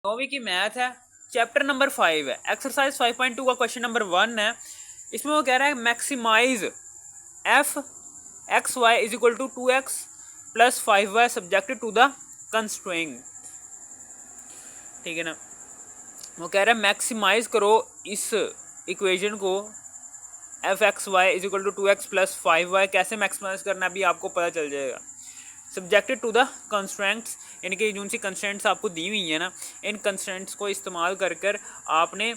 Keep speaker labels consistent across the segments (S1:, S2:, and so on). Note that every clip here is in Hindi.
S1: नौवीं की मैथ है, चैप्टर नंबर 5 है, एक्सरसाइज 5.2 का क्वेश्चन नंबर 1 है। इसमें वो कह रहा है maximise f x y is equal to 2x plus 5y subjected to the constraint. ठीक है ना, वो कह रहा है मैक्सिमाइज करो इस इक्वेशन को f x y is equal to 2x plus 5y। कैसे मैक्सिमाइज करना है अभी आपको पता चल जाएगा। सब्जेक्टेड टू द कंस्ट्रेंट्स, यानी कि जो सी कंस्ट्रेंट्स आपको दी हुई है ना, इन कंस्ट्रेंट्स को इस्तेमाल कर कर आपने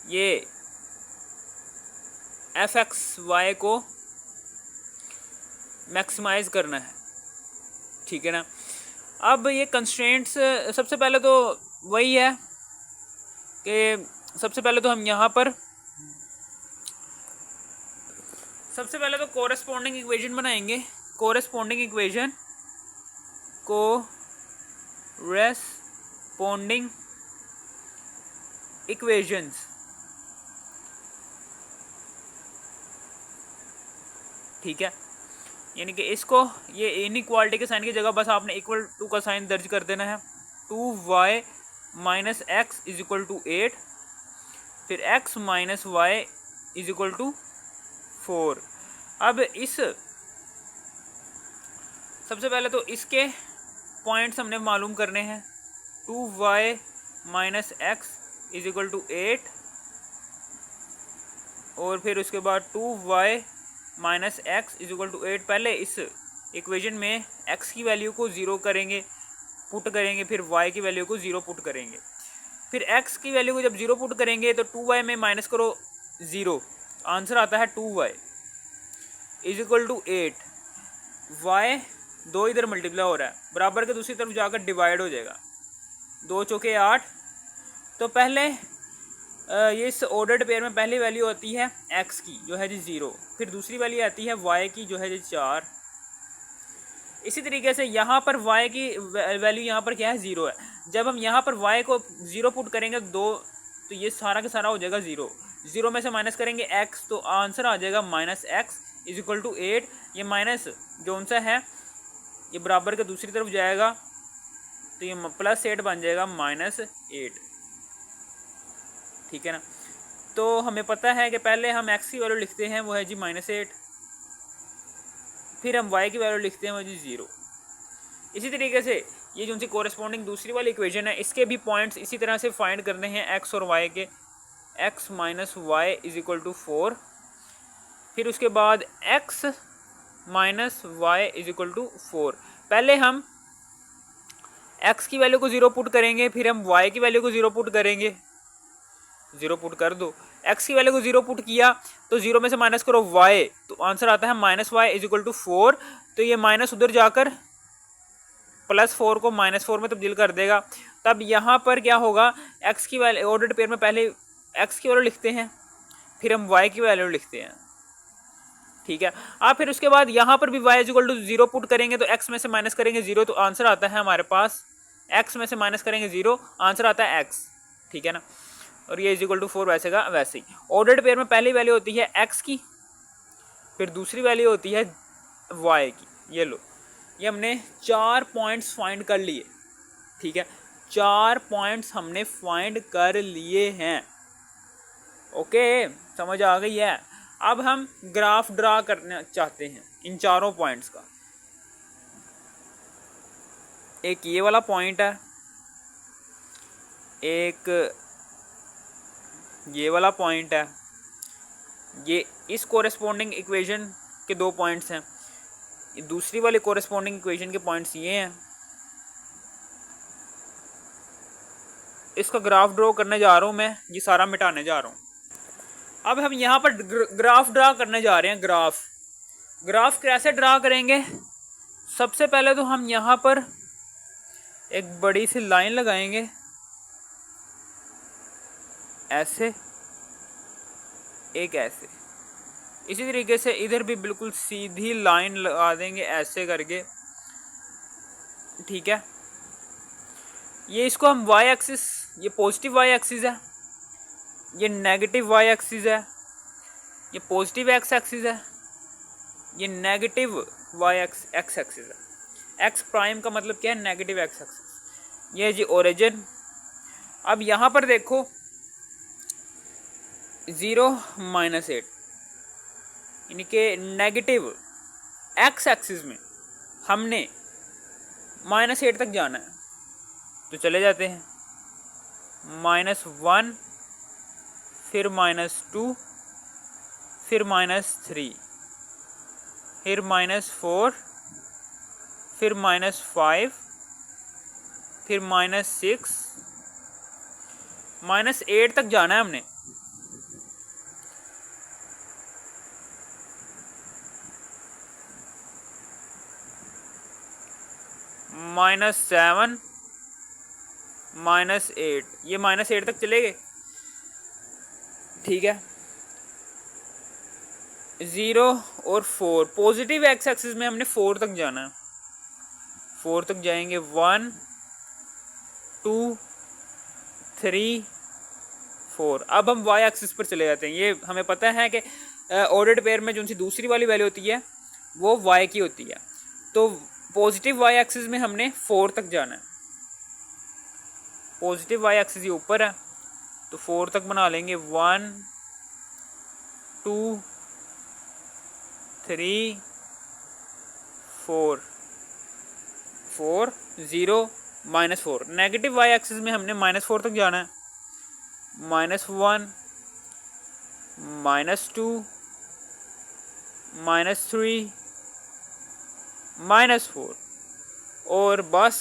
S1: ये एफ एक्स वाई को मैक्सिमाइज करना है। ठीक है ना। अब ये कंस्ट्रेंट्स सबसे पहले तो वही है कि सबसे पहले तो हम यहाँ पर सबसे पहले तो कोरेस्पोंडिंग इक्वेशन बनाएंगे। कोरेस्पोंडिंग इक्वेशन कोरेस्पोंडिंग इक्वेशंस, ठीक है। यानी कि इसको ये इनइक्वालिटी के साइन की जगह बस आपने इक्वल टू का साइन दर्ज कर देना है। 2y minus x is equal to 8, फिर x minus y is equal to 4। अब इस सबसे पहले तो इसके पॉइंट्स हमने मालूम करने हैं। 2y minus x is equal to 8 और फिर उसके बाद 2y minus x is equal to 8। पहले इस इक्वेशन में x की वैल्यू को 0 करेंगे, पुट करेंगे, फिर y की वैल्यू को 0 पुट करेंगे। फिर x की वैल्यू को जब 0 पुट करेंगे तो 2y में माइनस करो 0, आंसर आता है 2y is equal to 8। y 2 इधर मल्टीप्लाई हो रहा है, बराबर के दूसरी तरफ जाकर डिवाइड हो जाएगा। 2 चौके 8। तो पहले ये इस ऑर्डर्ड पेयर में पहली वैल्यू आती है x की जो है जी 0, फिर दूसरी वैल्यू आती है y की जो है जी 4। इसी तरीके से यहाँ पर y की वैल्यू यहाँ पर क्या है 0 है। जब हम यहाँ पर y को 0 पुट करेंगे 2 तो ये सारा का सारा हो जाएगा 0। 0 में से माइनस करेंगे x तो आंसर आ जाएगा minus x is equal to 8। ये माइनस जो सा है ये बराबर के दूसरी तरफ जाएगा तो ये प्लस 8 बन जाएगा माइनस 8। ठीक है ना। तो हमें पता है कि पहले हम x की वैल्यू लिखते हैं वो है जी माइनस 8, फिर हम y की वैल्यू लिखते हैं वो जी 0। इसी तरीके से ये जो सी कोरेस्पोंडिंग दूसरी वाली इक्वेशन है इसके भी पॉइंट्स इसी तरह से फाइंड करने हैं x और y के। x minus y is equal to 4, फिर उसके बाद x minus y is equal to 4। पहले हम x की वैल्यू को 0 पुट करेंगे, फिर हम y की वैल्यू को 0 पुट करेंगे। 0 पुट कर दो, x की वैल्यू को 0 पुट किया तो 0 में से माइनस करो y तो आंसर आता है minus y is equal to 4। तो ये माइनस उधर जाकर प्लस 4 को माइनस 4 में तब्दील कर देगा। तब यहाँ पर क्या होगा, x की वैल्यू ऑर्डर्ड पेयर में पहले x की वैल्यू लिखते हैं, फिर हम y की वैल्यू लिखते हैं। ठीक है। अब फिर उसके बाद यहाँ पर भी y is equal to 0 put करेंगे तो x में से माइनस करेंगे 0 तो आंसर आता है हमारे पास x में से माइनस करेंगे 0, आंसर आता है x। ठीक है ना। और ये इज इक्वल टू 4 वैसे का वैसे ही। ऑर्डर्ड पेयर में पहली वैल्यू होती है x की, फिर दूसरी वैल्यू होती है y की। ये लो, ये हमने 4 पॉइंट्स फाइंड कर लिए। ठीक है, 4 पॉइंट्स हमने फाइंड कर लिए हैं। ओके, समझ आ गई है। अब हम ग्राफ ड्रा करना चाहते हैं इन चारों पॉइंट्स का। एक ये वाला पॉइंट है, एक ये वाला पॉइंट है, ये इस कोरेस्पोंडिंग इक्वेशन के 2 पॉइंट्स हैं। दूसरी वाली कोरेस्पोंडिंग इक्वेशन के पॉइंट्स ये हैं। इसका ग्राफ ड्रॉ करने जा रहा हूँ मैं, ये सारा मिटाने जा रहा हूँ। अब हम यहाँ पर ग्राफ ड्रा करने जा रहे हैं। ग्राफ कैसे ड्रा करेंगे, सबसे पहले तो हम यहाँ पर एक बड़ी सी लाइन लगाएंगे ऐसे, एक ऐसे। इसी तरीके से इधर भी बिल्कुल सीधी लाइन लगा देंगे ऐसे करके। ठीक है, ये इसको हम y एक्सिस, ये पॉजिटिव y एक्सिस है, ये नेगेटिव y एक्सिस है, ये पॉजिटिव x एक्सिस है, ये नेगेटिव y एक्स एक्सिस है। x प्राइम का मतलब क्या है, नेगेटिव x एक्सिस। ये जी ओरिजिन। अब यहाँ पर देखो 0 -8 यानी कि नेगेटिव एक्स एक्सिस में हमने -8 तक जाना है, तो चले जाते हैं। -1 फिर -2 फिर -3 फिर -4 फिर -5 फिर -6 -8 तक जाना है हमने। -7 -8 ये -8 तक चले गए, ठीक है। 0 और 4 पॉजिटिव एक्स एक्सिस में हमने 4 तक जाना है। 4 तक जाएंगे 1 2 3 4। अब हम वाई एक्सिस पर चले जाते हैं। ये हमें पता है कि ऑर्डर्ड पेयर में जो सी दूसरी वाली वैल्यू होती है वो वाई की होती है। तो पॉजिटिव वाई एक्सिस में हमने 4 तक जाना है। पॉजिटिव वाई एक्सिस ये ऊपर है तो 4 तक बना लेंगे। 1 2 3 4 4 0 -4। नेगेटिव वाई एक्सिस में हमने -4 तक जाना है। -1 -2 -3 -4 और बस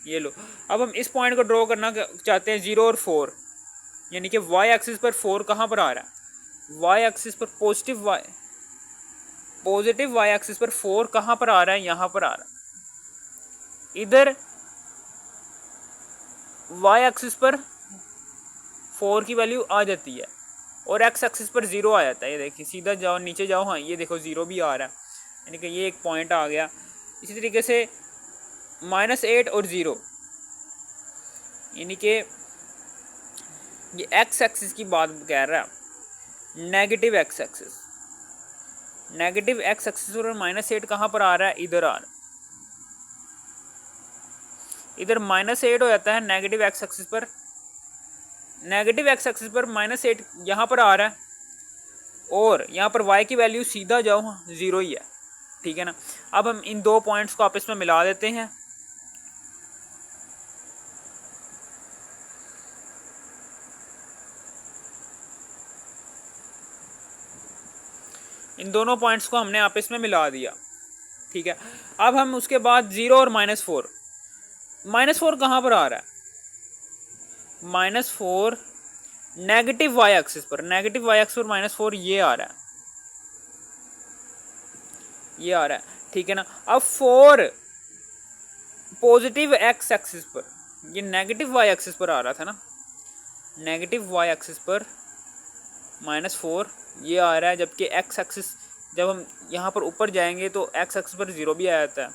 S1: ये लो। अब हम इस पॉइंट को ड्रॉ करना चाहते हैं 0 और 4, यानी कि वाई एक्सिस पर 4 कहाँ पर आ रहा है? वाई एक्सिस पर पॉजिटिव वाई एक्सिस पर 4 कहाँ पर आ रहा है? यहाँ पर आ रहा है। इधर वाई एक्सिस पर 4 की वैल्यू आ जाती है और एक्स एक्सिस पर 0 आ जाता है। ये देखिए, सीधा जाओ नीचे जाओ, हाँ ये देखो 0 भी आ रहा है, यानी कि ये एक पॉइंट आ गया। इसी तरीके से -8 और 0, यानी कि ये एक्स एक्सिस की बात कह रहा है। Negative x axis, negative x axis और -8 कहाँ पर आ रहा है? इधर आ रहा है। इधर -8 हो जाता है नेगेटिव एक्स एक्सिस पर। नेगेटिव एक्स एक्सिस पर -8 यहाँ पर आ रहा है और यहाँ पर y की वैल्यू सीधा जाओ 0 ही है, ठीक है ना। अब हम इन दो पॉइंट्स को आपस में मिला देते हैं। इन दोनों पॉइंट्स को हमने आपस में मिला दिया, ठीक है। अब हम उसके बाद 0 और -4, -4 कहाँ पर आ रहा है? -4 नेगेटिव वाई एक्सिस पर, नेगेटिव वाई एक्सिस पर -4 ये आ रहा है, ये आ रहा है, ठीक है ना। अब 4 पॉजिटिव एक्स एक्सिस पर, ये नेगेटिव वाई एक्सिस पर आ रहा था ना, नेगेटिव वाई एक्सिस पर -4 ये आ रहा है, जबकि एक्स एक्सिस जब हम यहाँ पर ऊपर जाएंगे तो एक्स एक्सिस पर 0 भी आ जाता है,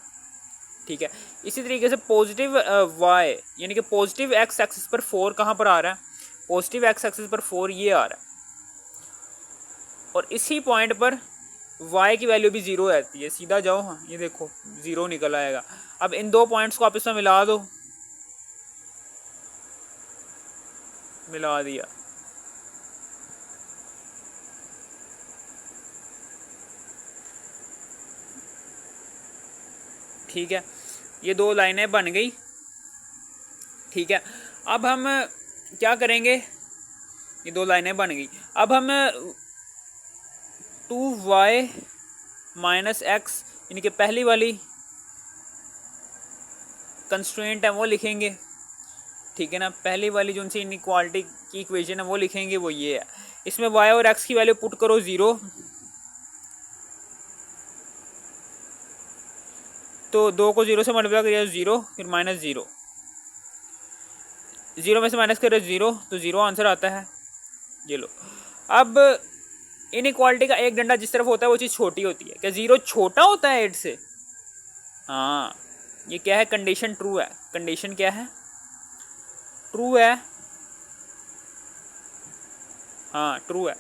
S1: ठीक है। इसी तरीके से पॉजिटिव वाई यानी कि पॉजिटिव एक्स एक्सिस पर 4 कहाँ पर आ रहा है? पॉजिटिव एक्स एक्सिस पर 4 ये आ रहा है और इसी पॉइंट पर y की वैल्यू भी 0 हो जाती है। सीधा जाओ, हाँ ये देखो 0 निकल आएगा। अब इन दो पॉइंट्स को आपस में मिला दो, मिला दिया, ठीक है। ये दो लाइनें बन गई, ठीक है। अब हम क्या करेंगे? ये दो लाइनें बन गई। अब हम 2y - x यानी कि पहली वाली कंस्ट्रेंट है वो लिखेंगे, ठीक है ना। पहली वाली जो सी इनइक्वालिटी की इक्वेशन है वो लिखेंगे, वो ये है। इसमें y और x की वैल्यू पुट करो 0, तो 2 को 0 से मल्टीप्लाई करिए 0, फिर -0, 0 में से माइनस करिए 0, तो 0 आंसर आता है। ये लो। अब इनइक्वालिटी का एक डंडा जिस तरफ होता है वो चीज़ छोटी होती है। क्या 0 छोटा होता है 8 से? हाँ, ये क्या है? कंडीशन ट्रू है। कंडीशन क्या है? ट्रू है, हाँ ट्रू है।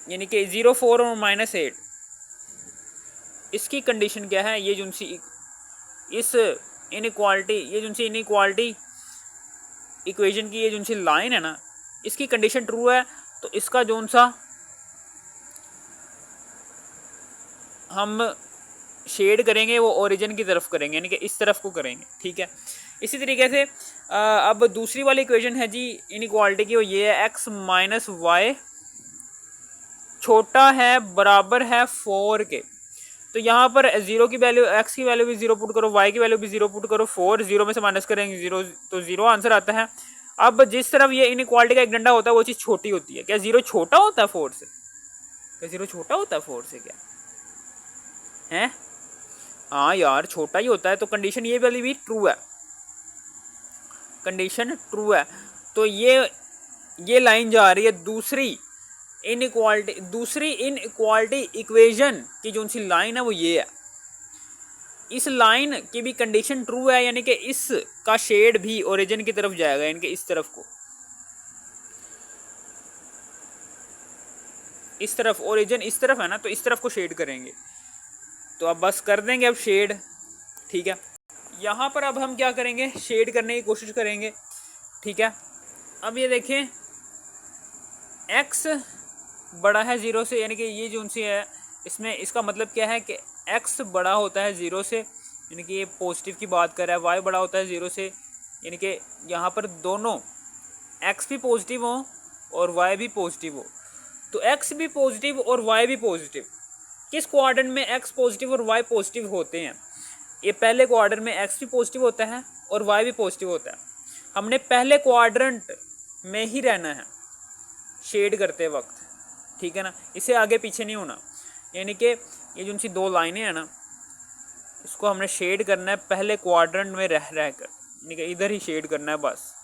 S1: यानी कि 0 4 और -8 इसकी कंडीशन क्या है? ये जो सी इस इनइक्वालिटी, ये जो सी इनइक्वालिटी इक्वेशन की ये जो सी लाइन है ना, इसकी कंडीशन ट्रू है तो इसका जो सा हम शेड करेंगे वो ओरिजिन की तरफ करेंगे, यानी कि इस तरफ को करेंगे। ठीक है, इसी तरीके से अब दूसरी वाली इक्वेशन है जी इनइक्वालिटी की, वो ये है x माइनस वाई छोटा है बराबर है 4 के। तो यहाँ पर 0 की वैल्यू, x की वैल्यू भी 0 पुट करो, y की वैल्यू भी 0 पुट करो, 4 0 में से माइनस करेंगे 0, तो 0 आंसर आता है। अब जिस तरफ ये इनइक्वालिटी का एक डंडा होता है वो चीज़ छोटी होती है। क्या 0 छोटा होता है 4 से? क्या 0 छोटा होता है 4 से? क्या है? हाँ यार छोटा ही होता है। तो कंडीशन ये वाली भी ट्रू है, कंडीशन ट्रू है। तो ये लाइन जा रही है दूसरी इनइक्वालिटी इक्वेशन की जो सी लाइन है वो ये है। इस लाइन की भी कंडीशन ट्रू है, यानी कि इसका शेड भी ओरिजिन की तरफ जाएगा, यानी कि इस तरफ को, इस तरफ। ओरिजिन इस तरफ है ना, तो इस तरफ को शेड करेंगे। तो अब बस कर देंगे अब शेड। ठीक है, यहाँ पर अब हम क्या करेंगे, शेड करने की कोशिश करेंगे। ठीक है, अब ये देखें x बड़ा है 0 से, यानी कि ये जो सी है इसमें इसका मतलब क्या है कि x बड़ा होता है 0 से, यानी कि ये पॉजिटिव की बात कर रहा है। y बड़ा होता है 0 से, यानी कि यहाँ पर दोनों x भी पॉजिटिव हो और y भी पॉजिटिव हो। तो x भी पॉजिटिव और y भी पॉजिटिव। किस क्वाड्रेंट में x पॉजिटिव और y पॉजिटिव होते हैं? ये पहले क्वाड्रेंट में x भी पॉजिटिव होता है और y भी पॉजिटिव होता है। हमने पहले क्वाड्रेंट में ही रहना है शेड करते वक्त। ठीक है ना, इसे आगे पीछे नहीं होना। यानी कि ये जो सी दो लाइनें हैं ना, इसको हमने शेड करना है पहले क्वाड्रेंट में रह कर, यानी कि इधर ही शेड करना है बस।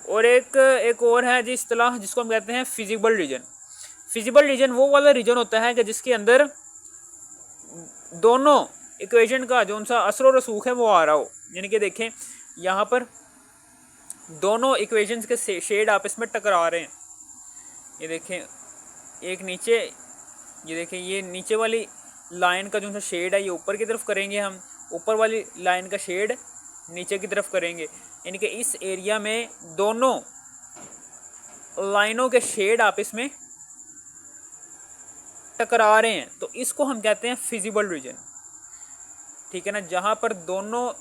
S1: और एक और है जी इस्तेलाह जिसको हम कहते हैं फिजिबल रीजन। फिजिबल रीजन वो वाला रीजन होता है कि जिसके अंदर दोनों इक्वेशन का जो सा असर और रसूख है वो आ रहा हो। यानी कि देखें यहाँ पर दोनों इक्वेशंस के शेड आपस में टकरा रहे हैं। ये देखें एक नीचे, ये देखें ये नीचे वाली लाइन का जो सा शेड है ये ऊपर की तरफ करेंगे, हम ऊपर वाली लाइन का शेड नीचे की तरफ करेंगे। यानी कि इस एरिया में दोनों लाइनों के शेड आपस में टकरा रहे हैं, तो इसको हम कहते हैं फिजिबल रीजन। ठीक है ना, जहाँ पर दोनों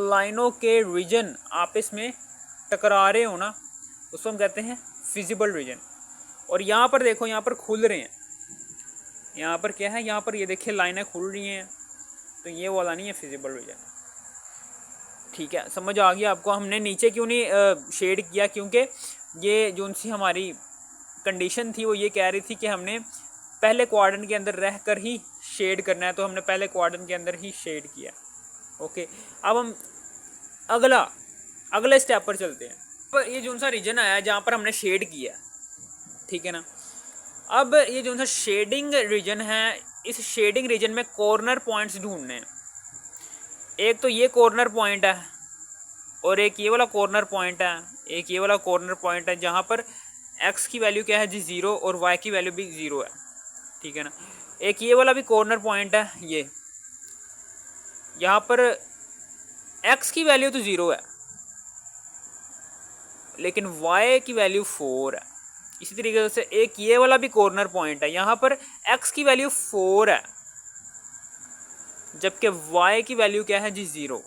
S1: लाइनों के रीजन आपस में टकरा रहे हो ना, उसको हम कहते हैं फिजिबल रीजन। और यहाँ पर देखो, यहाँ पर खुल रहे हैं, यहाँ पर क्या है, यहाँ पर ये देखिए लाइनें खुल रही हैं, तो ये वाला नहीं है फिजिबल रीजन। ठीक है, समझ आ गया आपको। हमने नीचे क्यों नहीं शेड किया, क्योंकि ये जो सी हमारी कंडीशन थी वो ये कह रही थी कि हमने पहले क्वाड्रेंट के अंदर रह कर ही शेड करना है, तो हमने पहले क्वाड्रेंट के अंदर ही शेड किया। ओके, अब हम अगले स्टेप पर चलते हैं। पर ये जो सा रीजन आया जहाँ पर हमने शेड किया, ठीक है ना, अब ये जो सा शेडिंग रीजन है, इस शेडिंग रीजन में कॉर्नर पॉइंट्स ढूंढने हैं। एक तो ये कॉर्नर पॉइंट है और एक ये वाला कॉर्नर पॉइंट है, एक ये वाला कॉर्नर पॉइंट है जहाँ पर x की वैल्यू क्या है जी 0 और y की वैल्यू भी 0 है। ठीक है ना, एक ये वाला भी कॉर्नर पॉइंट है, ये यहाँ पर x की वैल्यू तो 0 है लेकिन y की वैल्यू 4 है। इसी तरीके से एक ये वाला भी कॉर्नर पॉइंट है, यहाँ पर x की वैल्यू 4 है जबकि y की वैल्यू क्या है जी 0।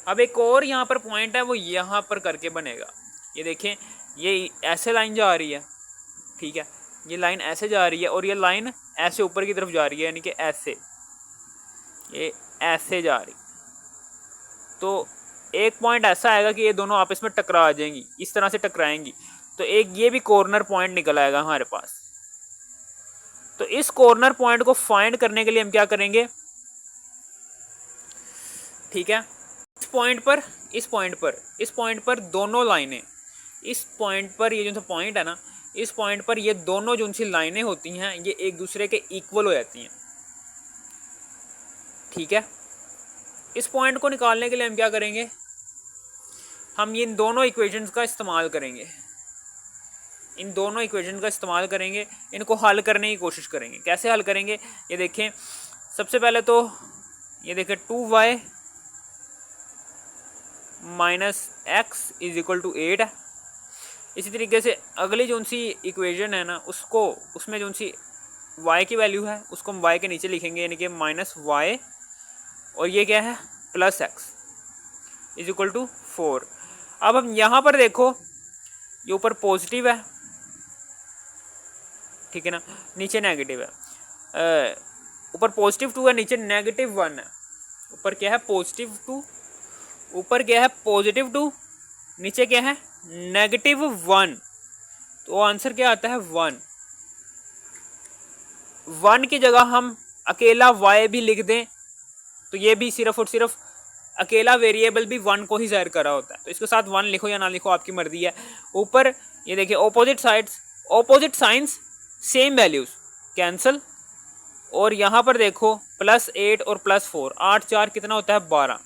S1: अब एक और यहाँ पर पॉइंट है, वो यहाँ पर करके बनेगा। ये देखें, ये ऐसे लाइन जा रही है, ठीक है, ये लाइन ऐसे जा रही है और ये लाइन ऐसे ऊपर की तरफ जा रही है, यानी कि ऐसे, ये ऐसे जा रही। तो एक पॉइंट ऐसा आएगा कि ये दोनों आपस में टकरा आ जाएंगी, इस तरह से टकराएंगी, तो एक ये भी कॉर्नर पॉइंट निकल आएगा हमारे पास। तो इस कॉर्नर पॉइंट को फाइंड करने के लिए हम क्या करेंगे, ठीक है, इस पॉइंट पर दोनों लाइनें, इस पॉइंट पर ये जो सा पॉइंट है ना, इस पॉइंट पर ये दोनों जो सी लाइनें होती हैं ये एक दूसरे के इक्वल हो जाती हैं। ठीक है, इस पॉइंट को निकालने के लिए हम क्या करेंगे, हम इन दोनों इक्वेशंस का इस्तेमाल करेंगे। इन दोनों इक्वेशन का इस्तेमाल करेंगे, इनको हल करने की कोशिश करेंगे। कैसे हल करेंगे ये देखें। सबसे पहले तो ये देखें 2y minus x is equal to 8 है। इसी तरीके से अगली जो सी इक्वेशन है ना, उसको उसमें जो सी y की वैल्यू है उसको हम y के नीचे लिखेंगे, यानी कि माइनस वाई, और ये क्या है plus x is equal to 4। अब हम यहाँ पर देखो, ये ऊपर पॉजिटिव है, ठीक है ना, नीचे नेगेटिव है। ऊपर पॉजिटिव 2 है, नीचे नेगेटिव 1 है। ऊपर क्या है पॉजिटिव 2, ऊपर क्या है पॉजिटिव 2, नीचे क्या है नेगेटिव 1। तो आंसर क्या आता है 1। 1 की जगह हम अकेला y भी लिख दें तो ये भी सिर्फ और सिर्फ अकेला वेरिएबल भी 1 को ही ज़ाहिर कर रहा होता है। तो इसके साथ 1 लिखो या ना लिखो आपकी मर्जी है। ऊपर ये देखिए opposite sides, opposite science, same values, cancel. और यहाँ पर देखो +8 और +4, 8 4 कितना होता है 12।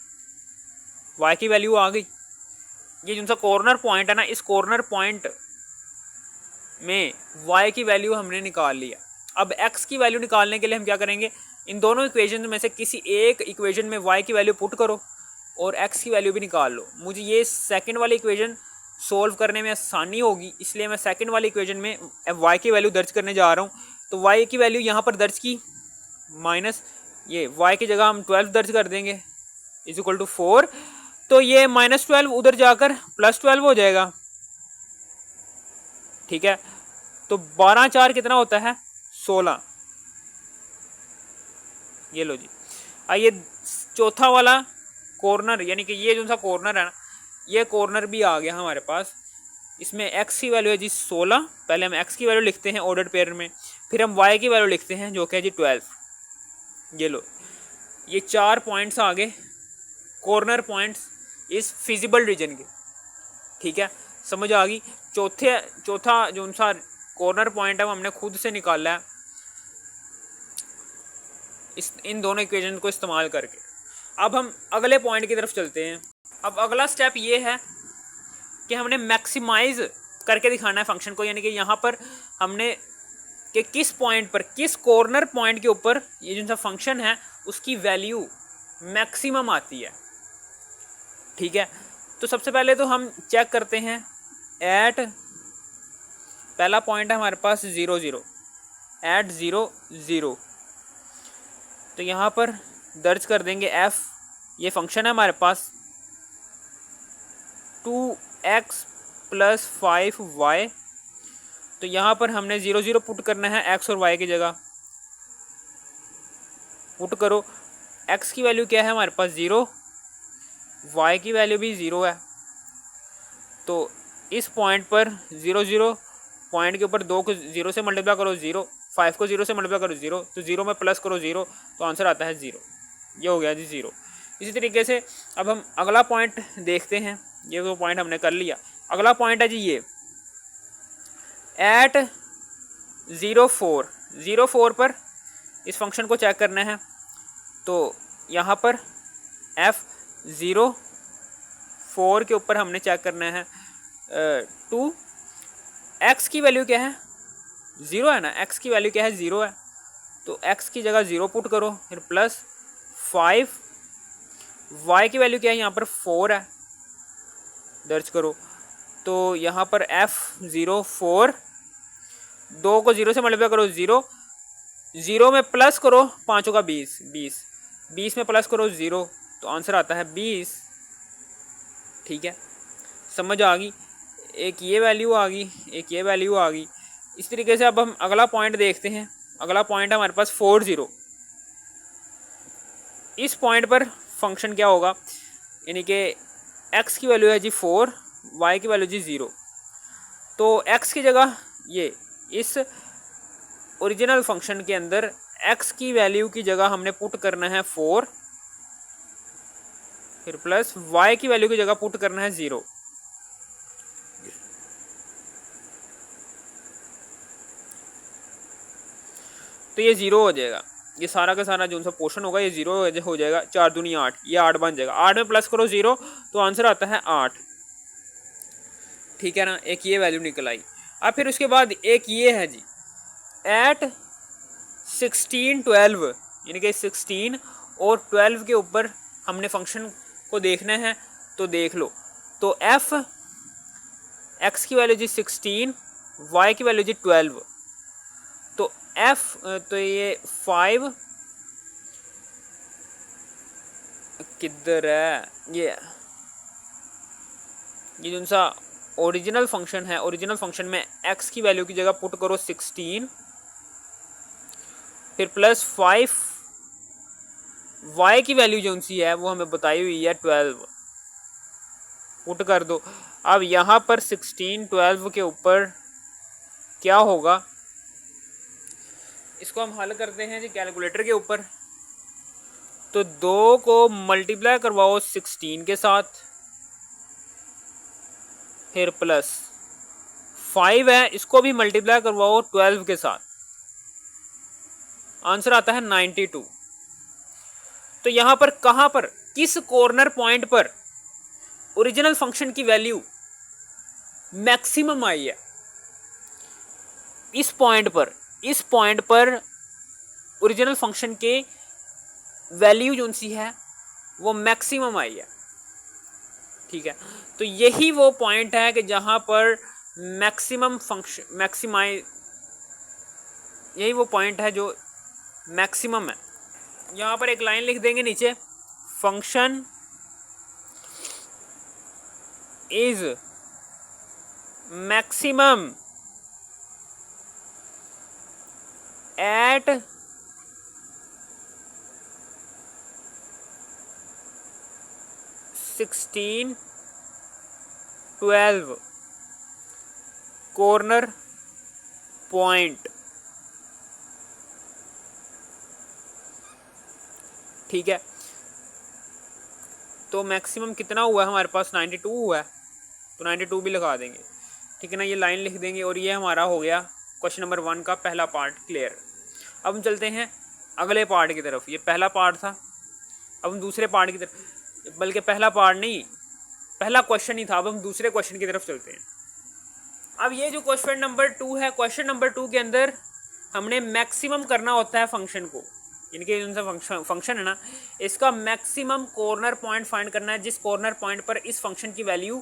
S1: y की वैल्यू आ गई। ये जो सा कॉर्नर पॉइंट है ना, इस कॉर्नर पॉइंट में y की वैल्यू हमने निकाल लिया। अब x की वैल्यू निकालने के लिए हम क्या करेंगे, इन दोनों इक्वेशन में से किसी एक इक्वेशन में y की वैल्यू पुट करो और x की वैल्यू भी निकाल लो। मुझे ये सेकंड वाली इक्वेशन सोल्व करने में आसानी होगी, इसलिए मैं सेकंड वाली इक्वेशन में y की वैल्यू दर्ज करने जा रहा हूँ। तो y की वैल्यू यहाँ पर दर्ज की, माइनस ये y की जगह हम 12 दर्ज कर देंगे इज इक्वल टू 4। तो ये -12 उधर जाकर +12 हो जाएगा, ठीक है। तो 12 4 कितना होता है 16। ये लो जी। आइए चौथा वाला कॉर्नर, यानी कि ये जो सा कॉर्नर है ना, ये कॉर्नर भी आ गया हमारे पास। इसमें x की वैल्यू है जी 16। पहले हम x की वैल्यू लिखते हैं ऑर्डर पेयर में, फिर हम y की वैल्यू लिखते हैं जो कि है जी 12। ये लो, ये 4 पॉइंट्स आ गए, कॉर्नर पॉइंट्स इस फिजिबल रीजन के, ठीक है, समझ आ गई। चौथा जो सा कॉर्नर पॉइंट है वो हमने खुद से निकाला है इन दोनों इक्वेशन को इस्तेमाल करके। अब हम अगले पॉइंट की तरफ चलते हैं। अब अगला स्टेप ये है कि हमने मैक्सिमाइज करके दिखाना है फंक्शन को, यानी कि यहाँ पर हमने कि किस पॉइंट पर, किस कॉर्नर पॉइंट के ऊपर ये जो सा फंक्शन है उसकी वैल्यू मैक्सिमम आती है, ठीक है। तो सबसे पहले तो हम चेक करते हैं एट, पहला पॉइंट है हमारे पास 0 0, एट 0 0। तो यहाँ पर दर्ज कर देंगे f, ये फंक्शन है हमारे पास 2x + 5y। तो यहाँ पर हमने 0 0 पुट करना है x और y की जगह, पुट करो। x की वैल्यू क्या है हमारे पास 0, y की वैल्यू भी 0 है। तो इस पॉइंट पर 0 0 पॉइंट के ऊपर 2 को 0 से मल्टीप्लाई करो 0, 5 को 0 से मल्टीप्लाई करो 0, तो 0 में प्लस करो 0, तो आंसर आता है 0। ये हो गया जी 0। इसी तरीके से अब हम अगला पॉइंट देखते हैं। ये वो पॉइंट हमने कर लिया। अगला पॉइंट है जी ये एट 0 4, 0 4 पर इस फंक्शन को चेक करना है। तो यहाँ पर f 4 के ऊपर हमने चेक करना है 2, x की वैल्यू क्या है 0 है ना, x की वैल्यू क्या है 0 है। तो x की जगह 0 पुट करो, फिर +5, y की वैल्यू क्या है यहाँ पर 4 है, दर्ज करो। तो यहाँ पर f 0 4, 2 को 0 से मल्टीप्लाई करो 0, 0 में प्लस करो 5 का 20, 20 में प्लस करो 0, तो आंसर आता है 20, ठीक है, समझ आ गई। एक ये वैल्यू आ गई, एक ये वैल्यू आ गई। इस तरीके से अब हम अगला पॉइंट देखते हैं। अगला पॉइंट है हमारे पास 4 0। इस पॉइंट पर फंक्शन क्या होगा, यानी कि x की वैल्यू है जी 4, y की वैल्यू जी 0। तो x की जगह ये इस ओरिजिनल फंक्शन के अंदर x की वैल्यू की जगह हमने पुट करना है 4, फिर प्लस y की वैल्यू की जगह पुट करना है 0। तो ये 0 हो जाएगा। ये सारा का सारा जो सा पोर्शन होगा ये 0 हो जाएगा। 4 दूनी 8, ये 8 बन जाएगा। 8 में प्लस करो 0, तो आंसर आता है 8, ठीक है ना। एक ये वैल्यू निकल आई। अब फिर उसके बाद एक ये है जी, एट 16 12, यानी कि 16 और 12 के ऊपर हमने फंक्शन को देखना है, तो देख लो। तो एफ एक्स की वैल्यू जी 16, वाई की वैल्यू जी 12, तो एफ तो ये 5 किधर है, ये जो सा ओरिजिनल फंक्शन है, ओरिजिनल फंक्शन में एक्स की वैल्यू की जगह पुट करो 16, फिर प्लस 5, वाई की वैल्यू जो सी है वो हमें बताई हुई है 12, पुट कर दो। अब यहाँ पर 16 12 के ऊपर क्या होगा, इसको हम हल करते हैं जी कैलकुलेटर के ऊपर। तो 2 को मल्टीप्लाई करवाओ 16 के साथ, फिर प्लस 5 है, इसको भी मल्टीप्लाई करवाओ 12 के साथ, आंसर आता है 92। तो यहां पर कहां पर, किस कॉर्नर पॉइंट पर ओरिजिनल फंक्शन की वैल्यू मैक्सिमम आई है? इस पॉइंट पर ओरिजिनल फंक्शन के वैल्यू जो सी है वो मैक्सिमम आई है, ठीक है। तो यही वो पॉइंट है कि जहां पर मैक्सिमम फंक्शन यही वो पॉइंट है जो मैक्सिमम है। यहां पर एक लाइन लिख देंगे नीचे, function is maximum at 16 12 corner point, ठीक है। तो मैक्सिमम कितना हुआ है हमारे पास, 92 हुआ है, तो 92 भी लगा देंगे, ठीक है ना। ये लाइन लिख देंगे और ये हमारा हो गया क्वेश्चन नंबर 1 का पहला पार्ट क्लियर। अब हम चलते हैं अगले पार्ट की तरफ। ये पहला पार्ट था, अब हम दूसरे पार्ट की तरफ, बल्कि पहला पार्ट नहीं, पहला क्वेश्चन ही था, अब हम दूसरे क्वेश्चन की तरफ चलते हैं। अब ये जो क्वेश्चन नंबर 2 है, क्वेश्चन नंबर 2 के अंदर हमने मैक्सिमम करना होता है फंक्शन को, इनके उनसे फंक्शन है ना, इसका मैक्सिमम कॉर्नर पॉइंट फाइंड करना है, जिस कॉर्नर पॉइंट पर इस फंक्शन की वैल्यू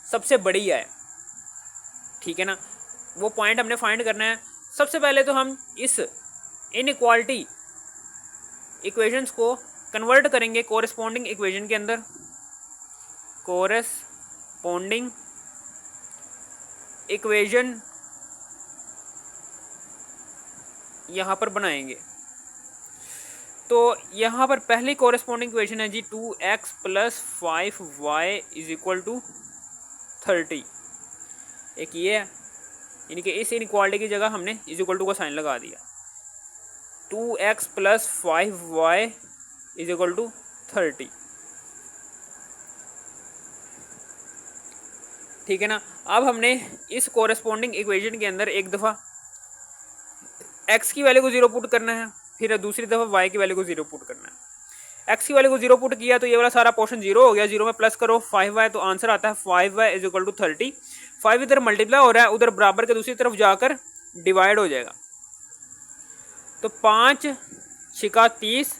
S1: सबसे बड़ी है, ठीक है ना। वो पॉइंट हमने फाइंड करना है। सबसे पहले तो हम इस इनइक्वालिटी इक्वेशंस को कन्वर्ट करेंगे कोरेस्पॉन्डिंग इक्वेशन के अंदर, कोरेस्पॉन्डिंग इक्वेशन यहाँ पर बनाएंगे। तो यहाँ पर पहली कोरेस्पॉन्डिंग इक्वेशन है जी 2x + 5y = 30। एक ये है, यानी कि इस इनइक्वालिटी की जगह हमने = का साइन लगा दिया। 2x + 5y = 30, ठीक है ना। अब हमने इस कोरेस्पॉन्डिंग इक्वेशन के अंदर एक दफ़ा x की वैल्यू को 0 पुट करना है, फिर दूसरी दफ़ा y की वैल्यू को 0 पुट करना है। x की वैल्यू को 0 पुट किया तो ये वाला सारा पोर्शन 0 हो गया, 0 में प्लस करो 5y, तो आंसर आता है 5y = 30। 5 इधर मल्टीप्लाई हो रहा है, उधर बराबर के दूसरी तरफ जाकर डिवाइड हो जाएगा। तो 5 × 30,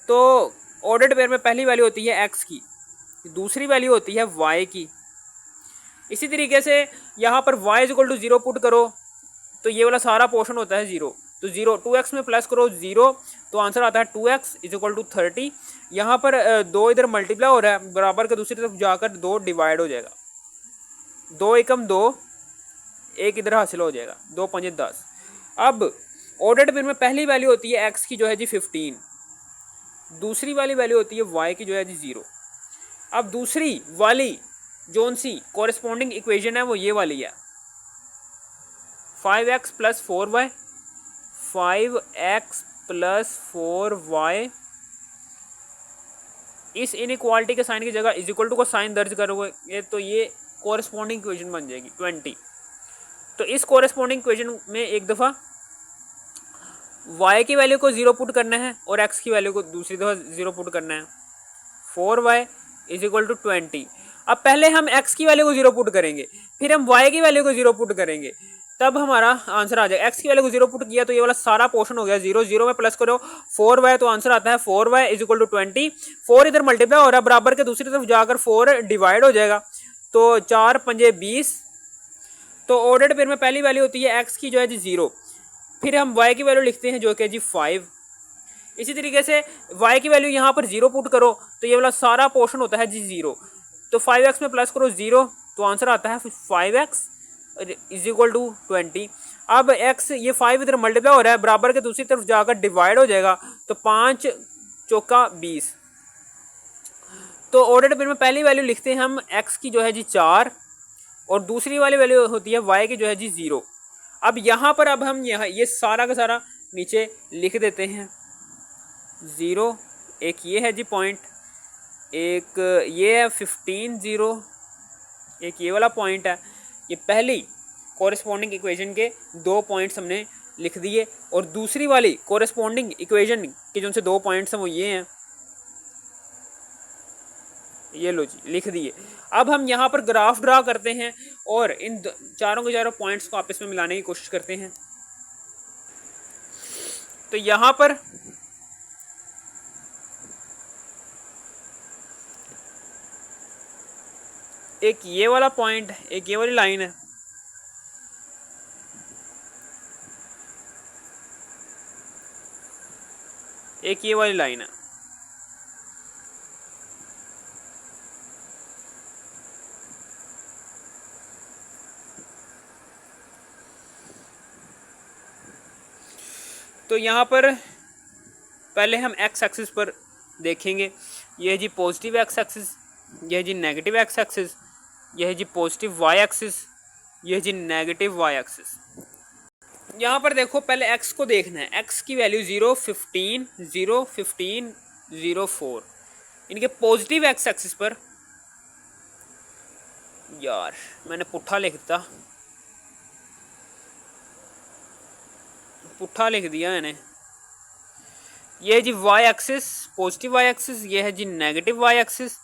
S1: तो ऑर्डर्ड पेयर में पहली वैल्यू होती है x की, दूसरी वैल्यू होती है y की। इसी तरीके से यहाँ पर y = 0 पुट करो तो ये वाला सारा पोर्शन होता है 0, तो 0 2x में प्लस करो 0, तो आंसर आता है 2x = 30। यहाँ पर 2 इधर मल्टीप्लाई हो रहा है, बराबर के दूसरी तरफ जाकर 2 डिवाइड हो जाएगा, 2 एकम 2, 1 इधर हासिल हो जाएगा, 2 × 5 = 10। अब ऑर्डर्ड पेयर में पहली वैल्यू होती है x की जो है जी 15, दूसरी वाली वैल्यू होती है y की जो है जी 0। अब दूसरी वाली जोन सी कोरेस्पॉन्डिंग इक्वेशन है वो ये वाली है, 5x + 4y, 5x + 4y। इस इनइक्वालिटी के साइन की जगह = को साइन दर्ज करोगे तो ये कोरेस्पॉन्डिंग इक्वेशन बन जाएगी 20। तो इस कोरेस्पॉन्डिंग इक्वेशन में एक दफ़ा y की वैल्यू को 0 पुट करना है और x की वैल्यू को दूसरी दफ़ा 0 पुट करना है, 4y = 20। अब पहले हम x की वैल्यू को 0 पुट करेंगे, फिर हम y की वैल्यू को 0 पुट करेंगे, तब हमारा आंसर आ जाएगा। एक्स की वैल्यू को 0 पुट किया तो ये वाला सारा पोर्शन हो गया 0, 0 में प्लस करो 4y तो आंसर आता है 4y इज इक्वल टू 20। 4 इधर मल्टीप्लाई हो रहा है, बराबर के दूसरी तरफ जाकर 4 डिवाइड हो जाएगा, तो 4 पंजे 20। तो ऑर्डर्ड पेयर में पहली वैल्यू होती है एक्स की जो है जी 0, फिर हम y की वैल्यू लिखते हैं जो कि जी 5। इसी तरीके से y की वैल्यू यहाँ पर 0 पुट करो तो ये वाला सारा पोर्शन होता है जी 0, तो 5x में प्लस करो 0 तो आंसर आता है 5x इज इक्वल टू 20। अब x ये 5 इधर मल्टीप्लाई हो रहा है, बराबर के दूसरी तरफ जाकर डिवाइड हो जाएगा, तो 5 चौका 20। तो ऑर्डर्ड पेयर में पहली वैल्यू लिखते हैं हम x की जो है जी 4 और दूसरी वाली वैल्यू होती है y की जो है जी 0। अब यहाँ पर अब हम ये सारा का सारा नीचे लिख देते हैं 0, एक ये है जी पॉइंट, एक ये है 15 0, एक ये वाला पॉइंट है। ये पहली कोरेस्पॉन्डिंग इक्वेशन के 2 पॉइंट्स हमने लिख दिए और दूसरी वाली कोरेस्पॉन्डिंग इक्वेशन के जो उनसे 2 पॉइंट्स हैं वो ये हैं, ये लो जी लिख दिए। अब हम यहाँ पर ग्राफ ड्रा करते हैं और इन चारों के चारों पॉइंट्स को आपस में मिलाने की कोशिश करते हैं। तो यहाँ पर एक ये वाला पॉइंट, एक ये वाली लाइन है, एक ये वाली लाइन है। तो यहाँ पर पहले हम एक्स एक्सिस पर देखेंगे, यह है जी पॉजिटिव एक्स एक्सिस, यह है जी नेगेटिव एक्स एक्सिस, यह है जी पॉजिटिव वाई एक्सिस, यह है जी नेगेटिव वाई एक्सिस। यहाँ पर देखो पहले x को देखना है, x की वैल्यू 0 15 0 15 0 4। इनके पॉजिटिव एक्स एक्सिस पर, यार मैंने पुट्ठा लिख दिया मैंने। यह है जी y axis positive y axis, यह है जी नेगेटिव y एक्सिस,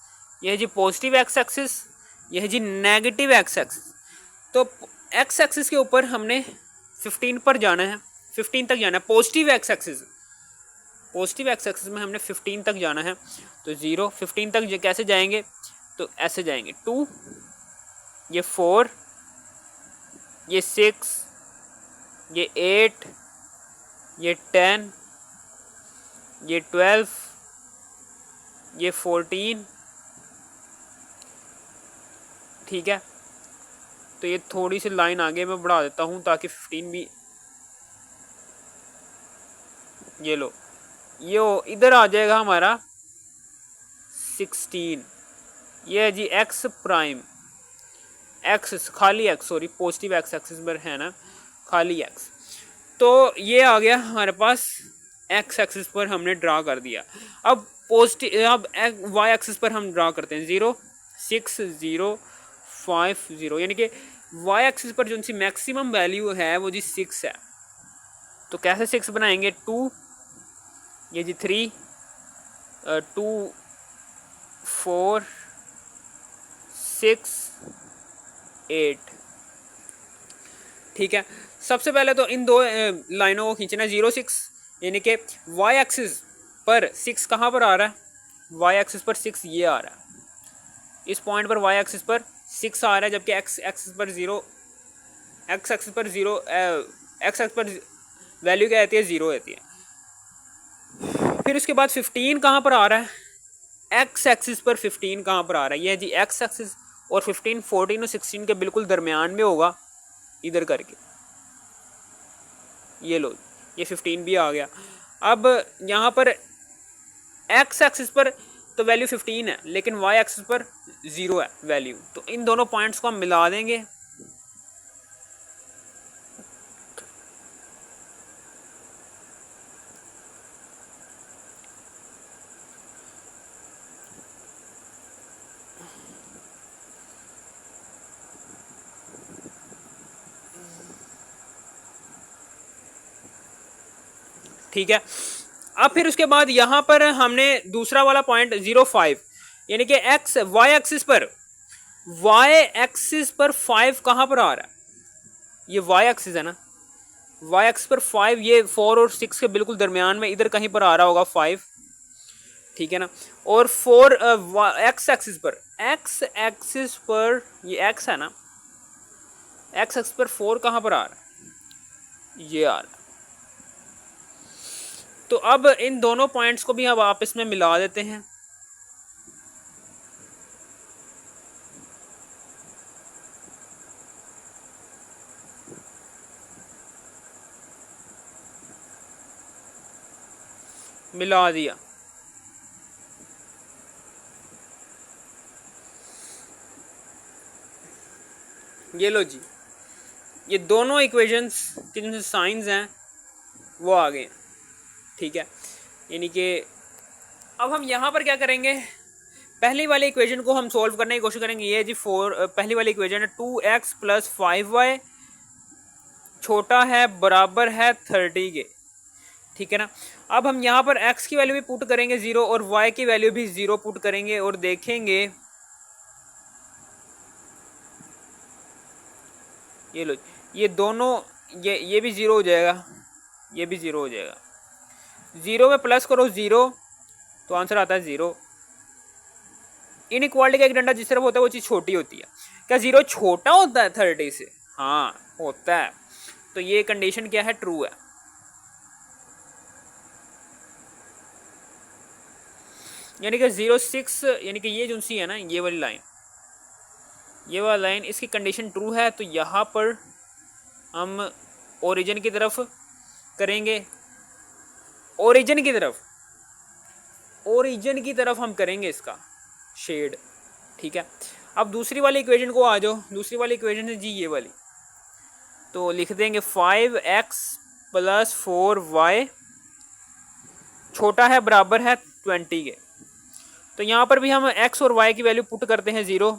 S1: यह है जी पॉजिटिव x एक्सिस, यह है जी नेगेटिव x एक्सिस। तो x एक्सिस के ऊपर हमने 15 पर जाना है, 15 तक जाना है। पॉजिटिव x एक्सिस में हमने 15 तक जाना है, तो 0 15 तक कैसे जाएंगे, तो ऐसे जाएंगे 2, ये 4, ये 6, ये 8, ये 10, ये 12, ये 14, ठीक है। तो ये थोड़ी सी लाइन आगे मैं बढ़ा देता हूँ ताकि 15 भी, ये लो ये इधर आ जाएगा हमारा 16। ये है जी एक्स प्राइम, एक्स खाली x, sorry positive x axis पर है ना खाली एक्स। तो ये आ गया हमारे पास एक्स एक्सिस पर हमने ड्रा कर दिया। अब पॉजिटिव, अब वाई एक्सिस पर हम ड्रा करते हैं 0 6 0 5 0, यानी कि वाई एक्सिस पर जो सी मैक्सिमम वैल्यू है वो जी 6 है। तो कैसे 6 बनाएंगे, 2, ये जी 3 2 4 6 8, ठीक है। सबसे पहले तो इन 2 लाइनों को खींचना है 0 6, यानी कि वाई एक्सिस पर 6 कहाँ पर आ रहा है, वाई एक्सिस पर 6 ये आ रहा है, इस पॉइंट पर वाई एक्सिस पर 6 आ रहा है, जबकि एक्स एक्सिस पर 0, एक्स एक्सिस पर 0, एक्स एक्सिस पर वैल्यू क्या आती है 0 आती है। फिर उसके बाद 15 कहाँ पर आ रहा है, एक्स एक्सिस पर 15 कहाँ पर आ रहा है, ये है जी एक्स एक्सिस, और 15 14 और 16 के बिल्कुल दरमियान में होगा इधर करके, ये लो ये 15 भी आ गया। अब यहाँ पर एक्स एक्सिस पर तो वैल्यू 15 है, लेकिन वाई एक्सिस पर 0 है वैल्यू, तो इन दोनों पॉइंट्स को हम मिला देंगे। ठीक है। अब फिर उसके बाद यहाँ पर हमने दूसरा वाला पॉइंट 0 5, यानी कि एक्स वाई एक्सिस पर 5 कहाँ पर आ रहा है, ये वाई एक्सिस है ना, वाई एक्सिस पर 5, ये 4 और 6 के बिल्कुल दरमियान में इधर कहीं पर आ रहा होगा 5, ठीक है ना। और 4 एक्स एक्सिस पर ये एक्स है ना, एक्स एक्सिस पर 4 कहाँ पर आ रहा है, ये आ रहा है। तो अब इन दोनों पॉइंट्स को भी अब आपस में मिला देते हैं। मिला दिया, ये लो जी, ये दोनों इक्वेशंस के जो साइंस हैं वो आ गए, ठीक है। यानी कि अब हम यहाँ पर क्या करेंगे, पहली वाली इक्वेशन को हम सॉल्व करने की कोशिश करेंगे। ये जी पहली वाली इक्वेशन है 2x + 5y छोटा है बराबर है 30 के, ठीक है ना। अब हम यहाँ पर x की वैल्यू भी पुट करेंगे 0 और y की वैल्यू भी 0 पुट करेंगे और देखेंगे, ये लो, ये दोनों ये भी 0 हो जाएगा, ये भी 0 हो जाएगा। 0 में प्लस करो 0 तो आंसर आता है 0। इनइक्वालिटी का एक डंडा जिस तरफ होता है वो चीज़ छोटी होती है। क्या 0 छोटा होता है 30 से? हाँ होता है। तो ये कंडीशन क्या है, ट्रू है। यानी कि 0,6 यानी कि ये जो सी है ना, ये वाली लाइन, ये वाला लाइन, इसकी कंडीशन ट्रू है। तो यहाँ पर हम ओरिजिन की तरफ करेंगे, ओरिजिन की तरफ हम करेंगे इसका शेड, ठीक है। अब दूसरी वाली इक्वेशन को आ जाओ। दूसरी वाली इक्वेशन है जी ये वाली, तो लिख देंगे 5x + 4y छोटा है बराबर है 20 के। तो यहाँ पर भी हम x और y की वैल्यू पुट करते हैं 0,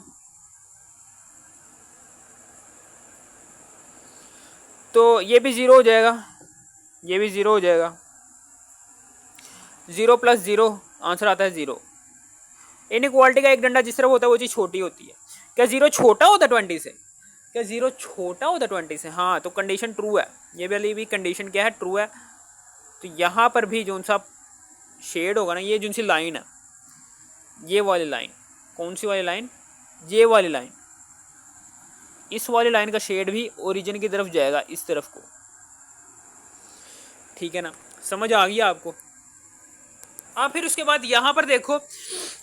S1: तो ये भी 0 हो जाएगा, ये भी 0 हो जाएगा। 0 + 0 आंसर आता है 0। इनइक्वालिटी का एक डंडा जिस तरफ होता है वो चीज़ छोटी होती है। क्या 0 छोटा होता है 20 से? क्या 0 छोटा होता है 20 से? हाँ, तो कंडीशन ट्रू है। ये वाली भी कंडीशन क्या है, ट्रू है। तो यहाँ पर भी जो सा शेड होगा ना, ये जो सी लाइन है, ये वाली लाइन, कौन सी वाली लाइन, ये वाली लाइन, इस वाली लाइन का शेड भी ओरिजिन की तरफ जाएगा, इस तरफ को, ठीक है ना। समझ आ गया आपको? आप फिर उसके बाद यहाँ पर देखो,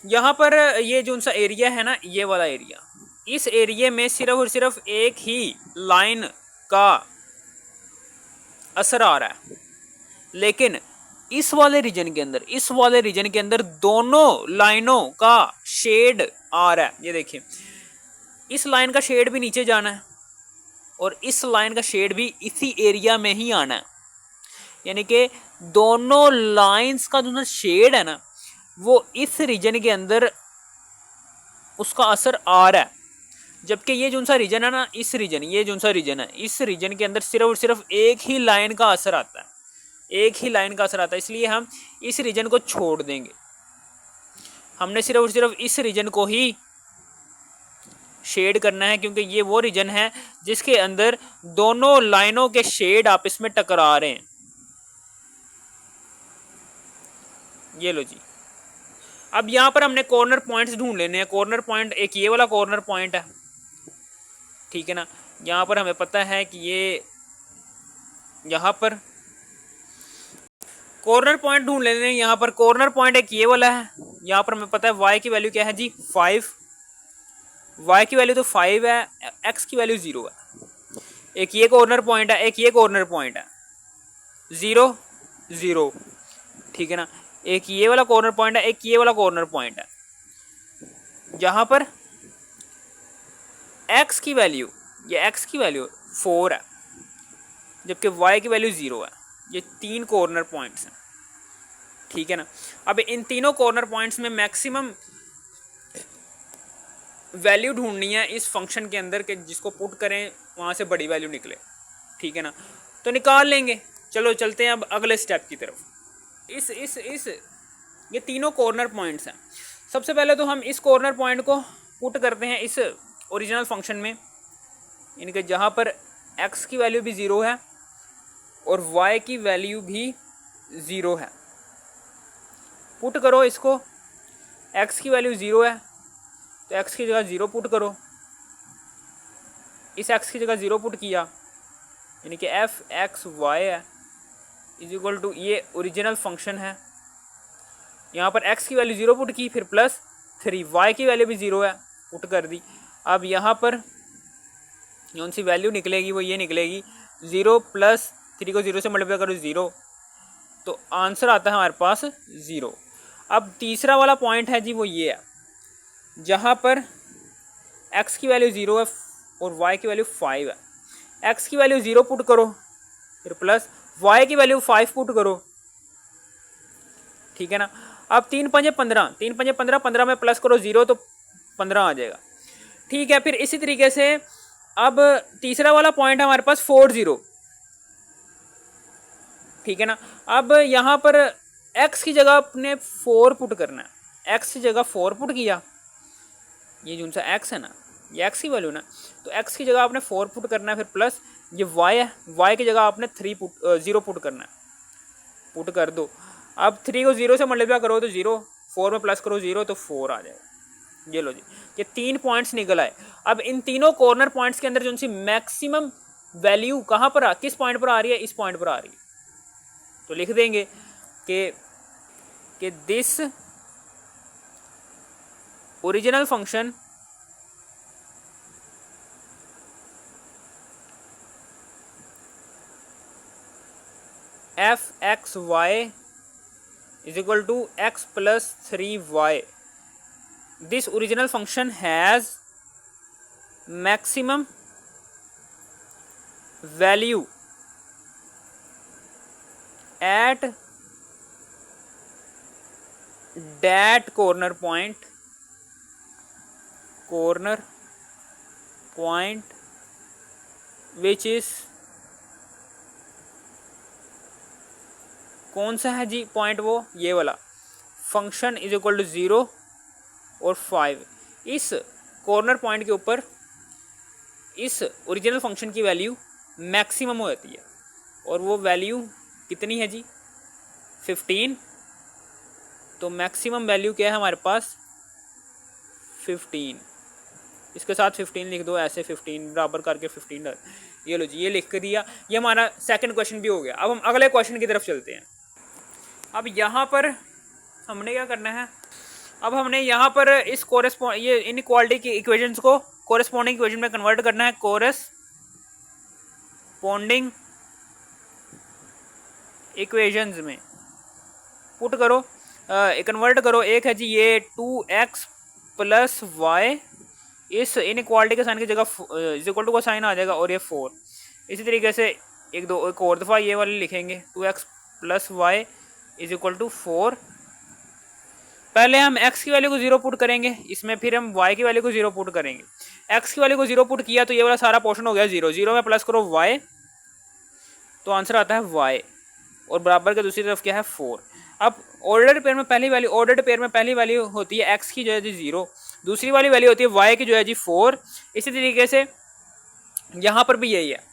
S1: यहाँ पर ये जो सा एरिया है ना, ये वाला एरिया, इस एरिया में सिर्फ और सिर्फ एक ही लाइन का असर आ रहा है, लेकिन इस वाले रीजन के अंदर दोनों लाइनों का शेड आ रहा है। ये देखिए, इस लाइन का शेड भी नीचे जाना है और इस लाइन का शेड भी इसी एरिया में ही आना है। यानी कि दोनों लाइंस का जो शेड है ना, वो इस रीजन के अंदर उसका असर आ रहा है। जबकि ये जो सा रीजन है ना, इस रीजन, ये जो सा रीजन है, इस रीजन के अंदर सिर्फ और सिर्फ एक ही लाइन का असर आता है, एक ही लाइन का असर आता है। इसलिए हम इस रीजन को छोड़ देंगे। हमने सिर्फ और सिर्फ इस रीजन को ही शेड करना है, क्योंकि ये वो रीजन है जिसके अंदर दोनों लाइनों के शेड आपस में टकरा रहे हैं। ये लो जी। अब यहाँ पर हमने कॉर्नर पॉइंट्स ढूंढ लेने हैं। कॉर्नर पॉइंट, एक ये वाला कॉर्नर पॉइंट है, ठीक है ना। यहाँ पर हमें पता है कि ये यहाँ पर कॉर्नर पॉइंट ढूंढ लेने हैं। यहाँ पर कॉर्नर पॉइंट एक ये वाला है। यहाँ पर हमें पता है y की वैल्यू क्या है जी, 5। y की वैल्यू तो 5 है, x की वैल्यू 0 है। एक ये कॉर्नर पॉइंट है, एक ये कॉर्नर पॉइंट है, 0 0, ठीक है ना। एक ये वाला कॉर्नर पॉइंट है, एक ये वाला कॉर्नर पॉइंट है, जहां पर x की वैल्यू, ये x की वैल्यू 4 है, जबकि y की वैल्यू 0 है। ये 3 कॉर्नर पॉइंट्स हैं, ठीक है ना। अब इन तीनों कॉर्नर पॉइंट्स में मैक्सिमम वैल्यू ढूंढनी है इस फंक्शन के अंदर के जिसको पुट करें वहाँ से बड़ी वैल्यू निकले, ठीक है ना। तो निकाल लेंगे। चलो चलते हैं अब अगले स्टेप की तरफ। इस ये तीनों कॉर्नर पॉइंट्स हैं। सबसे पहले तो हम इस कॉर्नर पॉइंट को पुट करते हैं इस ओरिजिनल फंक्शन में, इनके जहाँ पर एक्स की वैल्यू भी ज़ीरो है और वाई की वैल्यू भी ज़ीरो है। पुट करो इसको, एक्स की वैल्यू ज़ीरो है तो एक्स की जगह ज़ीरो पुट करो, इस एक्स की जगह ज़ीरो पुट किया यानी कि एफ एक्स वाई है इज इक्वल टू, ये ओरिजिनल फंक्शन है, यहाँ पर एक्स की वैल्यू ज़ीरो पुट की, फिर प्लस थ्री, वाई की वैल्यू भी ज़ीरो है पुट कर दी। अब यहाँ पर कौन सी वैल्यू निकलेगी, वो ये निकलेगी, ज़ीरो प्लस थ्री को ज़ीरो से मल्टीप्लाई करो ज़ीरो, तो आंसर आता है हमारे पास ज़ीरो। अब तीसरा वाला पॉइंट है जी, वो ये है जहाँ पर एक्स की वैल्यू ज़ीरो है और वाई की वैल्यू फाइव है। एक्स की वैल्यू ज़ीरो पुट करो, फिर प्लस वाई की वैल्यू फाइव पुट करो, ठीक है ना। अब तीन पंजे पंद्रह, तीन पंजे पंद्रह, पंद्रह में प्लस करो ज़ीरो तो पंद्रह आ जाएगा, ठीक है। फिर इसी तरीके से अब तीसरा वाला पॉइंट है हमारे पास फोर ज़ीरो, ठीक है ना। अब यहाँ पर x की जगह अपने फोर पुट करना है, x की जगह फोर पुट किया, ये जो सा x है ना, ये x की वैल्यू ना, तो x की जगह आपने फोर पुट करना है, फिर प्लस ये y है, y की जगह आपने थ्री पुट ज़ीरो पुट करना है, पुट कर दो। अब थ्री को ज़ीरो से मल्टीप्लाई करो तो ज़ीरो, फोर में प्लस करो ज़ीरो तो फोर आ जाएगा। ये लो जी, ये तीन पॉइंट्स निकल आए। अब इन तीनों कॉर्नर पॉइंट्स के अंदर जो सी मैक्सिमम वैल्यू कहाँ पर किस पॉइंट पर आ रही है, इस पॉइंट पर आ रही है, तो लिख देंगे कि this original function f x y is equal to x plus three y, this original function has maximum value at that corner point which is, कौन सा है जी पॉइंट, वो ये वाला, function is equal to zero और फाइव। इस कॉर्नर पॉइंट के ऊपर इस ओरिजिनल फंक्शन की वैल्यू मैक्सिमम हो जाती है, और वो वैल्यू कितनी है जी, 15। तो मैक्सिमम वैल्यू क्या है हमारे पास, 15। इसके साथ 15 लिख दो, ऐसे 15 बराबर करके 15 ये लो जी, ये लिख कर दिया। ये हमारा सेकंड क्वेश्चन भी हो गया। अब हम अगले क्वेश्चन की तरफ चलते हैं। अब यहाँ पर हमने क्या करना है, अब हमने यहाँ पर इस ये इनइक्वालिटी की इक्वेशंस को कोरेस्पॉन्डिंग इक्वेशन में कन्वर्ट करना है। कोरेस्पॉन्डिंग इक्वेशंस में पुट करो, कन्वर्ट करो। एक है जी ये 2x प्लस वाई, इस इनइक्वालिटी के साइन की जगह इज इक्वल टू का साइन आ जाएगा, और ये 4। इसी तरीके से एक और दफ़ा ये वाले लिखेंगे, 2x plus y is equal to 4। पहले हम x की वैल्यू को 0 पुट करेंगे इसमें, फिर हम y की वैल्यू को 0 पुट करेंगे। x की वैल्यू को 0 पुट किया तो ये वाला सारा पोर्शन हो गया 0, 0 में प्लस करो y, तो आंसर आता है y, और बराबर के दूसरी तरफ क्या है 4। अब ऑर्डर्ड पेयर में पहली वैल्यू, ऑर्डर्ड पेयर में पहली वैल्यू होती है x की जो है जी 0, दूसरी वाली वैल्यू होती है y की जो है जी 4। इसी तरीके से यहाँ पर भी यही है,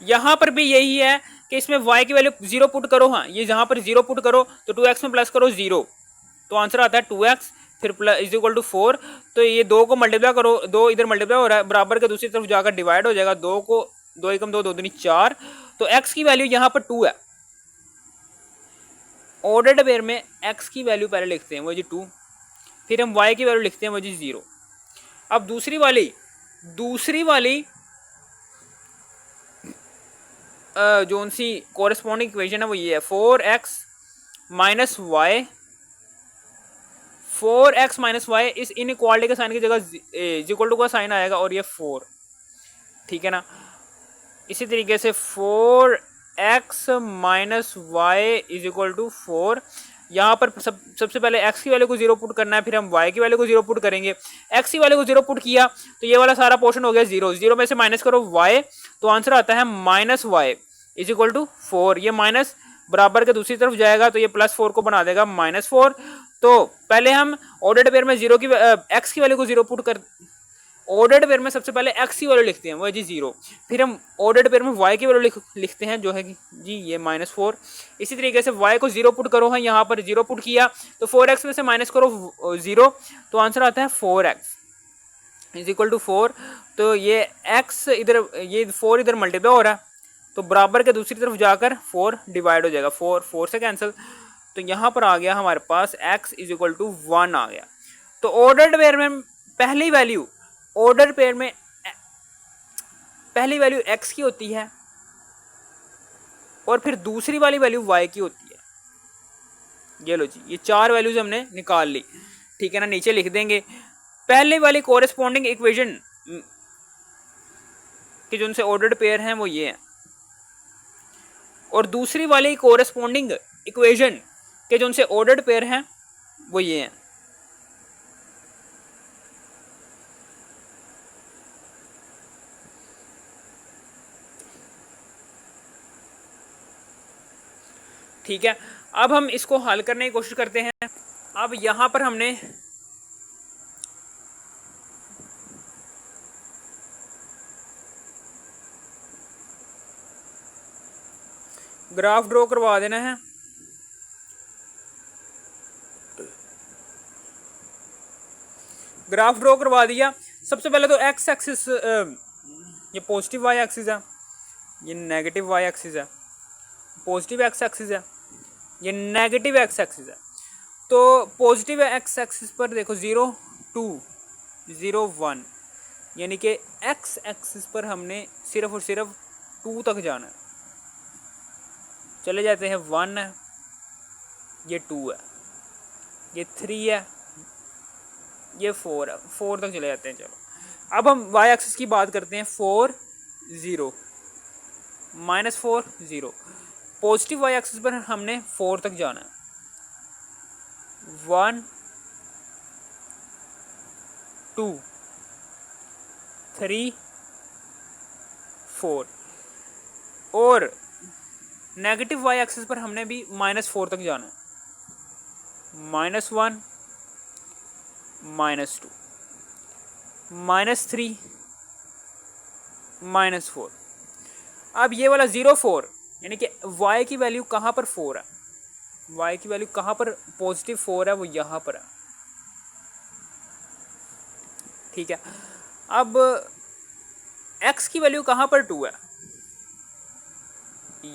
S1: यहाँ पर भी यही है कि इसमें y की वैल्यू 0 पुट करो, हाँ ये जहाँ पर 0 पुट करो तो 2x में प्लस करो 0, तो आंसर आता है 2x, फिर प्लस इज इक्वल टू 4। तो ये 2 को मल्टीप्लाई करो, 2 इधर मल्टीप्लाई हो रहा है, बराबर के दूसरी तरफ जाकर डिवाइड हो जाएगा, 2 को 2 एकम 2, 2 दूनी 4, तो x की वैल्यू यहाँ पर 2 है। ऑर्डर्ड पेयर में x की वैल्यू पहले लिखते हैं वो जी 2, फिर हम y की वैल्यू लिखते हैं वो जी 0। अब दूसरी वाली जो सी कोरेस्पॉन्डिंग इक्वेशन है वो ये है 4x minus y, 4x minus y, इस इनइक्वालिटी के साइन की जगह इज इक्वल टू का साइन आएगा, और ये 4, ठीक है ना। इसी तरीके से 4x minus y is equal to 4, यहाँ पर सबसे पहले x की वैल्यू को 0 पुट करना है, फिर हम y की वैल्यू को 0 पुट करेंगे। x की वैल्यू को 0 पुट किया तो ये वाला सारा पोर्शन हो गया 0, 0 में से माइनस करो y, तो आंसर आता है minus y is equal to 4। ये माइनस बराबर के दूसरी तरफ जाएगा तो ये प्लस 4 को बना देगा -4। तो पहले हम ऑर्डर्ड पेयर में 0 की x की वैल्यू को 0 पुट कर ऑर्डर्ड पेयर में सबसे पहले x की वैल्यू लिखते हैं, वो है जी 0। फिर हम ऑर्डर्ड पेयर में y की वैल्यू लिखते हैं, जो है जी ये -4। इसी तरीके से y को 0 पुट करो, है यहाँ पर 0 पुट किया तो 4x में से माइनस करो 0, तो आंसर आता है 4x इज इक्वल टू 4। तो ये x इधर, ये 4 इधर मल्टीप्लाई हो रहा है, तो बराबर के दूसरी तरफ जाकर 4 डिवाइड हो जाएगा, 4 से कैंसिल। तो यहाँ पर आ गया हमारे पास x इज इक्वल टू 1 आ गया। तो ऑर्डर्ड पेयर में पहली वैल्यू, ऑर्डर पेयर में पहली वैल्यू x की होती है और फिर दूसरी वाली वैल्यू y की होती है। ये लो जी, ये 4 वैल्यूज हमने निकाल ली, ठीक है ना। नीचे लिख देंगे पहले वाली कोरेस्पॉन्डिंग इक्वेशन कि जो उनसे ऑर्डर्ड पेयर हैं वो ये है, और दूसरी वाली कोरेस्पॉन्डिंग इक्वेशन के जो उनसे ऑर्डर्ड पेयर हैं वो ये हैं। ठीक है, अब हम इसको हल करने की कोशिश करते हैं। अब यहां पर हमने ग्राफ ड्रॉ करवा देना है। ग्राफ ड्रॉ करवा दिया। सबसे पहले तो एक्स एक्सिस, ये पॉजिटिव वाई एक्सिस है, ये नेगेटिव वाई एक्सिस है, पॉजिटिव एक्स एक्सिस है, ये नेगेटिव एक्स एक्सिस है। तो पॉजिटिव एक्स एक्सिस पर देखो 0 2 0 1, यानी कि एक्स एक्सिस पर हमने सिर्फ और सिर्फ 2 तक जाना है। चले जाते हैं 1 है, ये 2 है, ये 3 है, ये 4 है, 4 तक चले जाते हैं। चलो अब हम वाई एक्सिस की बात करते हैं। 4 0 -4 0, पॉजिटिव वाई एक्सिस पर हमने 4 तक जाना है। 1 2 3 4, और नेगेटिव वाई एक्सिस पर हमने भी -4 तक जाना है। -1 -2 -3 -4। अब ये वाला 0 4, यानी कि y की वैल्यू कहाँ पर 4 है, y की वैल्यू कहाँ पर पॉजिटिव 4 है, वो यहाँ पर है, ठीक है। अब x की वैल्यू कहाँ पर 2 है,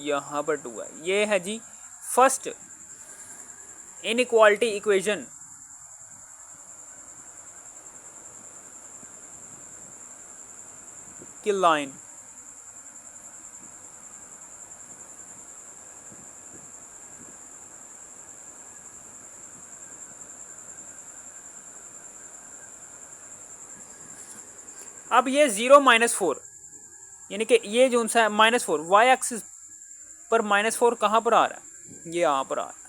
S1: यहाँ पर 2 है। ये है जी फर्स्ट इनइक्वालिटी इक्वेशन की लाइन। अब ये 0 -4, यानी कि ये जो सा -4 वाई एक्सिस पर -4 कहाँ पर आ रहा है, ये यहाँ पर आ रहा है।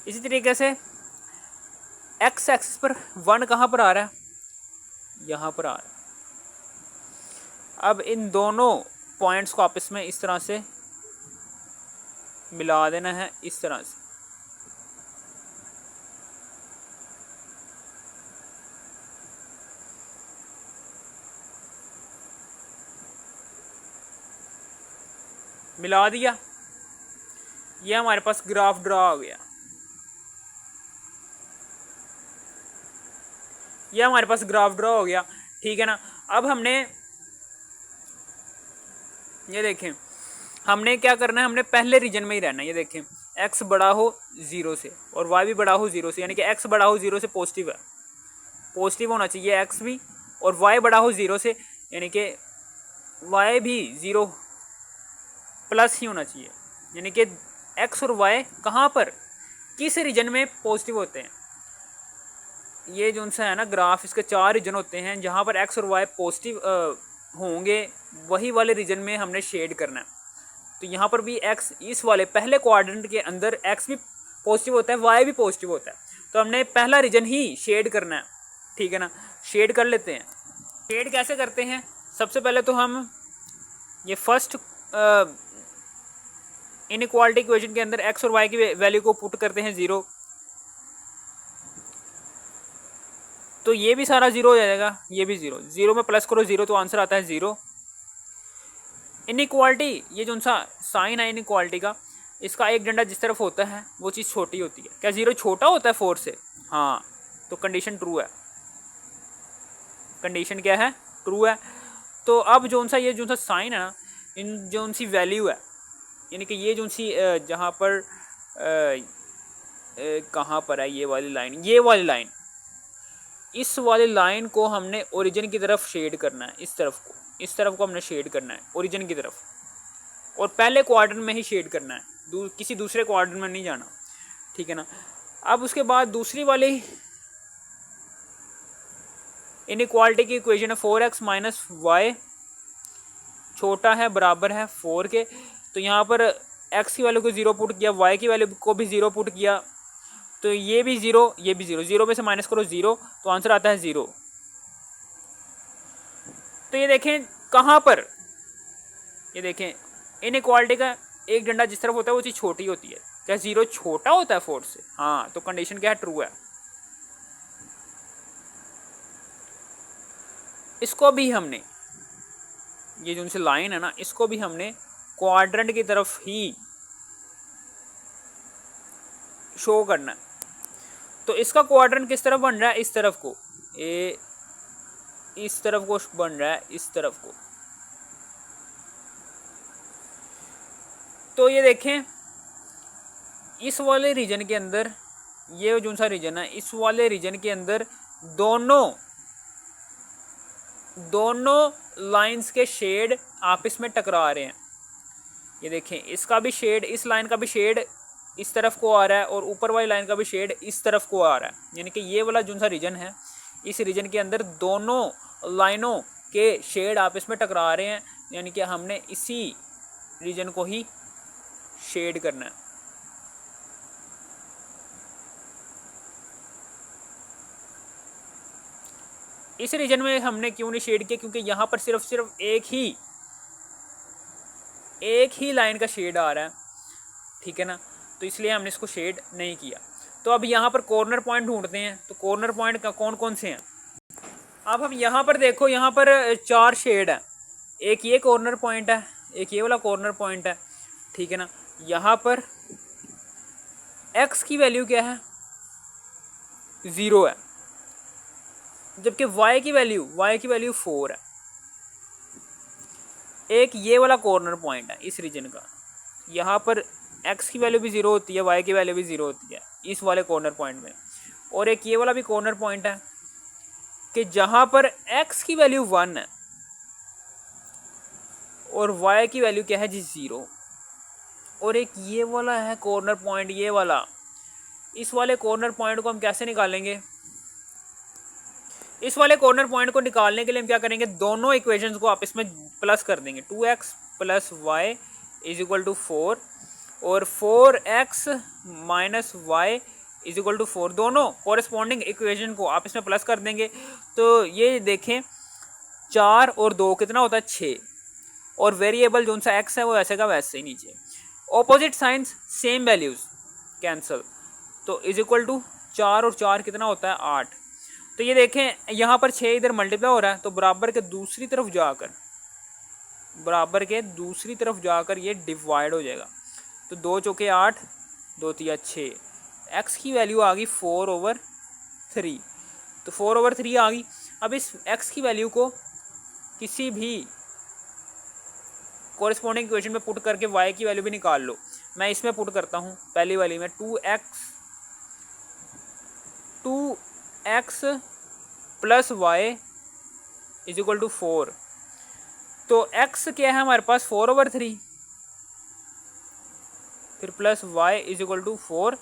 S1: इसी तरीके से एक्स एक्सिस पर 1 कहाँ पर आ रहा है, यहाँ पर आ रहा है। अब इन दोनों पॉइंट्स को आपस में इस तरह से मिला देना है, इस तरह से। मिला दिया, ये हमारे पास ग्राफ ड्रा हो गया। ये हमारे पास ग्राफ ड्रा हो गया, ठीक है ना। अब हमने ये देखें, हमने क्या करना है, हमने पहले रीजन में ही रहना है। ये देखें, x बड़ा हो 0 से और y भी बड़ा हो 0 से, यानी कि x बड़ा हो 0 से पॉजिटिव है, पॉजिटिव होना चाहिए x भी, और y बड़ा हो 0 से, यानी कि y भी 0 प्लस ही होना चाहिए। यानी कि x और y कहाँ पर, किस रीजन में पॉजिटिव होते हैं। ये जो सा है ना ग्राफ, इसके 4 रीजन होते हैं जहाँ पर x और y पॉजिटिव होंगे, वही वाले रीजन में हमने शेड करना है। तो यहाँ पर भी x, इस वाले पहले क्वाड्रेंट के अंदर x भी पॉजिटिव होता है, y भी पॉजिटिव होता है, तो हमने पहला रीजन ही शेड करना है, ठीक है ना। शेड कर लेते हैं। शेड कैसे करते हैं, सबसे पहले तो हम ये फर्स्ट इनइक्वालिटी इक्वेशन के अंदर x और y की वैल्यू को पुट करते हैं 0। तो ये भी सारा ज़ीरो हो जाएगा, ये भी ज़ीरो, ज़ीरो में प्लस करो ज़ीरो तो आंसर आता है ज़ीरो। इनइक्वालिटी, ये जो सा साइन है इनइक्वालिटी का, इसका एक डंडा जिस तरफ होता है वो चीज़ छोटी होती है। क्या ज़ीरो छोटा होता है 4 से? हाँ, तो कंडीशन ट्रू है, कंडीशन क्या है? ट्रू है। तो अब जो सा ये जो सा साइन है ना, इन जो सी वैल्यू है, यानी कि ये जो सी जहाँ पर कहाँ पर है ये वाली लाइन, ये वाली लाइन, इस वाली लाइन को हमने ओरिजिन की तरफ शेड करना है, इस तरफ को, इस तरफ को हमने शेड करना है ओरिजिन की तरफ, और पहले क्वाड्रेंट में ही शेड करना है, किसी दूसरे क्वाड्रेंट में नहीं जाना, ठीक है ना। अब उसके बाद दूसरी वाली इनइक्वालिटी की इक्वेशन है 4x माइनस वाई छोटा है बराबर है 4 के। तो यहाँ पर x की वैल्यू को 0 पुट किया, y की वैल्यू को भी 0 पुट किया, तो ये भी 0, ये भी 0, 0 में से माइनस करो 0 तो आंसर आता है 0। तो ये देखें कहाँ पर, ये देखें इनइक्वालिटी का एक डंडा जिस तरफ होता है वो चीज़ छोटी होती है। क्या 0 छोटा होता है 4 से? हाँ, तो कंडीशन क्या है? ट्रू है। इसको भी हमने, ये जो उनसे लाइन है ना, इसको भी हमने क्वाड्रेंट की तरफ ही शो करना है। तो इसका क्वाड्रेंट किस तरफ बन रहा है? इस तरफ को, ये इस तरफ को बन रहा है, इस तरफ को। तो ये देखें इस वाले रीजन के अंदर, ये जो सा रीजन है, इस वाले रीजन के अंदर दोनों लाइंस के शेड आपस में टकरा रहे हैं। ये देखें इसका भी शेड, इस लाइन का भी शेड इस तरफ को आ रहा है, और ऊपर वाली लाइन का भी शेड इस तरफ को आ रहा है। यानी कि ये वाला जो सा रीजन है, इस रीजन के अंदर दोनों लाइनों के शेड आपस में टकरा रहे हैं, यानी कि हमने इसी रीजन को ही शेड करना है। इस रीजन में हमने क्यों नहीं शेड किया? क्योंकि यहाँ पर सिर्फ एक ही लाइन का शेड आ रहा है, ठीक है ना, तो इसलिए हमने इसको शेड नहीं किया। तो अब यहाँ पर कॉर्नर पॉइंट ढूंढते हैं। तो कॉर्नर पॉइंट का कौन कौन से हैं? अब हम यहाँ पर देखो, यहाँ पर 4 शेड है। एक ये कॉर्नर पॉइंट है, एक ये वाला कॉर्नर पॉइंट है, ठीक है ना। यहाँ पर x की वैल्यू क्या है? 0 है, जबकि y की वैल्यू 4 है। एक ये वाला कॉर्नर पॉइंट है इस रीजन का, यहाँ पर x की वैल्यू भी 0 होती है, y की वैल्यू भी 0 होती है इस वाले कॉर्नर पॉइंट में। और एक ये वाला भी कॉर्नर पॉइंट है कि जहाँ पर x की वैल्यू 1 है और y की वैल्यू क्या है जी? 0। और एक ये वाला है कॉर्नर पॉइंट, ये वाला, इस वाले कॉर्नर पॉइंट को हम कैसे निकालेंगे? इस वाले कॉर्नर पॉइंट को निकालने के लिए हम क्या करेंगे? दोनों इक्वेशंस को आपस में प्लस कर देंगे। 2x plus y is equal to 4 और 4x minus y is equal to 4, दोनों कॉरेस्पॉन्डिंग इक्वेशन को आपस में प्लस कर देंगे। तो ये देखें 4 और 2 कितना होता है? 6, और वेरिएबल जो सा x है वो ऐसे का वैसे ही नीचे। Opposite science same values cancel, तो इज इक्वल टू 4 और 4 कितना होता है? 8। तो ये देखें यहाँ पर 6 इधर मल्टीप्लाई हो रहा है, तो बराबर के दूसरी तरफ जाकर ये डिवाइड हो जाएगा। तो 2 चौके 8, 2 तिया 6, x की वैल्यू आ गई 4/3। तो 4/3 आ गई। अब इस x की वैल्यू को किसी भी कॉरेस्पॉन्डिंग इक्वेशन में पुट करके y की वैल्यू भी निकाल लो। मैं इसमें पुट करता हूँ, पहली वाली में 2x plus y is equal to 4। तो x क्या है हमारे पास? 4/3, फिर plus y is equal to 4।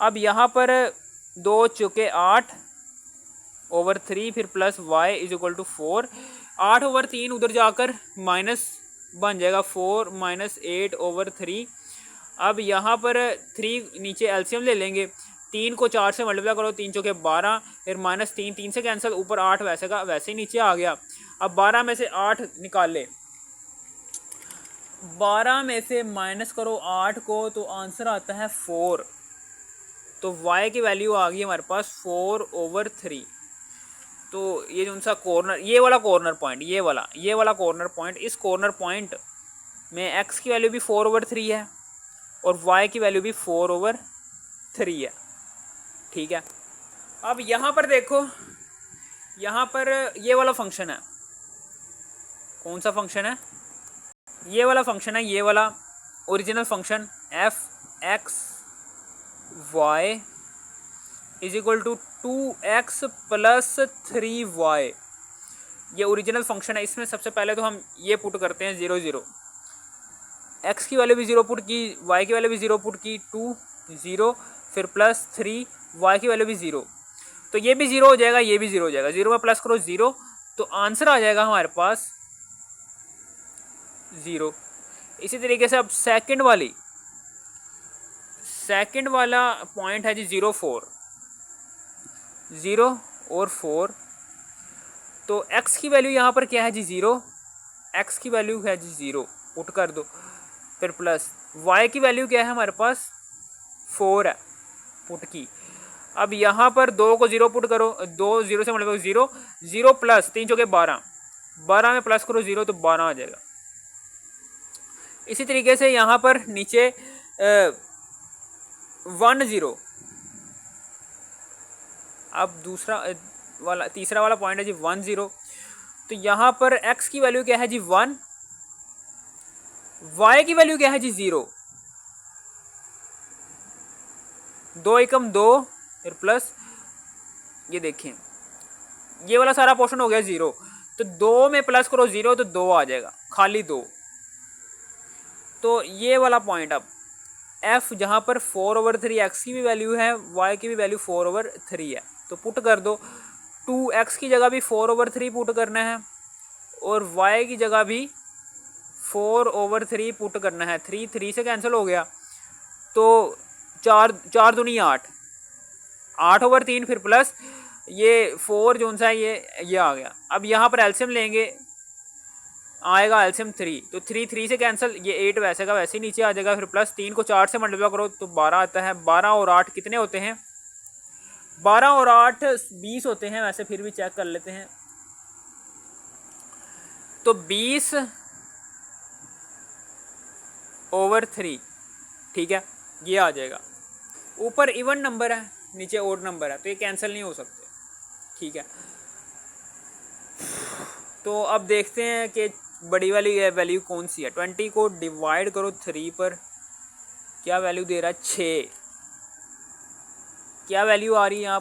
S1: अब यहाँ पर 2 चौके 8/3 फिर plus y is equal to 4। 8/3 उधर जाकर माइनस बन जाएगा 4 माइनस 8/3। अब यहाँ पर 3 नीचे एलसीएम ले लेंगे, 3 को 4 से मल्टीप्लाई करो, 3 चौके 12, फिर माइनस 3 से कैंसिल, ऊपर 8 वैसे का वैसे ही नीचे आ गया। अब 12 में से 8 निकाले, 12 में से माइनस करो 8 को, तो आंसर आता है 4। तो y की वैल्यू आ गई हमारे पास 4/3। तो ये जो सा कॉर्नर, ये वाला कॉर्नर पॉइंट, ये वाला कॉर्नर पॉइंट, इस कॉर्नर पॉइंट में x की वैल्यू भी 4/3 है और y की वैल्यू भी 4/3 है। ठीक है, अब यहाँ पर देखो, यहाँ पर ये वाला फंक्शन है, कौन सा फंक्शन है, ये वाला फंक्शन है, ये वाला original function f(x(y) is equal to 2x + 3y। ये ओरिजिनल फंक्शन है। इसमें सबसे पहले तो हम ये पुट करते हैं 0 0, x की वैल्यू भी 0 पुट की, y की वैल्यू भी 0 पुट की, 2 0, फिर +3, y की वैल्यू भी 0, तो ये भी 0 हो जाएगा, ये भी 0 हो जाएगा, 0 में प्लस करो 0, तो आंसर आ जाएगा हमारे पास 0। इसी तरीके से अब सेकंड वाला पॉइंट है जी 0 4, 0 और 4, तो x की वैल्यू यहाँ पर क्या है जी 0, x की वैल्यू है जी 0, पुट कर दो, फिर प्लस y की वैल्यू क्या है हमारे पास 4 है, पुट की। अब यहाँ पर 2 को 0 पुट करो, 2 0 से मतलब 0, 0 प्लस 3 चौके 12, 12 में प्लस करो 0 तो 12 आ जाएगा। इसी तरीके से यहाँ पर नीचे 1 0, अब तीसरा वाला पॉइंट है जी 1 0, तो यहाँ पर x की वैल्यू क्या है जी 1, y की वैल्यू क्या है जी 0, 2 एकम 2, फिर प्लस, ये देखें ये वाला सारा पोर्शन हो गया 0, तो 2 में प्लस करो 0 तो 2 आ जाएगा, खाली 2। तो ये वाला पॉइंट अब f जहाँ पर 4/3 x की भी वैल्यू है, y की भी वैल्यू 4/3 है, तो पुट कर दो, 2x की जगह भी 4/3 पुट करना है और y की जगह भी 4/3 पुट करना है। 3 3 से कैंसिल हो गया, तो 4 दूनी 8, 8/3, फिर प्लस ये 4 जो सा है ये आ गया। अब यहाँ पर एलसीएम लेंगे, आएगा एलसीएम 3, तो 3 3 से कैंसिल, ये 8 वैसे का वैसे ही नीचे आ जाएगा, फिर प्लस 3 को 4 से मल्टीप्लाई करो तो 12 आता है। 12 और 8 कितने होते हैं, 12 और 8 20 होते हैं, वैसे फिर भी चेक कर लेते हैं, तो 20/3, ठीक है, ये आ जाएगा। ऊपर इवन नंबर है, नीचे ओड नंबर है, तो ये कैंसिल नहीं हो सकते, ठीक है। तो अब देखते हैं कि बड़ी वाली वैल्यू कौन सी है। 20 को डिवाइड करो 3 पर, क्या वैल्यू दे रहा है 6, क्या वैल्यू आ रही है यहाँ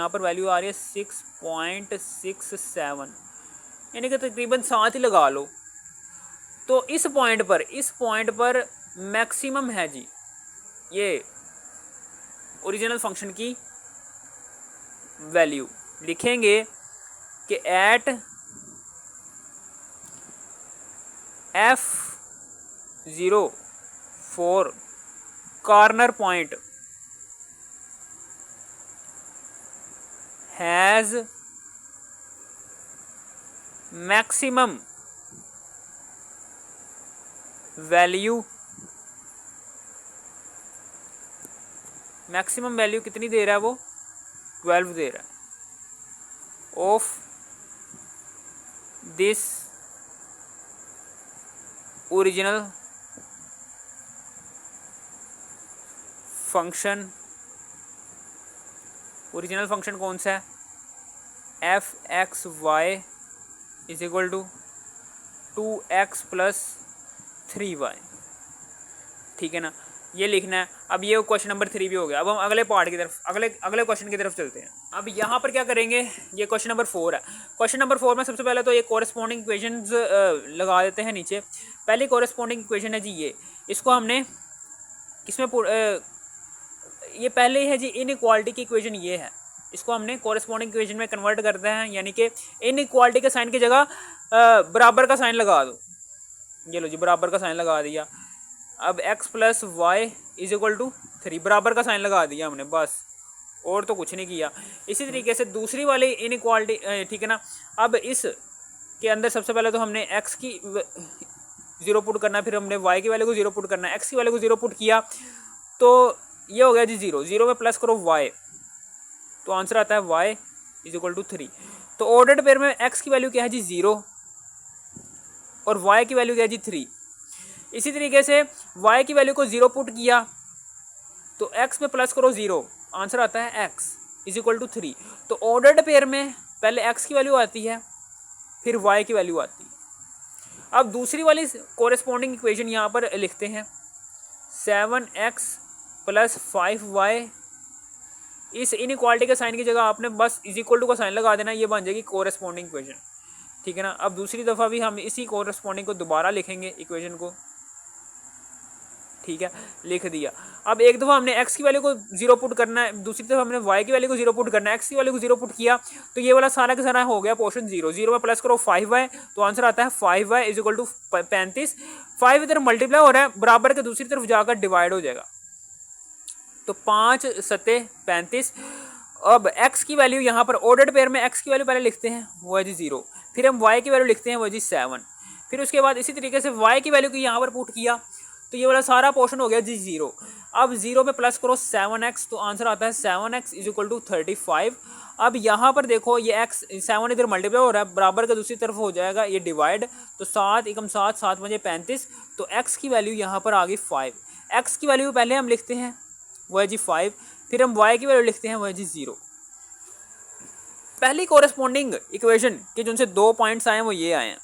S1: पर वैल्यू आ रही है 6.67, यानी कि तकरीबन 7 ही लगा लो। तो इस पॉइंट पर मैक्सिमम है जी ये ओरिजिनल फंक्शन की वैल्यू। लिखेंगे कि at F0 4 corner point has maximum value, maximum value कितनी दे रहा है वो, 12 दे रहा है, of this original function. Original function कौन सा है, f(x(y) is equal to 2x + 3y, ठीक है ना, ये लिखना है। अब ये क्वेश्चन नंबर 3 भी हो गया। अब हम अगले पार्ट की तरफ, अगले क्वेश्चन की तरफ चलते हैं। अब यहाँ पर क्या करेंगे, ये क्वेश्चन नंबर 4 है। क्वेश्चन नंबर 4 में सबसे पहले तो ये कोरेस्पॉन्डिंग इक्वेशंस लगा देते हैं नीचे। पहली कोरेस्पॉन्डिंग इक्वेशन है जी ये, इसको हमने किसमें ये पहले है जी इनइक्वालिटी की इक्वेशन ये है, इसको हमने कोरेस्पॉन्डिंग इक्वेशन में कन्वर्ट करते हैं, यानी कि इनइक्वालिटी के साइन की जगह बराबर का साइन लगा दो। ये लो जी, बराबर का साइन लगा दिया। अब x + y is equal to 3, बराबर का साइन लगा दिया हमने, बस, और तो कुछ नहीं किया। इसी तरीके से दूसरी वाली इनइक्वालिटी, ठीक है ना। अब इस के अंदर सबसे पहले तो हमने x की 0 पुट करना है, फिर हमने y की वैल्यू को 0 पुट करना है, x की वैल्यू को 0 पुट किया तो ये हो गया जी 0, 0 में प्लस करो y, तो आंसर आता है y इज इक्वल टू 3। तो ऑर्डर्ड पेयर में x की वैल्यू क्या है जी 0 और y की वैल्यू क्या है जी 3। इसी तरीके से y की वैल्यू को 0 पुट किया तो x में प्लस करो 0, आंसर आता है x इज इक्वल टू 3। तो ऑर्डर्ड पेयर में पहले x की वैल्यू आती है फिर y की वैल्यू आती है। अब दूसरी वाली कोरेस्पॉन्डिंग इक्वेशन यहाँ पर लिखते हैं 7x प्लस 5y। इस इनइक्वालिटी के साइन की जगह आपने बस इज इक्वल टू का साइन लगा देना, ये बन जाएगी कोरेस्पॉन्डिंग इक्वेशन, ठीक है ना। अब दूसरी दफ़ा भी हम इसी कोरेस्पॉन्डिंग को दोबारा लिखेंगे इक्वेशन को, ठीक है, लिख दिया। अब एक दफ़ा हमने x की वैल्यू को 0 पुट करना है, दूसरी दफ़ा हमने y की वैल्यू को 0 पुट करना है, x की वैल्यू को 0 पुट किया तो ये वाला सारा का सारा हो गया पोर्शन 0 0 में प्लस करो 5y तो आंसर आता है 5y इज इक्वल टू 35। 5 इधर मल्टीप्लाई हो रहा है, बराबर के दूसरी तरफ जाकर डिवाइड हो जाएगा तो 5 सत्ते 35। अब x की वैल्यू यहाँ पर ऑर्डर्ड पेयर में x की वैल्यू पहले लिखते हैं वो है जी 0, फिर हम y की वैल्यू लिखते हैं वो जी 7, फिर उसके बाद इसी तरीके से y की वैल्यू को यहाँ पर पुट किया तो ये वाला सारा पोर्शन हो गया जी 0। अब 0 में प्लस करो 7x तो आंसर आता है 7x इज इक्वल टू 35। अब यहाँ पर देखो ये x 7 इधर मल्टीप्लाई हो रहा है, बराबर के दूसरी तरफ हो जाएगा ये डिवाइड, तो 7 एकम 7 7 बजे 35, तो x की वैल्यू यहाँ पर आ गई 5। x की वैल्यू पहले हम लिखते हैं वो है जी 5, फिर हम y की वैल्यू लिखते हैं वो है जी 0। पहली कोरेस्पॉन्डिंग इक्वेशन के जिनसे 2 पॉइंट्स आए हैं वो ये आए हैं।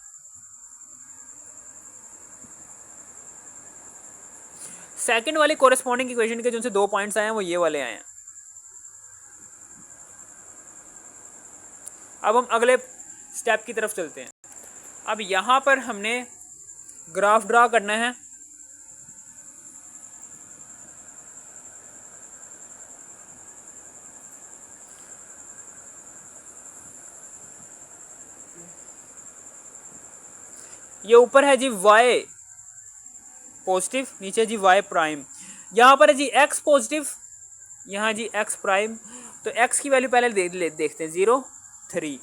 S1: सेकंड वाली कोरेस्पॉन्डिंग इक्वेशन के जिनसे 2 पॉइंट्स आए हैं वो ये वाले आए हैं। अब हम अगले स्टेप की तरफ चलते हैं। अब यहाँ पर हमने ग्राफ ड्रा करना है। ये ऊपर है जी y पॉजिटिव, नीचे जी y प्राइम, यहाँ पर है जी x पॉजिटिव, यहाँ जी x प्राइम। तो x की वैल्यू पहले देखते हैं 0 3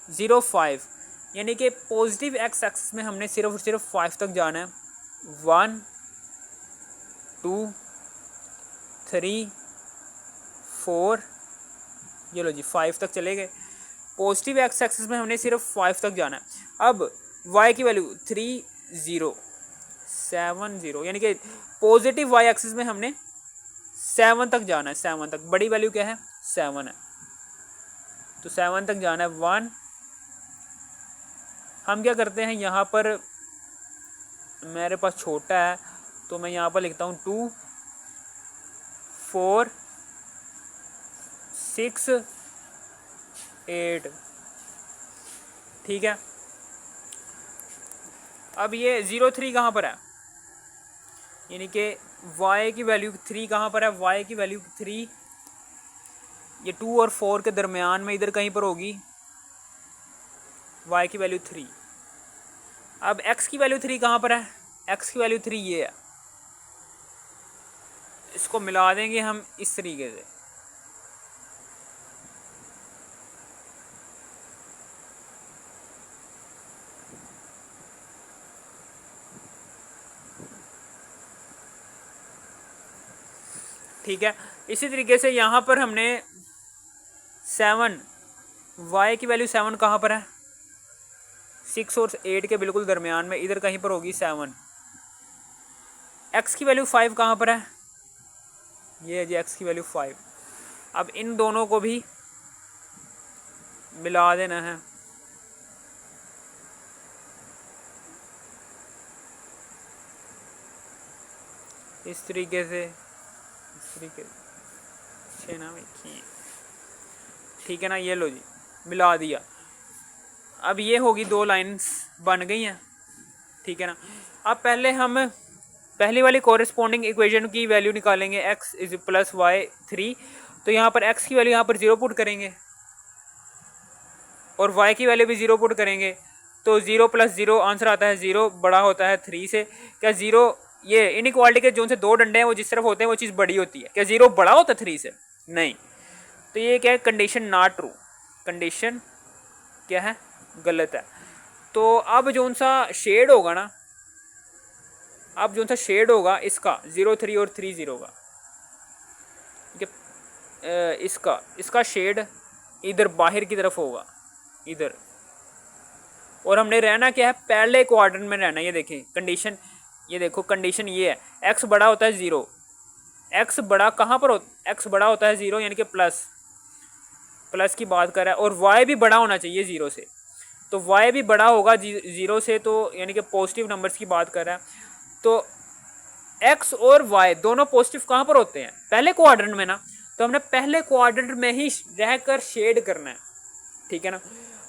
S1: 0 5, यानी कि पॉजिटिव x एक्सिस में हमने सिर्फ और सिर्फ 5 तक जाना है। 1 2 3 4, ये लो जी 5 तक चले गए। पॉजिटिव x एक्सिस में हमने सिर्फ 5 तक जाना है। अब y की वैल्यू 3 0 7 0, यानी कि पॉजिटिव y एक्सिस में हमने 7 तक जाना है, 7 तक। बड़ी वैल्यू क्या है 7 है, तो 7 तक जाना है। 1 हम क्या करते हैं यहाँ पर, मेरे पास छोटा है तो मैं यहाँ पर लिखता हूँ 2 4 6 8, ठीक है। अब ये 0 3 कहाँ पर है, यानी कि y की वैल्यू 3 कहाँ पर है, y की वैल्यू 3 ये 2 और 4 के दरमियान में इधर कहीं पर होगी y की वैल्यू 3। अब x की वैल्यू 3 कहाँ पर है, x की वैल्यू 3 ये है, इसको मिला देंगे हम इस तरीके से। ठीक है, इसी तरीके से यहाँ पर हमने 7 y की वैल्यू 7 कहाँ पर है, 6 और 8 के बिल्कुल दरमियान में, इधर कहीं पर होगी 7। x की वैल्यू 5 कहाँ पर है, ये है जी x की वैल्यू 5। अब इन दोनों को भी मिला देना है। इस तरीके से, ठीक है ना, ये लो जी मिला दिया। अब ये होगी 2 लाइंस बन गई हैं, ठीक है ना। अब पहले हम पहली वाली कोरेस्पॉन्डिंग इक्वेशन की वैल्यू निकालेंगे, x इज प्लस वाई 3। तो यहाँ पर x की वैल्यू यहाँ पर 0 पुट करेंगे और y की वैल्यू भी 0 पुट करेंगे, तो 0 प्लस 0 आंसर आता है 0, बड़ा होता है 3 से। क्या 0, ये इनइक्वालिटी के जो से 2 डंडे हैं वो जिस तरफ होते हैं वो चीज़ बड़ी होती है, क्या 0 बड़ा होता है 3 से, नहीं। तो ये क्या है, कंडीशन नॉट ट्रू, कंडीशन क्या है, गलत है। तो अब जो सा शेड होगा ना, अब जो सा शेड होगा इसका 0 3 और 3 0 का, इसका शेड इधर बाहर की तरफ होगा, इधर, और हमने रहना क्या है, पहले क्वाड्रेंट में रहना है। ये देखें कंडीशन, ये देखो कंडीशन ये है, एक्स बड़ा होता है 0, एक्स बड़ा कहाँ पर एक्स बड़ा होता है 0, यानी कि प्लस की बात कर रहा है, और वाई भी बड़ा होना चाहिए 0 से, तो वाई भी बड़ा होगा 0 से, तो यानी कि पॉजिटिव नंबर्स की बात कर रहा है। तो एक्स और वाई दोनों पॉजिटिव कहाँ पर होते हैं, पहले क्वाड्रेंट में ना, तो हमने पहले क्वाड्रेंट में ही रहकर शेड करना है, ठीक है ना।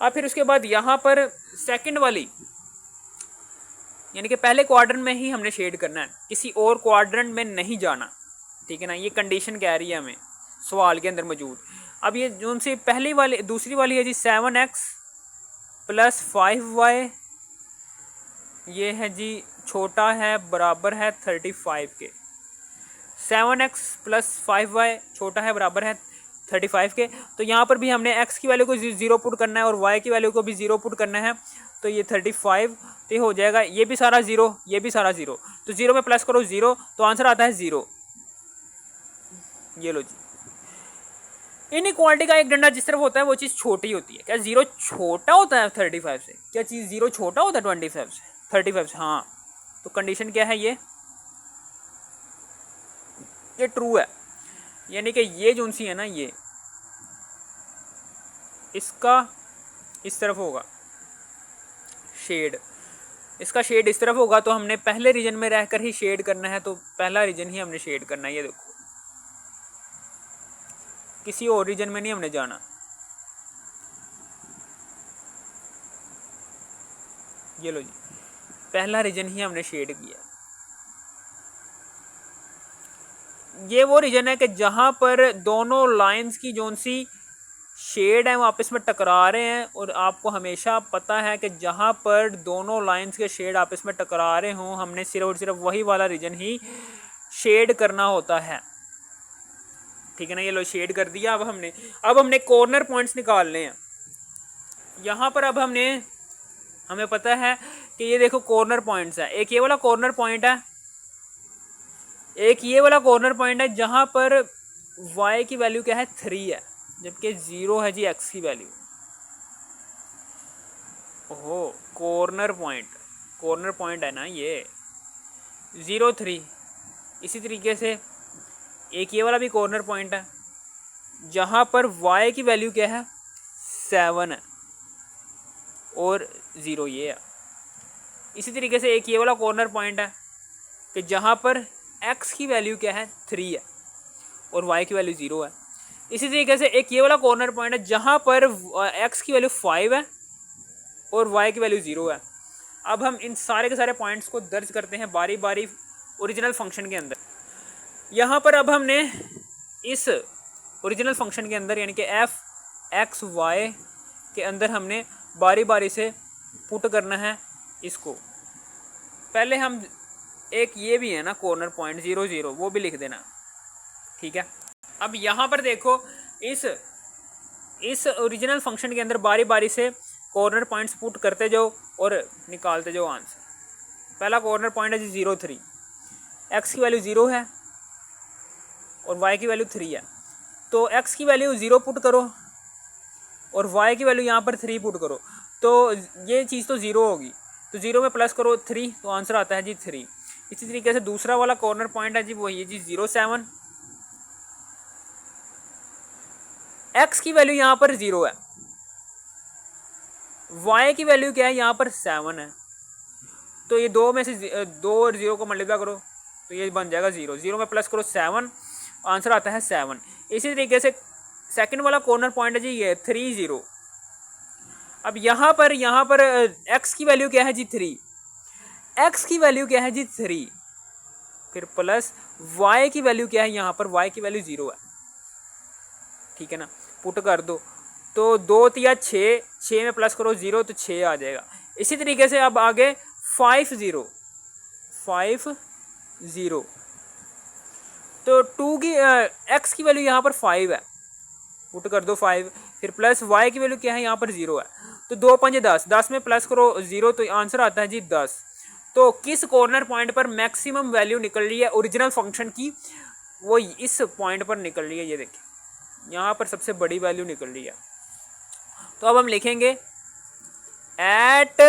S1: अब फिर उसके बाद यहाँ पर सेकंड वाली, यानी कि पहले क्वाड्रेंट में ही हमने शेड करना है, किसी और क्वाड्रेंट में नहीं जाना, ठीक है ना। ये कंडीशन कह रही है हमें सवाल के अंदर मौजूद। अब ये जो उनसे पहली वाली, दूसरी वाली है जी 7x प्लस 5y, ये है जी छोटा है बराबर है 35 के। 7x प्लस 5y छोटा है बराबर है 35 के। तो यहाँ पर भी हमने x की वैल्यू को 0 पुट करना है और y की वैल्यू को भी 0 पुट करना है, तो ये 35 तो हो जाएगा, ये भी सारा 0, ये भी सारा 0, तो 0 में प्लस करो 0, तो आंसर आता है 0। ये लो जी, इनइक्वालिटी का एक डंडा जिस तरफ होता है वो चीज़ छोटी होती है। क्या 0 छोटा होता है 35 से? क्या चीज़ 0 छोटा होता है 25 से, 35 से? हाँ, तो कंडीशन क्या है, ये ट्रू है, यानी कि ये जो सी है ना, ये इसका इस तरफ होगा शेड, इसका शेड इस तरफ होगा, तो हमने पहले रीजन में रहकर ही शेड करना है, तो पहला रीजन ही हमने शेड करना है। ये देखो, किसी और रीजन में नहीं हमने जाना। ये लो जी, पहला रीजन ही हमने शेड किया। ये वो रीजन है कि जहां पर दोनों लाइंस की जोन सी शेड है वो आपस में टकरा रहे हैं, और आपको हमेशा पता है कि जहां पर दोनों लाइंस के शेड आपस में टकरा रहे हों, हमने सिर्फ और सिर्फ वही वाला रीजन ही शेड करना होता है, ठीक है ना। ये लो शेड कर दिया। अब हमने कॉर्नर पॉइंट्स निकालने हैं यहाँ पर। अब हमें पता है कि ये देखो कॉर्नर पॉइंट्स है, एक ये वाला कॉर्नर पॉइंट है, एक ये वाला कॉर्नर पॉइंट है जहां पर y की वैल्यू क्या है 3 है, जबकि 0 है जी x की वैल्यू। ओहो, कॉर्नर पॉइंट है ना ये 0 3। इसी तरीके से एक ये वाला भी कॉर्नर पॉइंट है जहां पर y की वैल्यू क्या है 7 है और 0 ये है। इसी तरीके से एक ये वाला कॉर्नर पॉइंट है कि जहां पर x की वैल्यू क्या है 3 है और y की वैल्यू 0 है। इसी तरीके से एक ये वाला कॉर्नर पॉइंट है जहां पर x की वैल्यू 5 है और y की वैल्यू 0 है। अब हम इन सारे के सारे पॉइंट्स को दर्ज करते हैं बारी बारी ओरिजिनल फंक्शन के अंदर। यहाँ पर अब हमने इस ओरिजिनल फंक्शन के अंदर यानी कि f(x,y) के अंदर हमने बारी बारी से पुट करना है इसको। पहले हम एक ये भी है ना कॉर्नर पॉइंट 0 0, वो भी लिख देना, ठीक है। अब यहाँ पर देखो इस ओरिजिनल फंक्शन के अंदर बारी बारी से कॉर्नर पॉइंट्स पुट करते जाओ और निकालते जाओ आंसर। पहला कॉर्नर पॉइंट है जी 0 3, x की वैल्यू 0 है और y की वैल्यू 3 है, तो x की वैल्यू 0 पुट करो और y की वैल्यू यहाँ पर 3 पुट करो, तो ये चीज़ तो 0 होगी, तो 0 में प्लस करो 3, तो आंसर आता है जी 3। इसी तरीके से दूसरा वाला कॉर्नर पॉइंट है जी वही है जी 0 7, x की वैल्यू यहाँ पर 0 है, y की वैल्यू क्या है यहाँ पर 7 है, तो ये दो में से 2 और 0 को मल्टीप्लाई करो तो ये बन जाएगा 0, 0 में प्लस करो 7, आंसर आता है 7। इसी तरीके से सेकंड वाला कॉर्नर पॉइंट है जी ये 3 0। अब यहाँ पर x की वैल्यू क्या है जी 3, x की वैल्यू क्या है जी 3, फिर प्लस y की वैल्यू क्या है यहाँ पर, y की वैल्यू 0 है, ठीक है ना। पुट कर दो तो 2 3 6 में प्लस करो 0 तो 6 आ जाएगा। इसी तरीके से अब आगे 5 0 तो 2 की x की वैल्यू यहाँ पर 5 है, पुट कर दो 5, फिर प्लस y की वैल्यू क्या है यहाँ पर 0 है, तो 2 5 10, 10 में प्लस करो 0 तो आंसर आता है जी 10। तो किस कॉर्नर पॉइंट पर मैक्सिमम वैल्यू निकल रही है ओरिजिनल फंक्शन की, वो इस पॉइंट पर निकल रही है। ये देखिए यहाँ पर सबसे बड़ी वैल्यू निकल रही है। तो अब हम लिखेंगे एट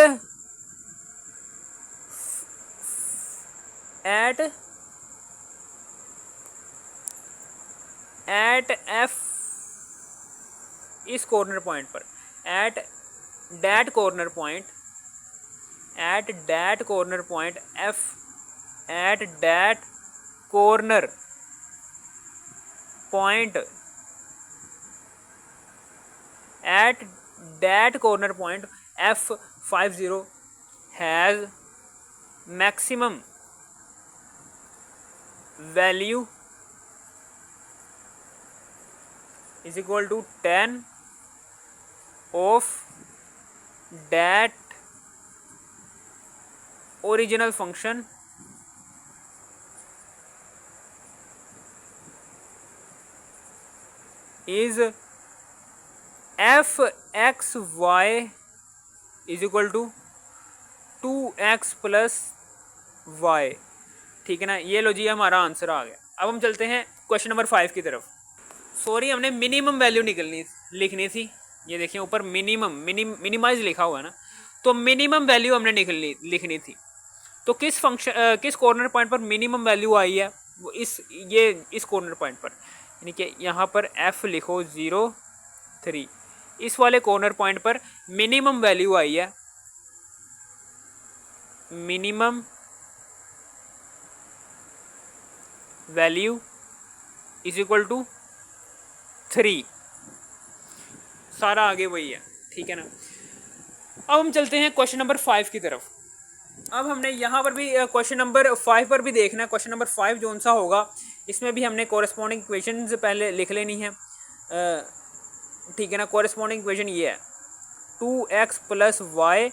S1: एफ इस कॉर्नर पॉइंट पर, eight that corner point, eight that corner point F, eight that corner point, eight that corner point F50 has maximum value is equal to 10 of that original function is fxy is equal to 2x plus y। ठीक है ना, ये लो जी हमारा आंसर आ गया। अब हम चलते हैं क्वेश्चन नंबर 5 की तरफ। सॉरी, हमने मिनिमम वैल्यू लिखनी थी। ये देखिए ऊपर मिनिमाइज लिखा हुआ है ना, तो मिनिमम वैल्यू हमने लिखनी थी। तो किस कॉर्नर पॉइंट पर मिनिमम वैल्यू आई है, वो इस कॉर्नर पॉइंट पर, यानी कि यहाँ पर f लिखो 0 3, इस वाले कॉर्नर पॉइंट पर मिनिमम वैल्यू आई है, minimum value is equal to 3। सारा आगे वही है, ठीक है ना। अब हम चलते हैं क्वेश्चन नंबर 5 की तरफ। अब हमने यहाँ पर भी क्वेश्चन नंबर 5 पर भी देखना है। क्वेश्चन नंबर 5 जो सा होगा, इसमें भी हमने कोरेस्पॉन्डिंग इक्वेशंस पहले लिख लेनी है, ठीक है ना। कोरेस्पॉन्डिंग इक्वेशन ये है 2x प्लस वाई,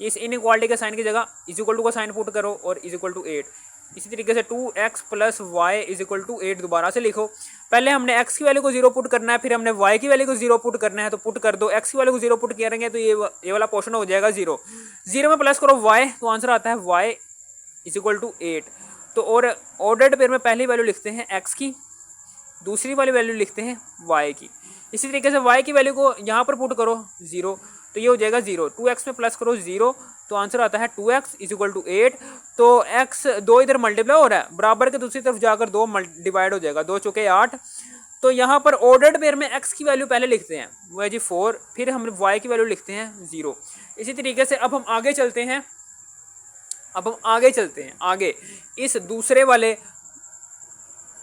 S1: इस इनइक्वालिटी के साइन की जगह इज इक्वल टू का साइन पुट करो और इज इक्वल टू 8। इसी तरीके से 2x plus y is equal to 8 दोबारा से लिखो। पहले हमने x की वैल्यू को 0 पुट करना है, फिर हमने y की वैल्यू को 0 पुट करना है, तो पुट कर दो। x की वैल्यू को 0 पुट करेंगे तो ये वाला पोर्शन हो जाएगा 0। 0 में प्लस करो y, तो आंसर आता है y इज इक्वल टू 8। तो और ऑर्डर्ड पेयर में पहली वैल्यू लिखते हैं x की, दूसरी वाली वैल्यू लिखते हैं y की। इसी तरीके से y की वैल्यू को यहाँ पर पुट करो 0, तो ये हो जाएगा 0। 2x में प्लस करो 0, तो आंसर आता है 2x इज इक्वल टू 8। तो x 2 इधर मल्टीप्लाई हो रहा है, बराबर के दूसरी तरफ जाकर 2 डिवाइड हो जाएगा, 2 चौके 8। तो यहाँ पर ऑर्डर्ड पेयर में x की वैल्यू पहले लिखते हैं, वो है जी 4, फिर हम y की वैल्यू लिखते हैं 0। इसी तरीके से अब हम आगे चलते हैं, आगे इस दूसरे वाले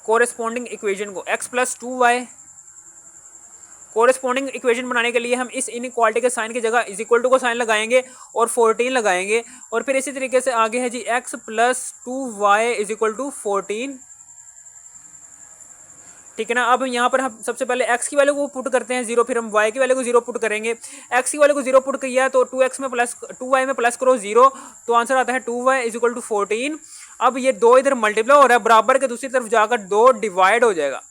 S1: कोरेस्पॉन्डिंग इक्वेशन को x plus 2y, corresponding equation बनाने के लिए हम इस इनइक्वालिटी के साइन की जगह इज इक्वल टू का साइन लगाएंगे और 14 लगाएंगे, और फिर इसी तरीके से आगे है जी x plus 2y is equal to 14, ठीक है ना। अब यहाँ पर हम सबसे पहले x की वैल्यू को पुट करते हैं 0, फिर हम y की वैल्यू को 0 पुट करेंगे। x की वैल्यू को 0 पुट किया तो 2y में प्लस करो 0, तो आंसर आता है 2y इज इक्वल टू 14। अब ये 2 इधर मल्टीप्लाई हो रहा है, बराबर के दूसरी तरफ जाकर 2 डिवाइड हो जाएगा,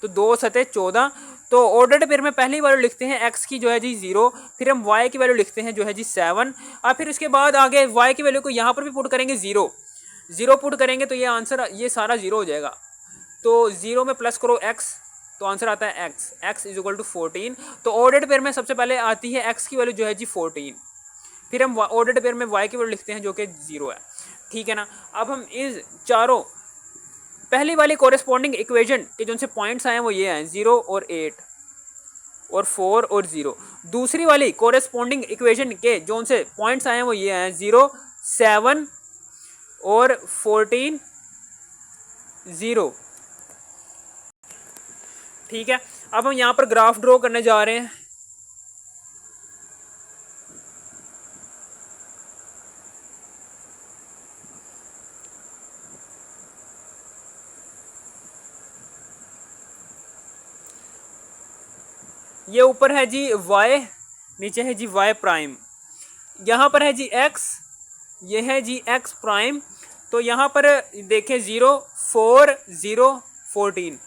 S1: तो 2 सते 14। तो ऑर्डर्ड पेयर में पहली वैल्यू लिखते हैं x की जो है जी 0, फिर हम y की वैल्यू लिखते हैं जो है जी 7, और फिर इसके बाद आगे y की वैल्यू को यहाँ पर भी पुट करेंगे 0 पुट करेंगे, तो ये आंसर ये सारा 0 हो जाएगा। तो 0 में प्लस करो x, तो आंसर आता है x इज इक्वल टू 14। तो ऑर्डर्ड पेयर में सबसे पहले आती है x की वैल्यू जो है जी 14, फिर हम ऑर्डर्ड पेयर में y की वैल्यू लिखते हैं जो कि 0 है, ठीक है ना। अब हम इस चारों पहली वाली कोरेस्पॉन्डिंग इक्वेशन के जो से पॉइंट्स आए हैं वो ये हैं 0 और 8 और 4 और 0। दूसरी वाली कोरेस्पॉन्डिंग इक्वेशन के जो से पॉइंट्स आए हैं वो ये हैं 0 7 और 14 0, ठीक है। अब हम यहाँ पर ग्राफ ड्रॉ करने जा रहे हैं। ये ऊपर है जी y, नीचे है जी y प्राइम, यहाँ पर है जी x, ये है जी x प्राइम। तो यहाँ पर देखें 0 4 0 14,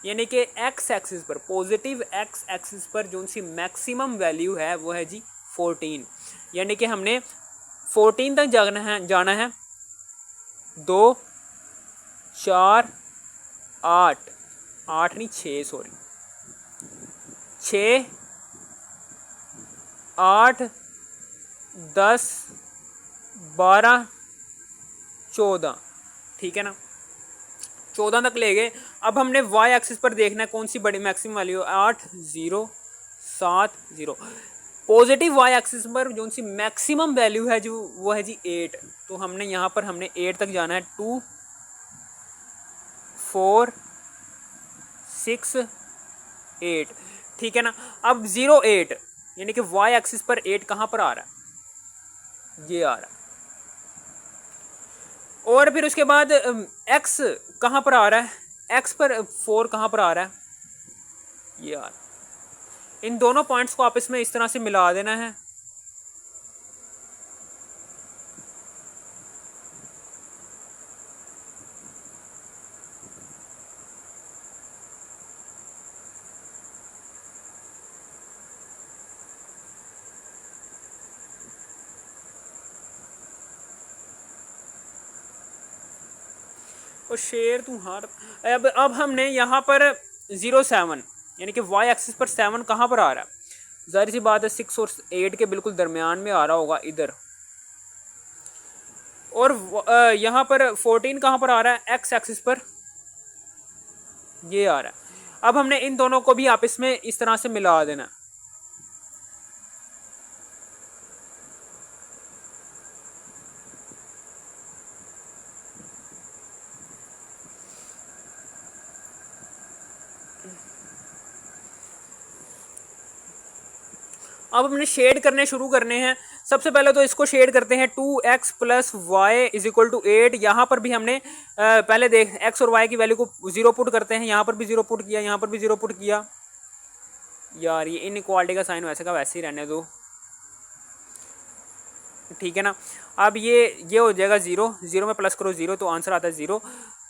S1: यानी कि x एक्सिस पर, पॉजिटिव x एक्सिस पर जो सी मैक्सिमम वैल्यू है वो है जी 14, यानी कि हमने 14 तक जाना है 2 4 8 नहीं 6 सॉरी 6 8 10, 12, 14, ठीक है ना, 14 तक ले गए। अब हमने वाई एक्सिस पर देखना है कौन सी बड़ी maximum value, 8, 0, 7, 0। Positive y axis पर जो सी मैक्सिमम वैल्यू है जो वो है जी 8। तो हमने यहाँ पर हमने 8 तक जाना है, 2, 4, 6, 8, ठीक है ना। अब 0, 8 यानी कि वाई एक्सिस पर 8 कहाँ पर आ रहा है, ये आ रहा है। और फिर उसके बाद x कहाँ पर आ रहा है, x पर 4 कहाँ पर आ रहा है, ये आ रहा है। इन दोनों पॉइंट्स को आपस में इस तरह से मिला देना है। और शेर तू हार। अब हमने यहाँ पर 0, 7 यानी कि वाई एक्सिस पर 7 कहाँ पर आ रहा है, जाहिर सी बात है 6 और 8 के बिल्कुल दरमियान में आ रहा होगा इधर। और यहाँ पर 14 कहाँ पर आ रहा है, एक्स एक्सिस पर, ये आ रहा है। अब हमने इन दोनों को भी आपस में इस तरह से मिला देना। अब हमने शेड करने शुरू करने हैं। सबसे पहले तो इसको शेड करते हैं, 2x plus y is equal to 8। यहाँ पर भी हमने पहले देख x और y की वैल्यू को 0 पुट करते हैं, यहाँ पर भी 0 पुट किया, यहाँ पर भी 0 पुट किया। यार ये इनइक्वालिटी का साइन वैसे का वैसे ही रहने दो, ठीक है ना। अब ये हो जाएगा 0, 0 में प्लस करो 0 तो आंसर आता है 0।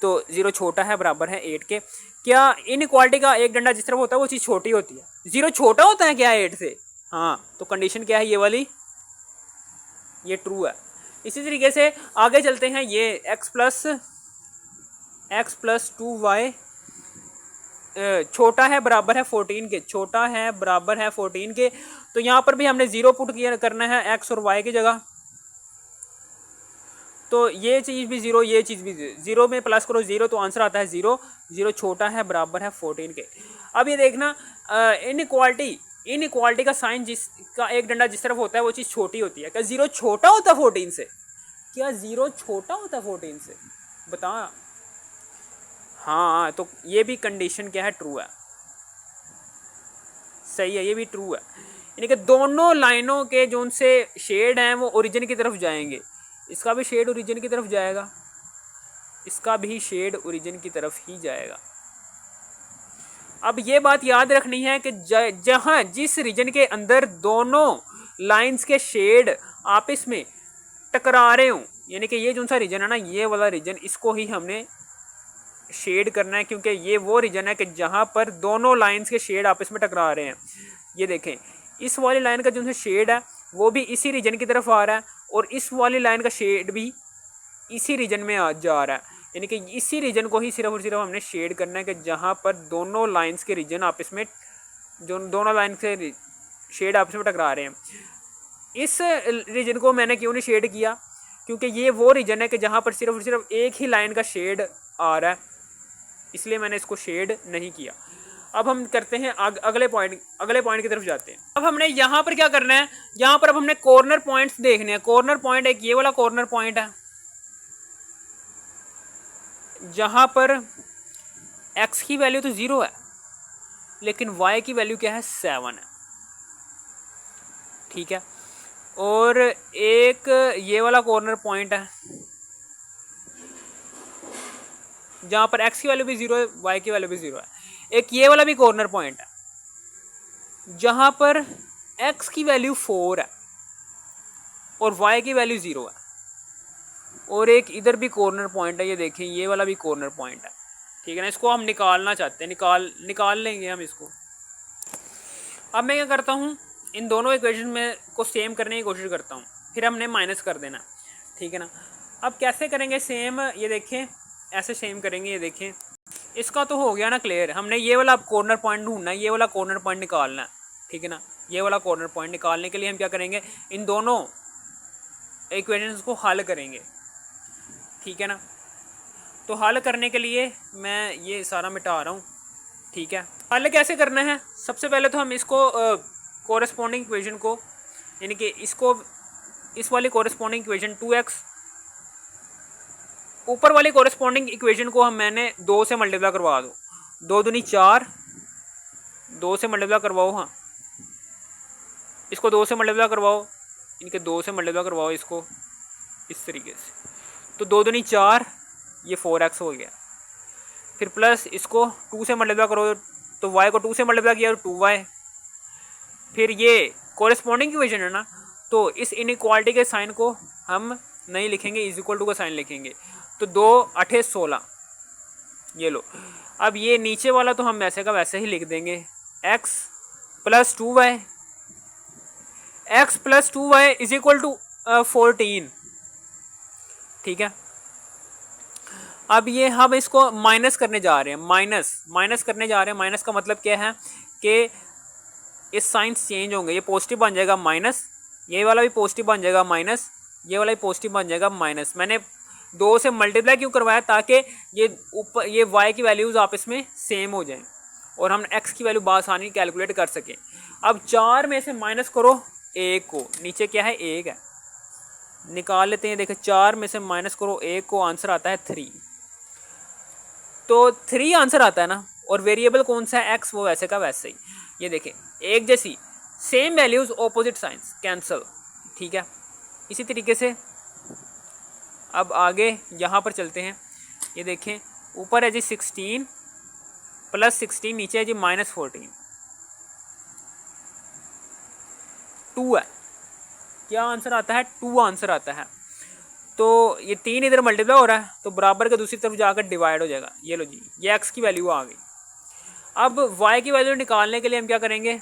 S1: तो 0 छोटा है बराबर है 8 के। क्या इनइक्वालिटी का एक डंडा जिस तरफ होता है वो चीज़ छोटी होती है, 0 छोटा होता है क्या 8 से, हाँ। तो कंडीशन क्या है ये वाली, ये ट्रू है। इसी तरीके से आगे चलते हैं, ये x प्लस 2y छोटा है बराबर है 14 के, छोटा है बराबर है 14 के। तो यहाँ पर भी हमने 0 पुट किया करना है x और y की जगह। तो ये चीज़ भी 0, ये चीज़ भी 0 में प्लस करो 0 तो आंसर आता है 0। 0 छोटा है बराबर है 14 के। अब ये देखना इनइक्वालिटी का साइन जिसका एक डंडा जिस तरफ होता है वो चीज़ छोटी होती है। क्या 0 छोटा होता है 14 से, क्या 0 छोटा होता है 14 से, बता। हाँ तो ये भी कंडीशन क्या है, ट्रू है, सही है, ये भी ट्रू है। यानी कि दोनों लाइनों के जो उनसे शेड हैं वो ओरिजिन की तरफ जाएंगे। इसका भी शेड ओरिजिन की तरफ जाएगा, इसका भी शेड ओरिजिन की तरफ ही जाएगा। अब ये बात याद रखनी है कि जहाँ जिस रीजन के अंदर दोनों लाइंस के शेड आपस में टकरा रहे हों, यानी कि ये जो सा रीजन है ना, ये वाला रीजन, इसको ही हमने शेड करना है, क्योंकि ये वो रीजन है कि जहाँ पर दोनों लाइंस के शेड आपस में टकरा रहे हैं। ये देखें, इस वाली लाइन का जो सा शेड है वो भी इसी रीजन की तरफ आ रहा है, और इस वाली लाइन का शेड भी इसी रीजन में जा रहा है। यानी कि इसी रीजन को ही सिर्फ और सिर्फ हमने शेड करना है कि जहाँ पर दोनों लाइंस के रीजन आपस में, जो दोनों लाइन के शेड आपस में टकरा रहे हैं। इस रीजन को मैंने क्यों नहीं शेड किया, क्योंकि ये वो रीजन है कि जहाँ पर सिर्फ और सिर्फ एक ही लाइन का शेड आ रहा है, इसलिए मैंने इसको शेड नहीं किया। अब हम करते हैं अगले पॉइंट की तरफ जाते हैं। अब हमने यहाँ पर क्या करना है, यहाँ पर अब हमने कॉर्नर पॉइंट्स देखने हैं। कॉर्नर पॉइंट एक ये वाला कॉर्नर पॉइंट है जहाँ पर x की वैल्यू तो 0 है लेकिन y की वैल्यू क्या है, 7 है, ठीक है। और एक ये वाला कॉर्नर पॉइंट है जहाँ पर x की वैल्यू भी 0 है, y की वैल्यू भी 0 है। एक ये वाला भी कॉर्नर पॉइंट है जहाँ पर x की वैल्यू 4 है और y की वैल्यू 0 है। और एक इधर भी कॉर्नर पॉइंट है, ये देखें, ये वाला भी कॉर्नर पॉइंट है, ठीक है ना। इसको हम निकालना चाहते हैं, निकाल लेंगे हम इसको। अब मैं क्या करता हूँ, इन दोनों इक्वेशन में को सेम करने की कोशिश करता हूँ, फिर हमने माइनस कर देना, ठीक है ना। अब कैसे करेंगे सेम, ये देखें, ऐसे सेम करेंगे। ये देखें, इसका तो हो गया ना क्लियर। हमने ये वाला कॉर्नर पॉइंट ढूंढना है, ये वाला कॉर्नर पॉइंट निकालना है, ठीक है ना। ये वाला कॉर्नर पॉइंट निकालने के लिए हम क्या करेंगे, इन दोनों इक्वेशंस को हल करेंगे, ठीक है ना। तो हल करने के लिए मैं ये सारा मिटा रहा हूँ, ठीक है। हल कैसे करना है, सबसे पहले तो हम इसको कोरेस्पॉन्डिंग इक्वेशन को, यानी कि इसको, इस वाली कोरेस्पॉन्डिंग इक्वेशन 2x, ऊपर वाली कोरेस्पॉन्डिंग इक्वेशन को हम मैंने 2 से मल्टीप्लाई करवा दो, 2 दूनी 4, 2 से मल्टीप्लाई करवाओ, हाँ इसको 2 से मल्टीप्लाई करवाओ, इनके 2 से मल्टीप्लाई करवाओ इसको इस तरीके से, तो 2 दूनी 4, ये 4x हो गया। फिर प्लस इसको 2 से मल्टीप्लाई करो, तो y को 2 से मल्टीप्लाई किया तो 2y। फिर ये कोरेस्पॉन्डिंग इक्वेशन है ना, तो इस इनइक्वालिटी के साइन को हम नहीं लिखेंगे, इज इक्वल टू का साइन लिखेंगे, तो 2 8 16, ये लो। अब ये नीचे वाला तो हम वैसे का वैसे ही लिख देंगे, x plus 2y, x plus 2y is equal to 14, ठीक है। अब ये हम इसको माइनस करने जा रहे हैं, माइनस करने जा रहे हैं। माइनस का मतलब क्या है कि इस साइंस चेंज होंगे, ये पॉजिटिव बन जाएगा माइनस, ये वाला भी पॉजिटिव बन जाएगा माइनस, ये वाला भी पॉजिटिव बन जाएगा माइनस। मैंने 2 से मल्टीप्लाई क्यों करवाया, ताकि ये ऊपर ये y की वैल्यूज़ आपस में सेम हो जाएं और हम x की वैल्यू आसानी कैलकुलेट कर सकें। अब 4 में से माइनस करो 1 को, नीचे क्या है 1 है, निकाल लेते हैं। देखो 4 में से माइनस करो 1 को, आंसर आता है 3। तो 3 आंसर आता है ना, और वेरिएबल कौन सा है x, वो वैसे का वैसे ही। ये देखें एक जैसी, same values opposite science, cancel, ठीक है। इसी तरीके से अब आगे यहाँ पर चलते हैं। ये देखें ऊपर है जी 16 प्लस 16, नीचे है जी माइनस 14, 2 है। क्या आंसर आता है, 2 आंसर आता है। तो ये 3 इधर मल्टीप्लाई हो रहा है, तो बराबर के दूसरी तरफ जाकर डिवाइड हो जाएगा। ये लो जी, ये x की वैल्यू आ गई। अब y की वैल्यू निकालने के लिए हम क्या करेंगे,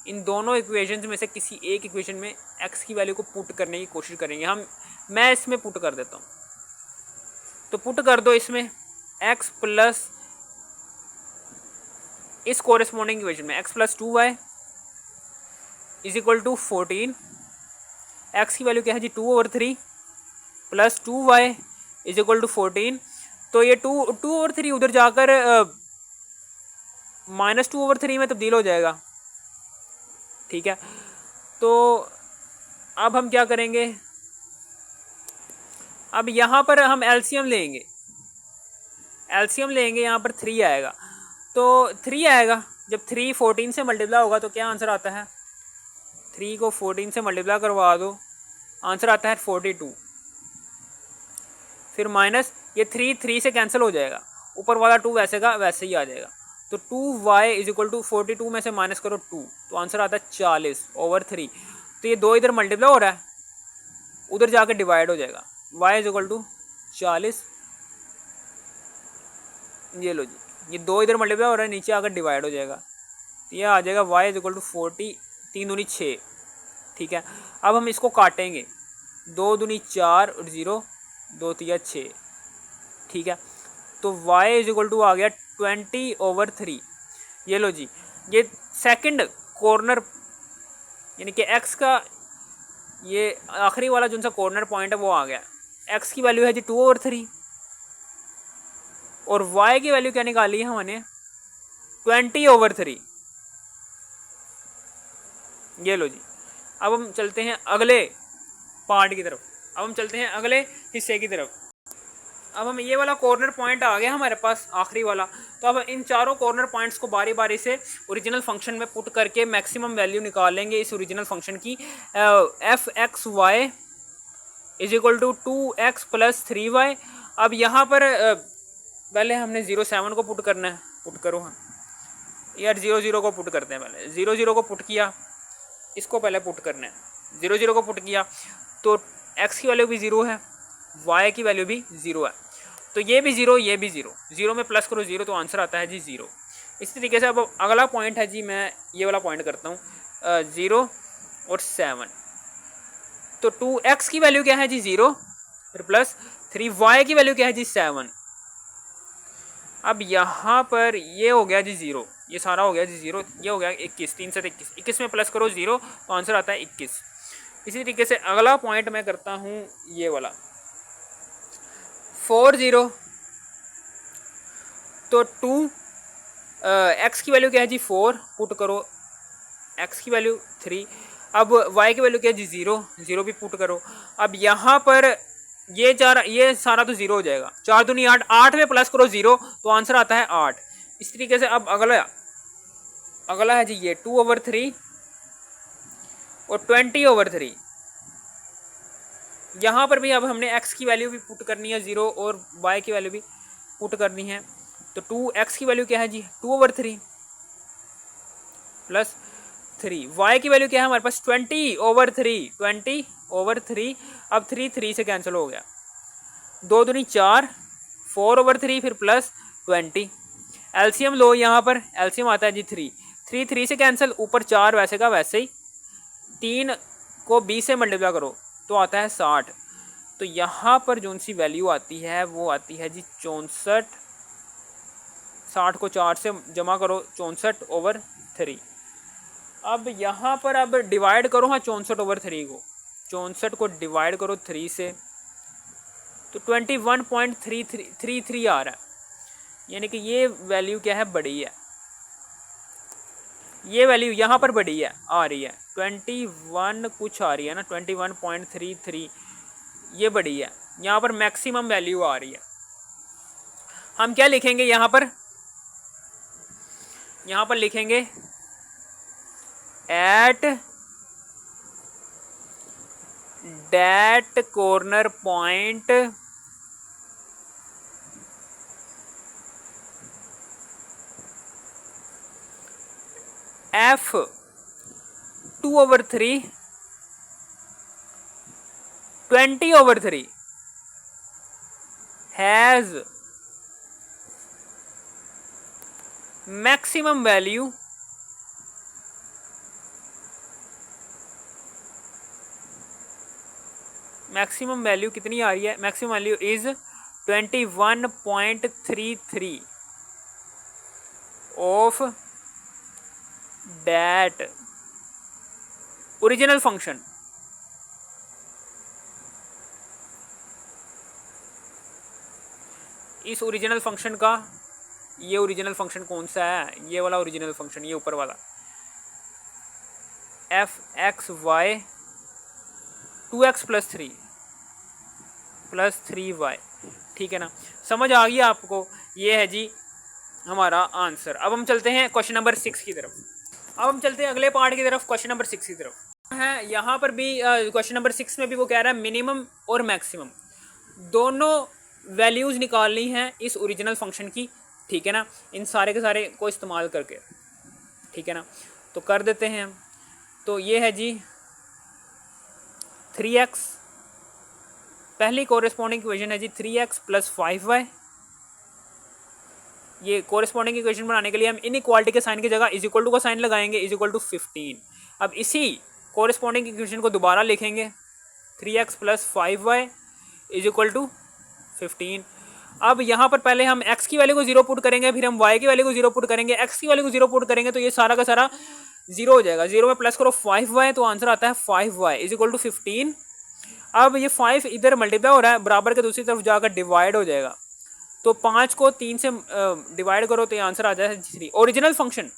S1: इन दोनों इक्वेशंस में से किसी एक इक्वेशन में x की वैल्यू को पुट करने की कोशिश करेंगे। मैं इसमें पुट कर देता हूँ, तो पुट कर दो इसमें x प्लस, इस कोरेस्पॉन्डिंग इक्वेशन में x plus 2y is equal to 14, x की वैल्यू क्या है जी 2/3 plus 2y is equal to 14। तो ये 2/3 उधर जाकर माइनस 2/3 में तब्दील हो जाएगा, ठीक है। तो अब हम क्या करेंगे, अब यहाँ पर हम एलसीएम लेंगे, यहाँ पर 3 आएगा, तो 3 आएगा। जब 3 14 से मल्टीप्लाई होगा तो क्या आंसर आता है, 3 को 14 से मल्टीप्लाई करवा दो, आंसर आता है 42। फिर माइनस ये 3 से कैंसिल हो जाएगा, ऊपर वाला 2 वैसे का वैसे ही आ जाएगा। तो 2y इज इक्वल टू 42 में से माइनस करो 2, तो आंसर आता है 40/3। तो ये 2 इधर मल्टीप्लाई हो रहा है, उधर जाकर डिवाइड हो जाएगा, y इज इक्वल टू 40। ये लो जी, ये 2 इधर मल्टीप्लाई हो रहा है, नीचे आकर डिवाइड हो जाएगा, तो ये आ जाएगा y इज इक्वल टू 40, 3 दूनी 6, ठीक है। अब हम इसको काटेंगे, 2 दूनी 4 और 0, 2 तिया 6, ठीक है। तो y इज इक्वल टू आ गया 20/3। ये लो जी, ये सेकंड कॉर्नर, यानी कि x का ये आखिरी वाला जो सा कॉर्नर पॉइंट है वो आ गया। x की वैल्यू है जी 2/3 और y की वैल्यू क्या निकाली है हमने, 20/3। ये लो जी, अब हम चलते हैं अगले पार्ट की तरफ, अब हम चलते हैं अगले हिस्से की तरफ। अब हम ये वाला कॉर्नर पॉइंट आ गया हमारे पास, आखिरी वाला। तो अब इन चारों कॉर्नर पॉइंट्स को बारी बारी से ओरिजिनल फंक्शन में पुट करके मैक्सिमम वैल्यू निकालेंगे इस ओरिजिनल फंक्शन की। f(x(y) is equal to 2x plus 3y। अब यहाँ पर पहले हमने 0 7 को पुट करना है, पुट करो हाँ यार, 0 0 को पुट करते हैं। पहले 0 0 को पुट किया, इसको पहले पुट करना है, 0 0 को पुट किया तो x की वैल्यू भी 0 है, y की वैल्यू भी 0 है, तो ये भी 0, ये भी 0, 0 में प्लस करो 0, तो आंसर आता है जी 0। इसी तरीके से अब अगला पॉइंट है जी, मैं ये वाला पॉइंट करता हूँ 0 और 7। तो 2x की वैल्यू क्या है जी 0, फिर प्लस 3y की वैल्यू क्या है जी 7। अब यहाँ पर ये हो गया जी 0, ये सारा हो गया जी 0, ये हो गया 21, 3 से 21, 21 में प्लस करो 0, तो आंसर आता है 21। इसी तरीके से अगला पॉइंट मैं करता हूँ ये वाला 4 0, तो 2 एक्स की वैल्यू क्या है जी 4, पुट करो एक्स की वैल्यू 3, अब वाई की वैल्यू क्या है जी 0, 0 भी पुट करो। अब यहाँ पर ये सारा तो 0 हो जाएगा, 4 दूनी 8, 8 में प्लस करो 0 तो आंसर आता है 8। इस तरीके से अब अगला है जी ये 2/3 और 20/3। यहाँ पर भी अब हमने x की वैल्यू भी पुट करनी है 0 और y की वैल्यू भी पुट करनी है। तो 2x की वैल्यू क्या है जी 2/3 प्लस 3, y की वैल्यू क्या है हमारे पास 20/3, 20/3। अब 3 3 से कैंसिल हो गया, 2 दूनी 4, 4/3 फिर प्लस 20। एलसीएम लो, यहाँ पर एलसीएम आता है जी 3 3 से कैंसिल, ऊपर 4 वैसे का वैसे ही, 3 को 20 से मल्टीप्लाई करो तो आता है 60। तो यहाँ पर जो सी वैल्यू आती है वो आती है जी 64, 60 को 4 से जमा करो 64/3। अब यहाँ पर अब डिवाइड करो हाँ 64/3 को, 64 को डिवाइड करो 3 से तो 21.33 आ रहा है, यानी कि ये वैल्यू क्या है बड़ी है, ये वैल्यू यहाँ पर बड़ी है आ रही है 21 कुछ आ रही है ना 21.33, ये बड़ी है, यहाँ पर मैक्सिमम वैल्यू आ रही है। हम क्या लिखेंगे यहाँ पर लिखेंगे at that corner point F 2/3 20/3 has maximum value कितनी आ रही है, maximum value is 21.33 of that original function. इस ओरिजिनल फंक्शन का, ये ओरिजिनल फंक्शन कौन सा है, ये वाला ओरिजिनल फंक्शन, ये ऊपर वाला f(x(y) 2x प्लस 3y, ठीक है ना, समझ आ गई आपको, ये है जी हमारा आंसर। अब हम चलते हैं क्वेश्चन नंबर 6 की तरफ। अब हम चलते हैं अगले पार्ट की तरफ, क्वेश्चन नंबर 6 की तरफ है। यहाँ पर भी क्वेश्चन नंबर 6 में भी वो कह रहा है मिनिमम और मैक्सिमम दोनों वैल्यूज़ निकालनी है इस ओरिजिनल फंक्शन की, ठीक है ना, इन सारे के सारे को इस्तेमाल करके, ठीक है ना। तो कर देते हैं हम, तो ये है जी 3x, पहली कोरेस्पॉन्डिंग इक्वेशन है जी 3x प्लस 5y। ये कोरेस्पॉन्डिंग इक्वेशन बनाने के लिए हम इनइक्वालिटी के साइन की जगह इज इक्वल टू का साइन लगाएंगे, इज इक्वल टू 15। अब इसी कोरेस्पॉन्डिंग इक्वेशन को दोबारा लिखेंगे 3x plus 5y is equal to 15। अब यहाँ पर पहले हम x की वैल्यू को 0 पुट करेंगे, फिर हम y की वैल्यू को 0 पुट करेंगे, x की वैल्यू को 0 पुट करेंगे, तो ये सारा का सारा 0 हो जाएगा। 0 में प्लस करो 5y तो आंसर आता है 5y इज इक्वल टू 15। अब ये 5 इधर मल्टीप्लाई हो रहा है, बराबर के दूसरी तरफ जाकर डिवाइड हो जाएगा, तो 5 को 3 से डिवाइड करो तो ये आंसर आ जाए 3। ओरिजिनल फंक्शन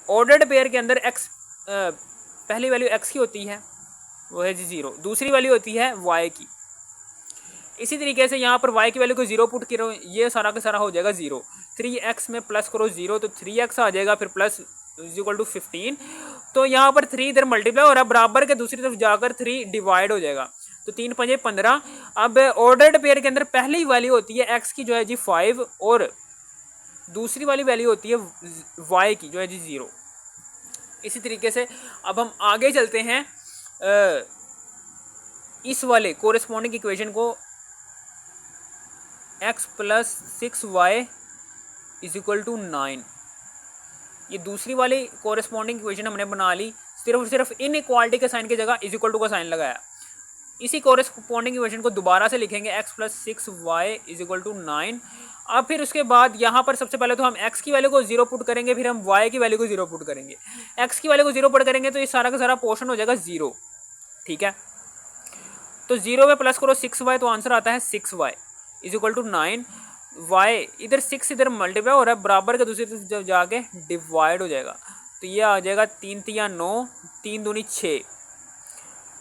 S1: ऑर्डर्ड पेयर के अंदर x पहली वैल्यू x की होती है वो है जी 0, दूसरी वैल्यू होती है y की। इसी तरीके से यहाँ पर y की वैल्यू को 0 पुट करो, ये सारा का सारा हो जाएगा 0। 3x में प्लस करो 0 तो 3x आ जाएगा, फिर प्लस इज इक्वल टू 15। तो यहाँ पर 3 इधर मल्टीप्लाई हो रहा है, बराबर के दूसरी तरफ जाकर 3 डिवाइड हो जाएगा, तो 3 पंजे 15। अब ऑर्डर्ड पेयर के अंदर पहली वैल्यू होती है x की जो है जी 5 और दूसरी वाली वैल्यू होती है y की जो है जी 0। इसी तरीके से अब हम आगे चलते हैं इस वाले कोरेस्पॉन्डिंग इक्वेशन को x plus 6y is equal to 9, ये दूसरी वाली कोरेस्पॉन्डिंग इक्वेशन हमने बना ली, सिर्फ इन इक्वालिटी के साइन की जगह इज इक्वल टू का साइन लगाया। इसी कोरेस्पॉन्डिंग इक्वेशन को दोबारा से लिखेंगे x plus 6y is equal to 9। अब फिर उसके बाद यहाँ पर सबसे पहले तो हम x की वैल्यू को 0 पुट करेंगे, फिर हम y की वैल्यू को 0 पुट करेंगे। x की वैल्यू को 0 पुट करेंगे तो ये सारा का सारा पोर्शन हो जाएगा 0, ठीक है। तो 0 में प्लस करो 6y, तो आंसर आता है 6y is equal to 9। y इधर 6 इधर मल्टीप्लाई हो रहा है, बराबर के दूसरी तरफ जब जाके डिवाइड हो जाएगा तो ये आ जाएगा 3 तिया 9, 3 दूनी 6,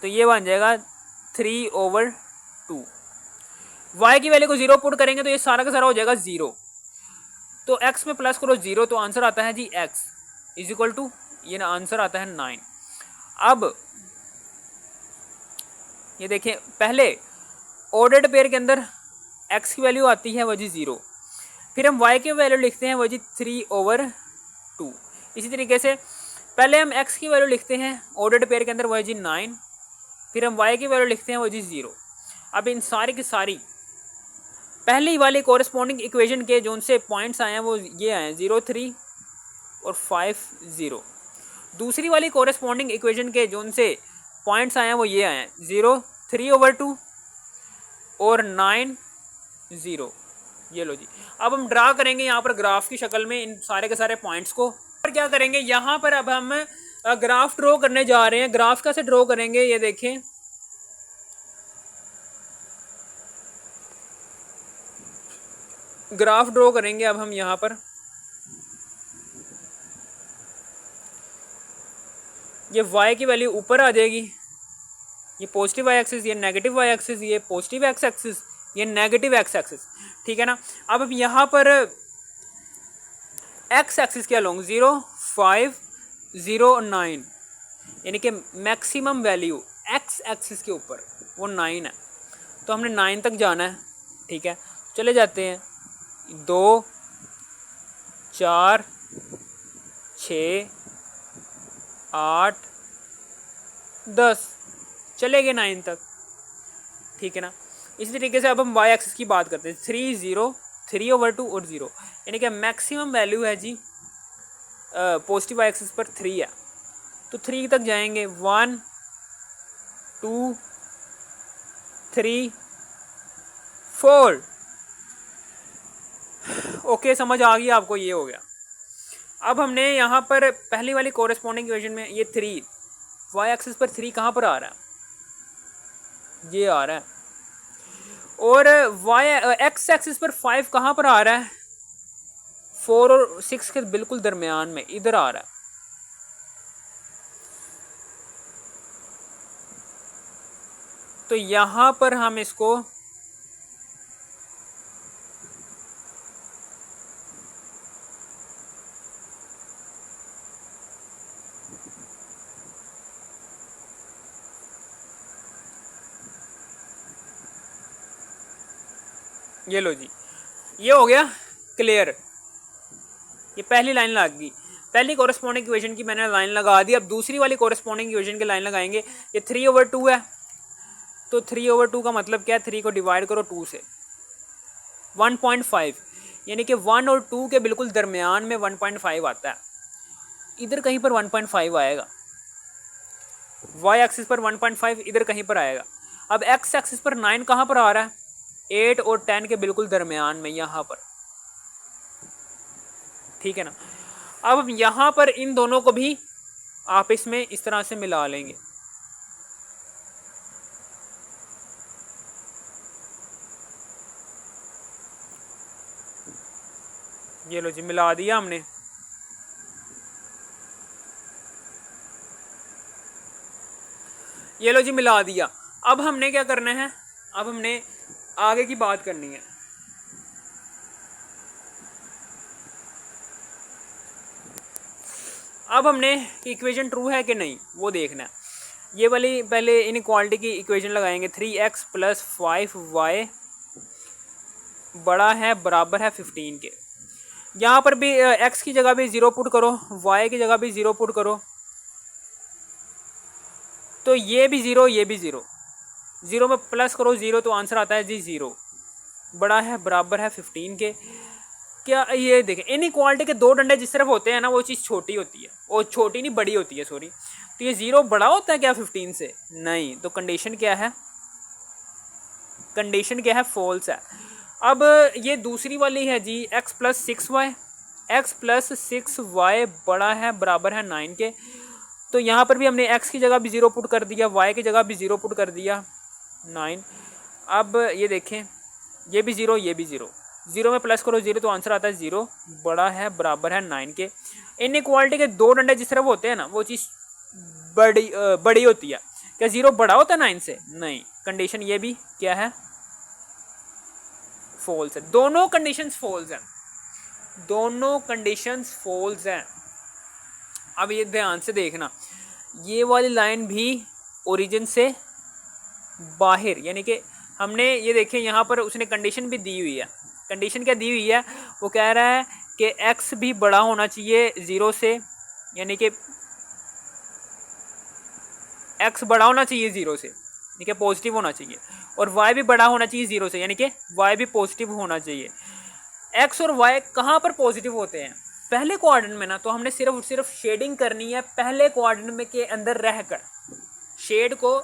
S1: तो ये बन जाएगा 3/2। y की वैल्यू को 0 पुट करेंगे तो ये सारा का सारा हो जाएगा 0, तो x में प्लस करो 0, तो आंसर आता है जी x इज इक्वल टू, ये ना आंसर आता है 9। अब ये देखें, पहले ऑर्डर्ड पेयर के अंदर x की वैल्यू आती है वो जी 0, फिर हम y की वैल्यू लिखते हैं वो जी 3/2। इसी तरीके से पहले हम x की वैल्यू लिखते हैं ऑर्डर्ड पेयर के अंदर वो जी 9, फिर हम y की वैल्यू लिखते हैं वो जी 0। अब इन सारी की सारी पहली वाली कोरेस्पॉन्डिंग इक्वेशन के जो उनसे पॉइंट्स आए हैं वो ये आए हैं 0, 3 और 5, 0। दूसरी वाली कोरेस्पॉन्डिंग इक्वेशन के जो उनसे पॉइंट्स आए हैं वो ये आए हैं 0, 3/2 और 9, 0। ये लो जी। अब हम ड्रा करेंगे यहाँ पर ग्राफ की शक्ल में इन सारे के सारे पॉइंट्स को। पर क्या करेंगे यहाँ पर, अब हम ग्राफ ड्रॉ करने जा रहे हैं। ग्राफ कैसे ड्रॉ करेंगे ये देखें, ग्राफ ड्रॉ करेंगे अब हम यहाँ पर। ये y की वैल्यू ऊपर आ जाएगी, ये पॉजिटिव y एक्सिस, ये नेगेटिव y एक्सिस, ये पॉजिटिव x एक्सिस, ये नेगेटिव x एक्सिस, ठीक है ना। अब यहाँ पर x एक्सिस क्या लूँगा, 0, 5, 0, 9, यानी कि मैक्सिमम वैल्यू x एक्सिस के ऊपर वो 9 है, तो हमने 9 तक जाना है, ठीक है। चले जाते हैं 2, 4, 6, 8, 10, चले गए 9 तक, ठीक है ना। इसी तरीके से अब हम y एक्सिस की बात करते हैं, 3, 0, 3/2 और 0, यानी कि मैक्सिमम वैल्यू है जी पॉजिटिव y एक्सिस पर 3 है, तो 3 तक जाएंगे, 1, 2, 3, 4। ओके, समझ आ गई आपको, ये हो गया। अब हमने यहाँ पर पहली वाली कोरेस्पॉन्डिंग इक्वेशन में ये 3 y एक्सिस पर 3 कहाँ पर आ रहा है, ये आ रहा है, और x एक्सिस पर 5 कहाँ पर आ रहा है, 4 और 6 के बिल्कुल दरमियान में इधर आ रहा है। तो यहाँ पर हम इसको ये लो जी, ये हो गया क्लियर। ये पहली लाइन लग गई, पहली कोरेस्पॉन्डिंग इक्वेशन की मैंने लाइन लगा दी। अब दूसरी वाली कोरेस्पॉन्डिंग इक्वेशन की लाइन लगाएंगे। ये 3/2 है, तो 3/2 का मतलब क्या है, 3 को डिवाइड करो 2 से, 1.5, यानी कि 1 और 2 के बिल्कुल दरमियान में 1.5 आता है। इधर कहीं पर 1.5 आएगा, y एक्सिस पर 1.5 इधर कहीं पर आएगा। अब x एक्सिस पर 9 कहाँ पर आ रहा है, 8 और 10 के बिल्कुल दरमियान में यहाँ पर, ठीक है ना। अब हम यहाँ पर इन दोनों को भी आपस में इस तरह से मिला लेंगे। ये लो जी, मिला दिया हमने। ये लो जी, मिला दिया। अब हमने क्या करना है, अब हमने आगे की बात करनी है। अब हमने इक्वेशन ट्रू है कि नहीं वो देखना है। ये वाली पहले इनइक्वालिटी की इक्वेशन लगाएंगे, 3x + 5y बड़ा है बराबर है 15 के। यहाँ पर भी x की जगह भी 0 पुट करो, y की जगह भी 0 पुट करो, तो ये भी 0, ये भी 0, 0 में प्लस करो 0, तो आंसर आता है जी 0 बड़ा है बराबर है 15 के। क्या ये देखें, इनइक्वालिटी के दो डंडे जिस तरफ होते हैं ना, वो चीज़ छोटी होती है, वो छोटी नहीं बड़ी होती है, सॉरी। तो ये 0 बड़ा होता है क्या 15 से, नहीं। तो कंडीशन क्या है, कंडीशन क्या है, फॉल्स है। अब ये दूसरी वाली है जी x plus 6y, x plus 6y बड़ा है बराबर है 9 के। तो यहाँ पर भी हमने x की जगह भी 0 पुट कर दिया, y की जगह भी 0 पुट कर दिया 9। अब ये देखें ये भी 0 ये भी 0, 0 में प्लस करो 0 तो आंसर आता है 0 बड़ा है बराबर है 9 के। इनइक्वालिटी के दो डंडे जिस तरह होते हैं ना वो चीज़ बड़ी होती है। क्या 0 बड़ा होता है 9 से? नहीं। कंडीशन ये भी क्या है? फॉल्स है। दोनों कंडीशंस फॉल्स हैं, दोनों कंडीशंस फॉल्स हैं। अब ये ध्यान से देखना, ये वाली लाइन भी ओरिजिन से बाहर, यानी कि हमने ये देखें यहाँ पर उसने कंडीशन भी दी हुई है। कंडीशन क्या दी हुई है? वो कह रहा है कि x भी बड़ा होना चाहिए 0 से, यानी कि x बड़ा होना चाहिए 0 से, यानी कि पॉजिटिव होना चाहिए, और y भी बड़ा होना चाहिए 0 से, यानी कि y भी पॉजिटिव होना चाहिए। x और y कहाँ पर पॉजिटिव होते हैं? पहले क्वाड्रेंट में ना, तो हमने सिर्फ शेडिंग करनी है पहले क्वाड्रेंट में के अंदर रहकर, शेड को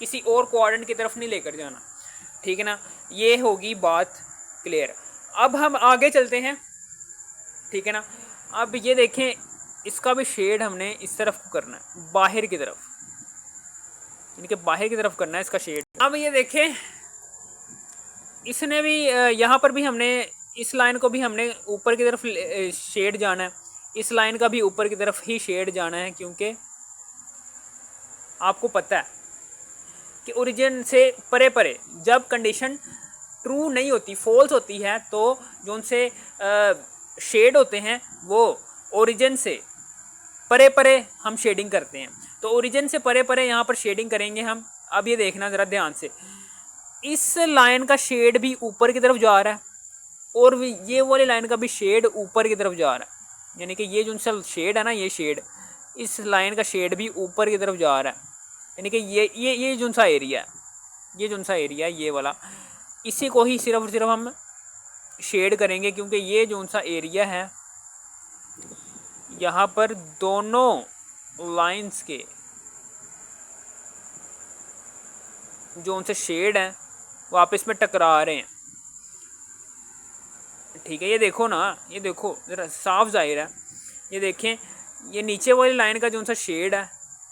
S1: किसी और क्वाड्रेंट की तरफ नहीं लेकर जाना, ठीक है ना। ये होगी बात क्लियर। अब हम आगे चलते हैं, ठीक है ना। अब ये देखें इसका भी शेड हमने इस तरफ करना है, बाहर की तरफ, यानी कि बाहर की तरफ करना है इसका शेड। अब ये देखें इसने भी यहाँ पर भी हमने इस लाइन को भी हमने ऊपर की तरफ शेड जाना है, इस लाइन का भी ऊपर की तरफ ही शेड जाना है, क्योंकि आपको पता है कि ओरिजिन से परे परे जब कंडीशन ट्रू नहीं होती, फॉल्स होती है, तो जो उनसे शेड होते हैं वो ओरिजिन से परे परे हम शेडिंग करते हैं। तो ओरिजिन से परे परे यहाँ पर शेडिंग करेंगे हम। अब ये देखना ज़रा ध्यान से, इस लाइन का शेड भी ऊपर की तरफ जा रहा है और ये वाली लाइन का भी शेड ऊपर की तरफ जा रहा है, यानी कि ये जो सा शेड है ना, ये शेड, इस लाइन का शेड भी ऊपर की तरफ जा रहा है, यानी कि ये जो सा एरिया है, ये जो सा एरिया है ये वाला, इसी को ही सिर्फ और सिर्फ हम शेड करेंगे, क्योंकि ये जो सा एरिया है यहाँ पर दोनों लाइंस के जो उनसे शेड हैं वो आपस में टकरा रहे हैं, ठीक है। ये देखो ना, ये देखो ज़रा साफ जाहिर है, ये देखें ये नीचे वाली लाइन का जो सा शेड है,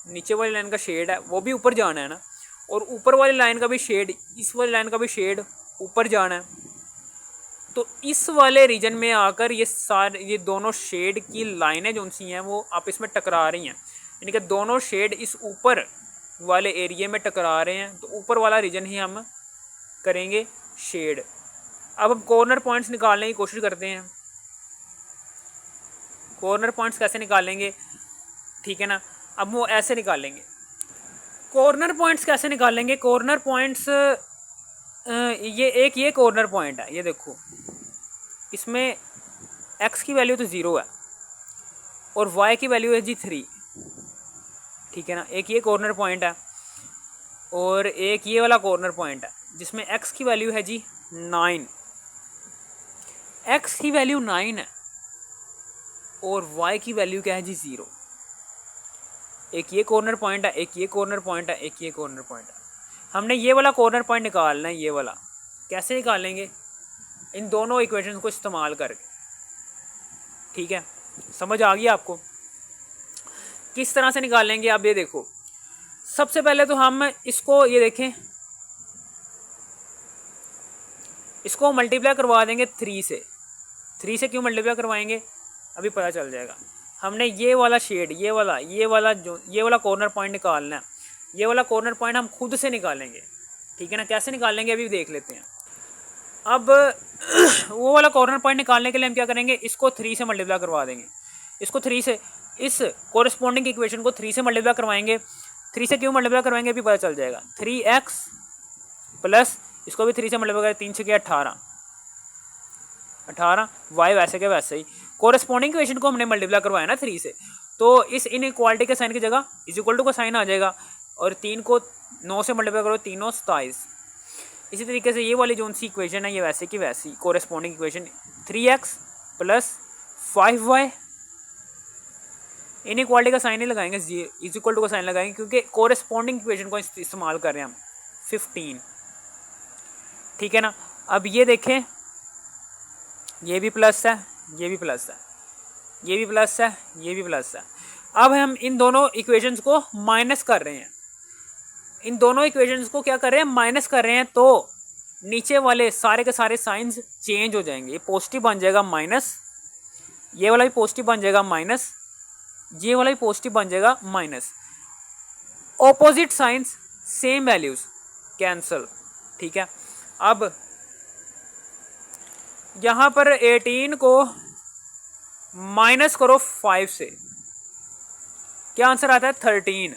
S1: नीचे वाली लाइन का शेड है वो भी ऊपर जाना है ना, और ऊपर वाली लाइन का भी शेड, इस वाली लाइन का भी शेड ऊपर जाना है। तो इस वाले रीजन में आकर ये दोनों शेड की लाइनें जो सी हैं वो आपस में टकरा रही हैं, यानी कि दोनों शेड इस ऊपर वाले एरिया में टकरा रहे हैं, तो ऊपर वाला रीजन ही हम करेंगे शेड। अब हम कॉर्नर पॉइंट्स निकालने की कोशिश करते हैं। कॉर्नर पॉइंट्स कैसे निकालेंगे, ठीक है ना। अब वो ऐसे निकालेंगे। कॉर्नर पॉइंट्स कैसे निकालेंगे? कॉर्नर पॉइंट्स ये कॉर्नर पॉइंट है, ये देखो इसमें x की वैल्यू तो 0 है और y की वैल्यू है जी 3, ठीक है ना। एक ये कॉर्नर पॉइंट है और एक ये वाला कॉर्नर पॉइंट है जिसमें x की वैल्यू है जी 9, x की वैल्यू 9 है और y की वैल्यू क्या है जी 0। एक ये कॉर्नर पॉइंट है, एक ये कॉर्नर पॉइंट है, एक ये कॉर्नर पॉइंट है। हमने ये वाला कॉर्नर पॉइंट निकालना है, ये वाला। कैसे निकालेंगे? इन दोनों इक्वेशंस को इस्तेमाल करके, ठीक है। समझ आ गई आपको किस तरह से निकालेंगे? आप ये देखो, सबसे पहले तो हम इसको ये देखें, इसको मल्टीप्लाई करवा देंगे 3 से। 3 से क्यों मल्टीप्लाई करवाएंगे अभी पता चल जाएगा। हमने ये वाला शेड, ये वाला कॉर्नर पॉइंट निकालना है। ये वाला कॉर्नर पॉइंट हम खुद से निकालेंगे, ठीक है ना। कैसे निकालेंगे अभी देख लेते हैं। अब वो वाला कॉर्नर पॉइंट निकालने के लिए हम क्या करेंगे, इसको 3 से मल्टीप्लाई करवा देंगे। इसको 3 से, इस कोरिस्पोंडिंग इक्वेशन को 3 से मल्टीप्लाई करवाएंगे। 3 से क्यों मल्टीप्लाई करवाएंगे अभी पता चल जाएगा। 3x प्लस इसको भी 3 से मल्टीप्लाई करें, 3 से क्या 18, y वैसे के वैसे ही। कोरिस्पोंडिंग इक्वेशन को हमने मल्टीप्लाई करवाया ना 3 से, तो इस इनइक्वालिटी के साइन की जगह इज इक्वल टू का साइन आ जाएगा, और 3 को 9 से मल्टीप्लाई करो, 3 9 27। इसी तरीके से ये वाली जो सी इक्वेशन है ये वैसे की वैसी corresponding equation 3x plus 5y, inequality का साइन ही लगाएंगे, इज इक्वल टू का साइन लगाएंगे, क्योंकि कोरिस्पोंडिंग इक्वेशन को इस्तेमाल कर रहे हैं हम 15, ठीक है ना। अब ये देखें ये भी प्लस है, ये भी प्लस है, ये भी प्लस है, ये भी प्लस है। अब हम इन दोनों इक्वेशंस को माइनस कर रहे हैं, इन दोनों इक्वेशंस को क्या कर रहे हैं, माइनस कर रहे हैं, तो नीचे वाले सारे के सारे साइंस चेंज हो जाएंगे। ये पॉजिटिव बन जाएगा माइनस, ये वाला भी पॉजिटिव बन जाएगा माइनस, ये वाला भी पॉजिटिव बन जाएगा minus. Opposite science same values, cancel. ठीक है, अब यहां पर 18 को माइनस करो 5 से, क्या आंसर आता है, 13।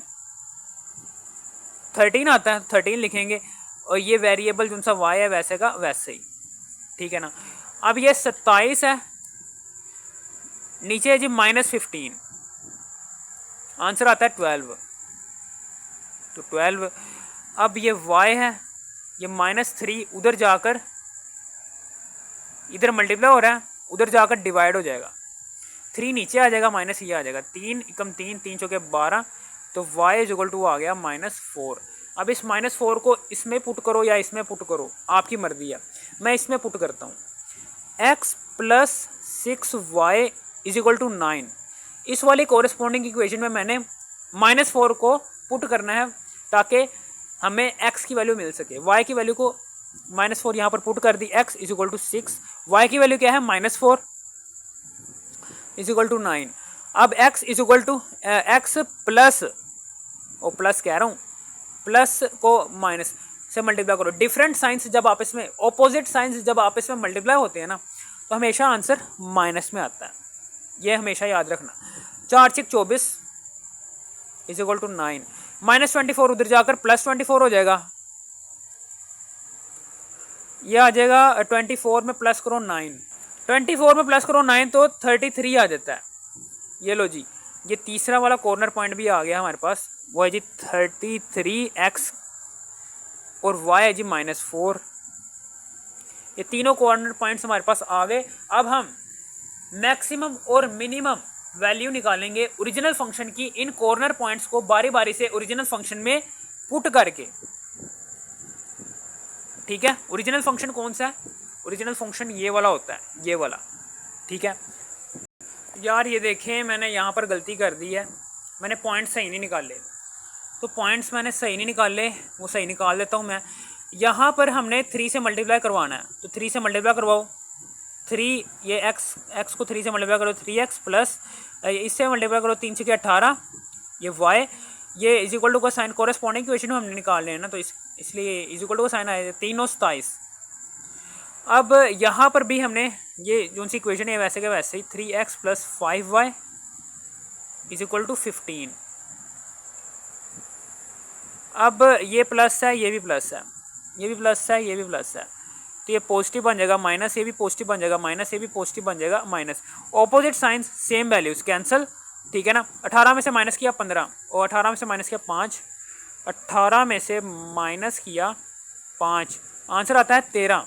S1: 13 आता है, 13 लिखेंगे, और ये वेरिएबल जो सा y है वैसे का वैसे ही। ठीक है ना। अब ये 27 है, नीचे है जी -15, आंसर आता है 12, तो 12। अब ये y है, ये -3 उधर जाकर इधर मल्टीप्लाई हो रहा है, उधर जाकर डिवाइड हो जाएगा, 3 नीचे आ जाएगा, माइनस ये आ जाएगा, 3 एकम 3, 3 चौके 12, तो y इज इक्वल टू आ गया -4। अब इस -4 को इसमें पुट करो या इसमें पुट करो, आपकी मर्जी है, मैं इसमें पुट करता हूँ। x + 6y is equal to 9, इस वाली कोरेस्पॉन्डिंग इक्वेशन में मैंने -4 को पुट करना है ताकि हमें x की वैल्यू मिल सके। y की वैल्यू को -4 यहाँ पर पुट कर दी, x is equal to 6, y की वैल्यू क्या है -4 इज इक्वल टू 9। अब x is equal to x plus, और प्लस कह रहा हूँ, प्लस को माइनस से मल्टीप्लाई करो। डिफरेंट साइंस जब आपस में, ऑपोजिट साइंस जब आपस में मल्टीप्लाई होते हैं ना, तो हमेशा आंसर माइनस में आता है, ये हमेशा याद रखना। 4 6 24 इज इक्वल टू 9, -24 उधर जाकर +24 हो जाएगा, ये आ जाएगा 24 में प्लस करो 9, 24 में प्लस करो 9 तो 33 आ जाता है। ये लो जी, ये तीसरा वाला कॉर्नर पॉइंट भी आ गया हमारे पास, वो है जी 33x, और y है जी -4। ये तीनों कॉर्नर पॉइंट्स हमारे पास आ गए। अब हम मैक्सिमम और मिनिमम वैल्यू निकालेंगे ओरिजिनल फंक्शन की, इन कॉर्नर पॉइंट्स को बारी बारी से ओरिजिनल फंक्शन में पुट करके। ठीक है, ओरिजिनल फंक्शन कौन सा है, ओरिजिनल फंक्शन ये वाला होता है, ये वाला। ठीक है यार, ये देखें मैंने यहाँ पर गलती कर दी है, मैंने पॉइंट्स सही नहीं निकाले, तो पॉइंट्स मैंने सही नहीं निकाले, वो सही निकाल देता हूँ मैं। यहाँ पर हमने 3 से मल्टीप्लाई करवाना है, तो 3 से मल्टीप्लाई करवाओ, 3, ये x को 3 से मल्टीप्लाई करो, 3x प्लस इससे मल्टीप्लाई करो, 3 से 18, ये y, ये इज इक्वल टू का साइन कोरेस्पॉन्डिंग इक्वेशन हमने निकालने हैं ना, तो इसलिए इज इक्वल टू का साइन आया 3 और 27। अब यहाँ पर भी हमने ये जो सी इक्वेशन है वैसे के वैसे ही, 3x + 5y is equal to 15। अब ये प्लस है, ये भी प्लस है, ये भी प्लस है, ये भी प्लस है, तो ये पॉजिटिव बन जाएगा माइनस, ये भी पॉजिटिव बन जाएगा माइनस, ये भी पॉजिटिव बन जाएगा minus. Opposite science same values, cancel. ठीक है ना। 18 में से माइनस किया 15, और 18 में से माइनस किया 5, 18 में से माइनस किया 5, आंसर आता है 13।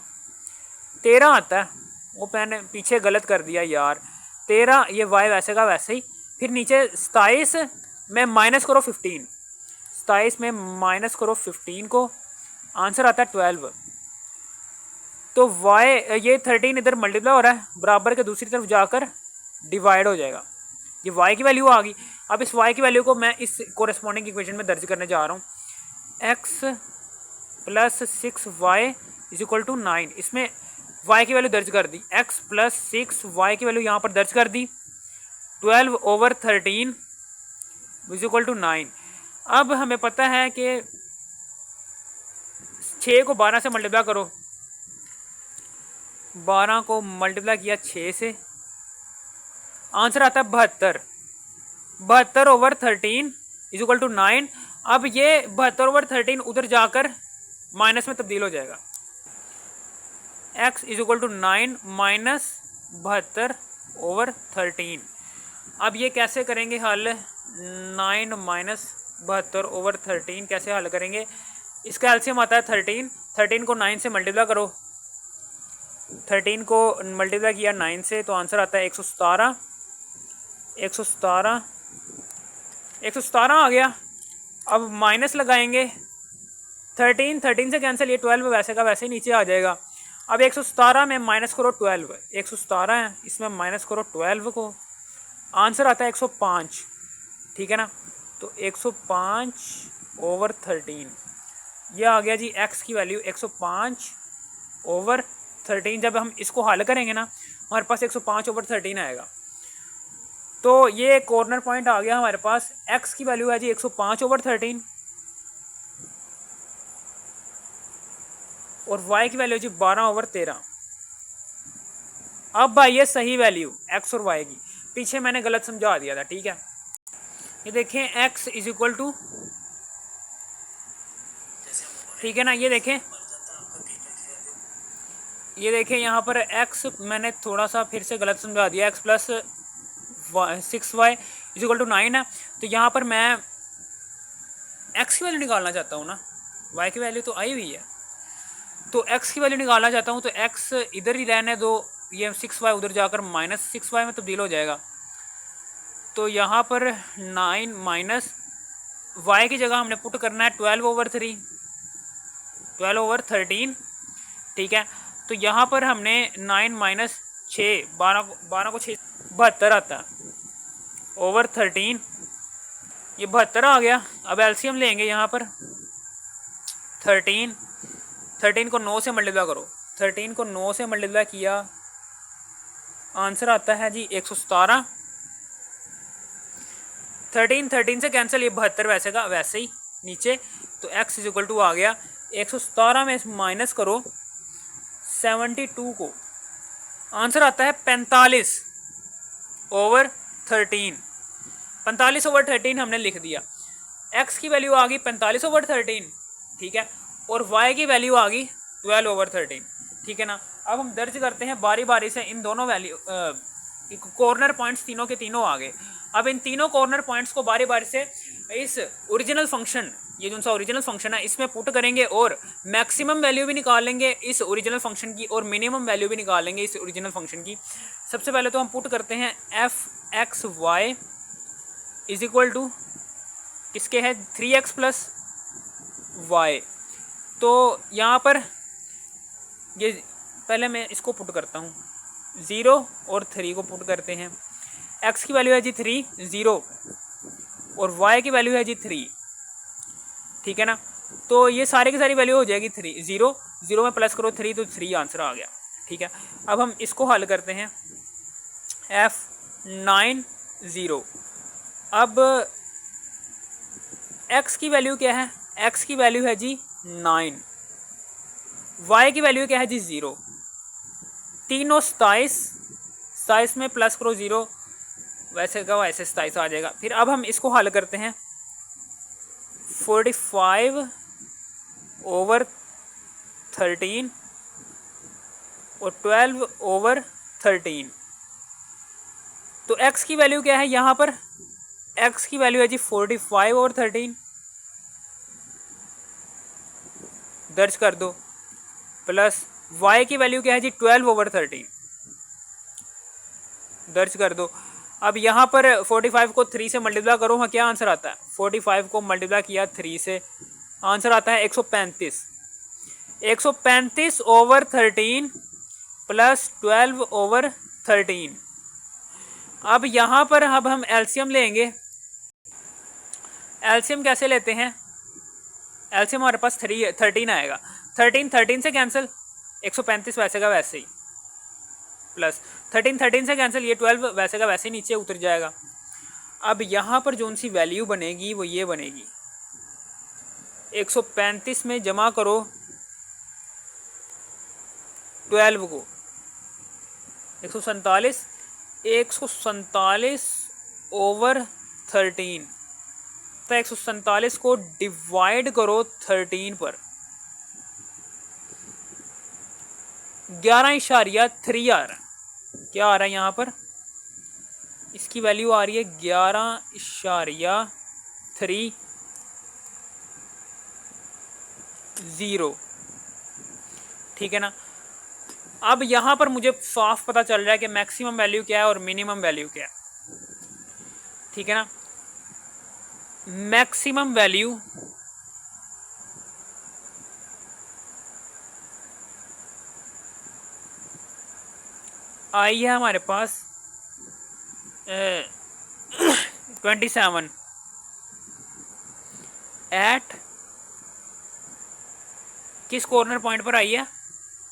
S1: 13 आता है, वो मैंने पीछे गलत कर दिया यार, 13, ये y वैसे का वैसे ही। फिर नीचे 27 में माइनस करो 15, 27 में माइनस करो 15 को, आंसर आता है 12। तो y, ये 13 इधर मल्टीप्लाई हो रहा है, बराबर के दूसरी तरफ जाकर डिवाइड हो जाएगा, ये y की वैल्यू आ गई। अब इस y की वैल्यू को मैं इस कोरेस्पॉन्डिंग इक्वेशन में दर्ज करने जा रहा हूँ, x + 6y is equal to 9, इसमें y की वैल्यू दर्ज कर दी, x + 6y की वैल्यू यहाँ पर दर्ज कर दी, 12/13 इज इक्वल टू 9। अब हमें पता है कि 6 को 12 से मल्टीप्लाई करो, 12 को मल्टीप्लाई किया 6 से, आंसर आता है 72, 72/13 इज इक्वल टू 9। अब ये 72/13 उधर जाकर माइनस में तब्दील हो जाएगा, x is equal to 9 minus 72/13। अब ये कैसे करेंगे हल, 9 माइनस 72/13 कैसे हल करेंगे, इसका एलसीएम आता है 13, 13 को 9 से मल्टीप्लाई करो, 13 को मल्टीप्लाई किया 9 से, तो आंसर आता है 117, 117, 117 आ गया। अब माइनस लगाएंगे, 13 से कैंसिल, ये 12 वैसे का वैसे ही नीचे आ जाएगा, अब 117 में माइनस करो 12, 117 है, इसमें माइनस करो 12 को, आंसर आता है 105, ठीक है ना। तो 105/13 ये आ गया जी x की वैल्यू 105/13। जब हम इसको हल करेंगे ना हमारे पास 105/13 आएगा। तो ये कॉर्नर पॉइंट आ गया हमारे पास, x की वैल्यू है जी 105/13 और y की वैल्यू जी 12/13। अब भाई ये सही वैल्यू x और y की, पीछे मैंने गलत समझा दिया था, ठीक है। ये देखें x इज इक्वल टू, ठीक है ना, ये देखें यहाँ पर x मैंने थोड़ा सा फिर से गलत समझा दिया, x plus 6y is equal to 9 है। तो यहाँ पर मैं x की वैल्यू निकालना चाहता हूँ ना, y की वैल्यू तो आई हुई है, तो x की वैल्यू निकालना चाहता हूँ, तो x इधर ही रहने दो, ये 6y उधर जाकर -6y में तब्दील हो जाएगा। तो यहाँ पर 9 माइनस y की जगह हमने पुट करना है 12/3, 12/13, ठीक है। तो यहाँ पर हमने 9 माइनस 6, 12 को 6, 72 आता है ओवर 13, ये 72 आ गया। अब एलसीएम लेंगे यहाँ पर, 13 को 9 से मल्टीप्लाई करो, 13 को 9 से मल्टीप्लाई किया, आंसर आता है जी 117। 13 से कैंसिल, ये 72 वैसे का वैसे ही नीचे, तो x इज इक्वल टू आ गया 117 में माइनस करो 72 को, आंसर आता है 45/13। 45/13 हमने लिख दिया, x की वैल्यू आ गई 45/13, ठीक है, और y की वैल्यू आ गई 12/13, ठीक है ना। अब हम दर्ज करते हैं बारी बारी से इन दोनों वैल्यू, कॉर्नर पॉइंट्स तीनों के तीनों आ गए। अब इन तीनों कॉर्नर पॉइंट्स को बारी बारी से इस ओरिजिनल फंक्शन, ये जो सा ओरिजिनल फंक्शन है इसमें पुट करेंगे और मैक्सिमम वैल्यू भी निकाल लेंगे इस ओरिजिनल फंक्शन की और मिनिमम वैल्यू भी निकाल लेंगे इस ओरिजिनल फंक्शन की। सबसे पहले तो हम पुट करते हैं f(x(y) इज इक्वल टू किसके है 3x प्लस y। तो यहाँ पर ये पहले मैं इसको पुट करता हूँ, 0 और 3 को पुट करते हैं। x की वैल्यू है जी 3, 0 और y की वैल्यू है जी 3, ठीक है ना। तो ये सारे की सारी वैल्यू हो जाएगी 3, 0 में प्लस करो 3 तो 3 आंसर आ गया, ठीक है। अब हम इसको हल करते हैं, f(9, 0). अब x की वैल्यू क्या है, x की वैल्यू है जी 9, y की वैल्यू क्या है जी 0, तीनों 27 में प्लस करो 0, वैसे का वैसे 27 आ जाएगा। फिर अब हम इसको हल करते हैं, 45/13 और 12/13। तो x की वैल्यू क्या है, यहाँ पर x की वैल्यू है जी 45/13, दर्ज कर दो, प्लस y की वैल्यू क्या है जी 12/13, दर्ज कर दो। अब यहाँ पर 45 को 3 से मल्टीप्लाई करो, हाँ क्या आंसर आता है, 45 को मल्टीप्लाई किया 3 से, आंसर आता है 135। 135/13 प्लस 12/13। अब यहाँ पर अब हम एलसीएम लेंगे, एलसीएम कैसे लेते हैं, एलसीएम हमारे पास 13 आएगा, 13 से कैंसिल, 135 वैसे का वैसे ही, प्लस 13 से कैंसिल, ये 12 वैसे का वैसे ही नीचे उतर जाएगा। अब यहाँ पर जो सी वैल्यू बनेगी वो ये बनेगी, 135 में जमा करो 12 को, 147/13, तो 147 को डिवाइड करो 13 पर, 11.3 आ रहा है, क्या आ रहा है यहाँ पर, इसकी वैल्यू आ रही है 11.30, ठीक है ना। अब यहाँ पर मुझे साफ पता चल रहा है कि मैक्सिमम वैल्यू क्या है और मिनिमम वैल्यू क्या है, ठीक है ना। मैक्सिमम वैल्यू आई है हमारे पास 27 एट किस कॉर्नर पॉइंट पर आई है,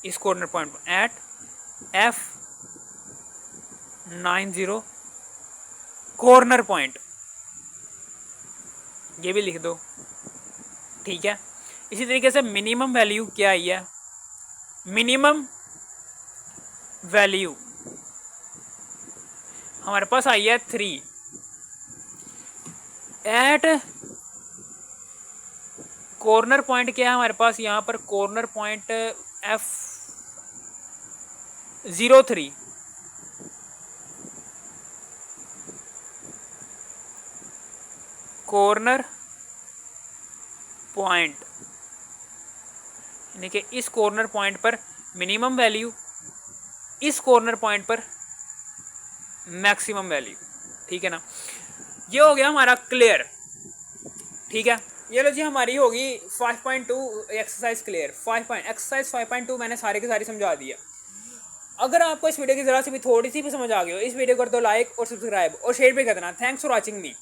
S1: इस कॉर्नर पॉइंट पर एट F90 कॉर्नर पॉइंट, ये भी लिख दो, ठीक है। इसी तरीके से मिनिमम वैल्यू क्या आई है, मिनिमम वैल्यू हमारे पास आई है 3 एट कॉर्नर पॉइंट क्या है हमारे पास यहाँ पर, corner point F03 corner point, यानी कि इस कॉर्नर पॉइंट पर मिनिमम वैल्यू, इस कॉर्नर पॉइंट पर मैक्सिमम वैल्यू, ठीक है ना। ये हो गया हमारा क्लियर, ठीक है। ये लो जी हमारी होगी 5.2 एक्सरसाइज क्लियर। एक्सरसाइज 5.2 मैंने सारे के सारी समझा दिया। अगर आपको इस वीडियो की ज़रा से भी थोड़ी सी भी समझ आ गई हो, इस वीडियो को कर दो लाइक और सब्सक्राइब और शेयर भी कर देना। Thanks for watching me.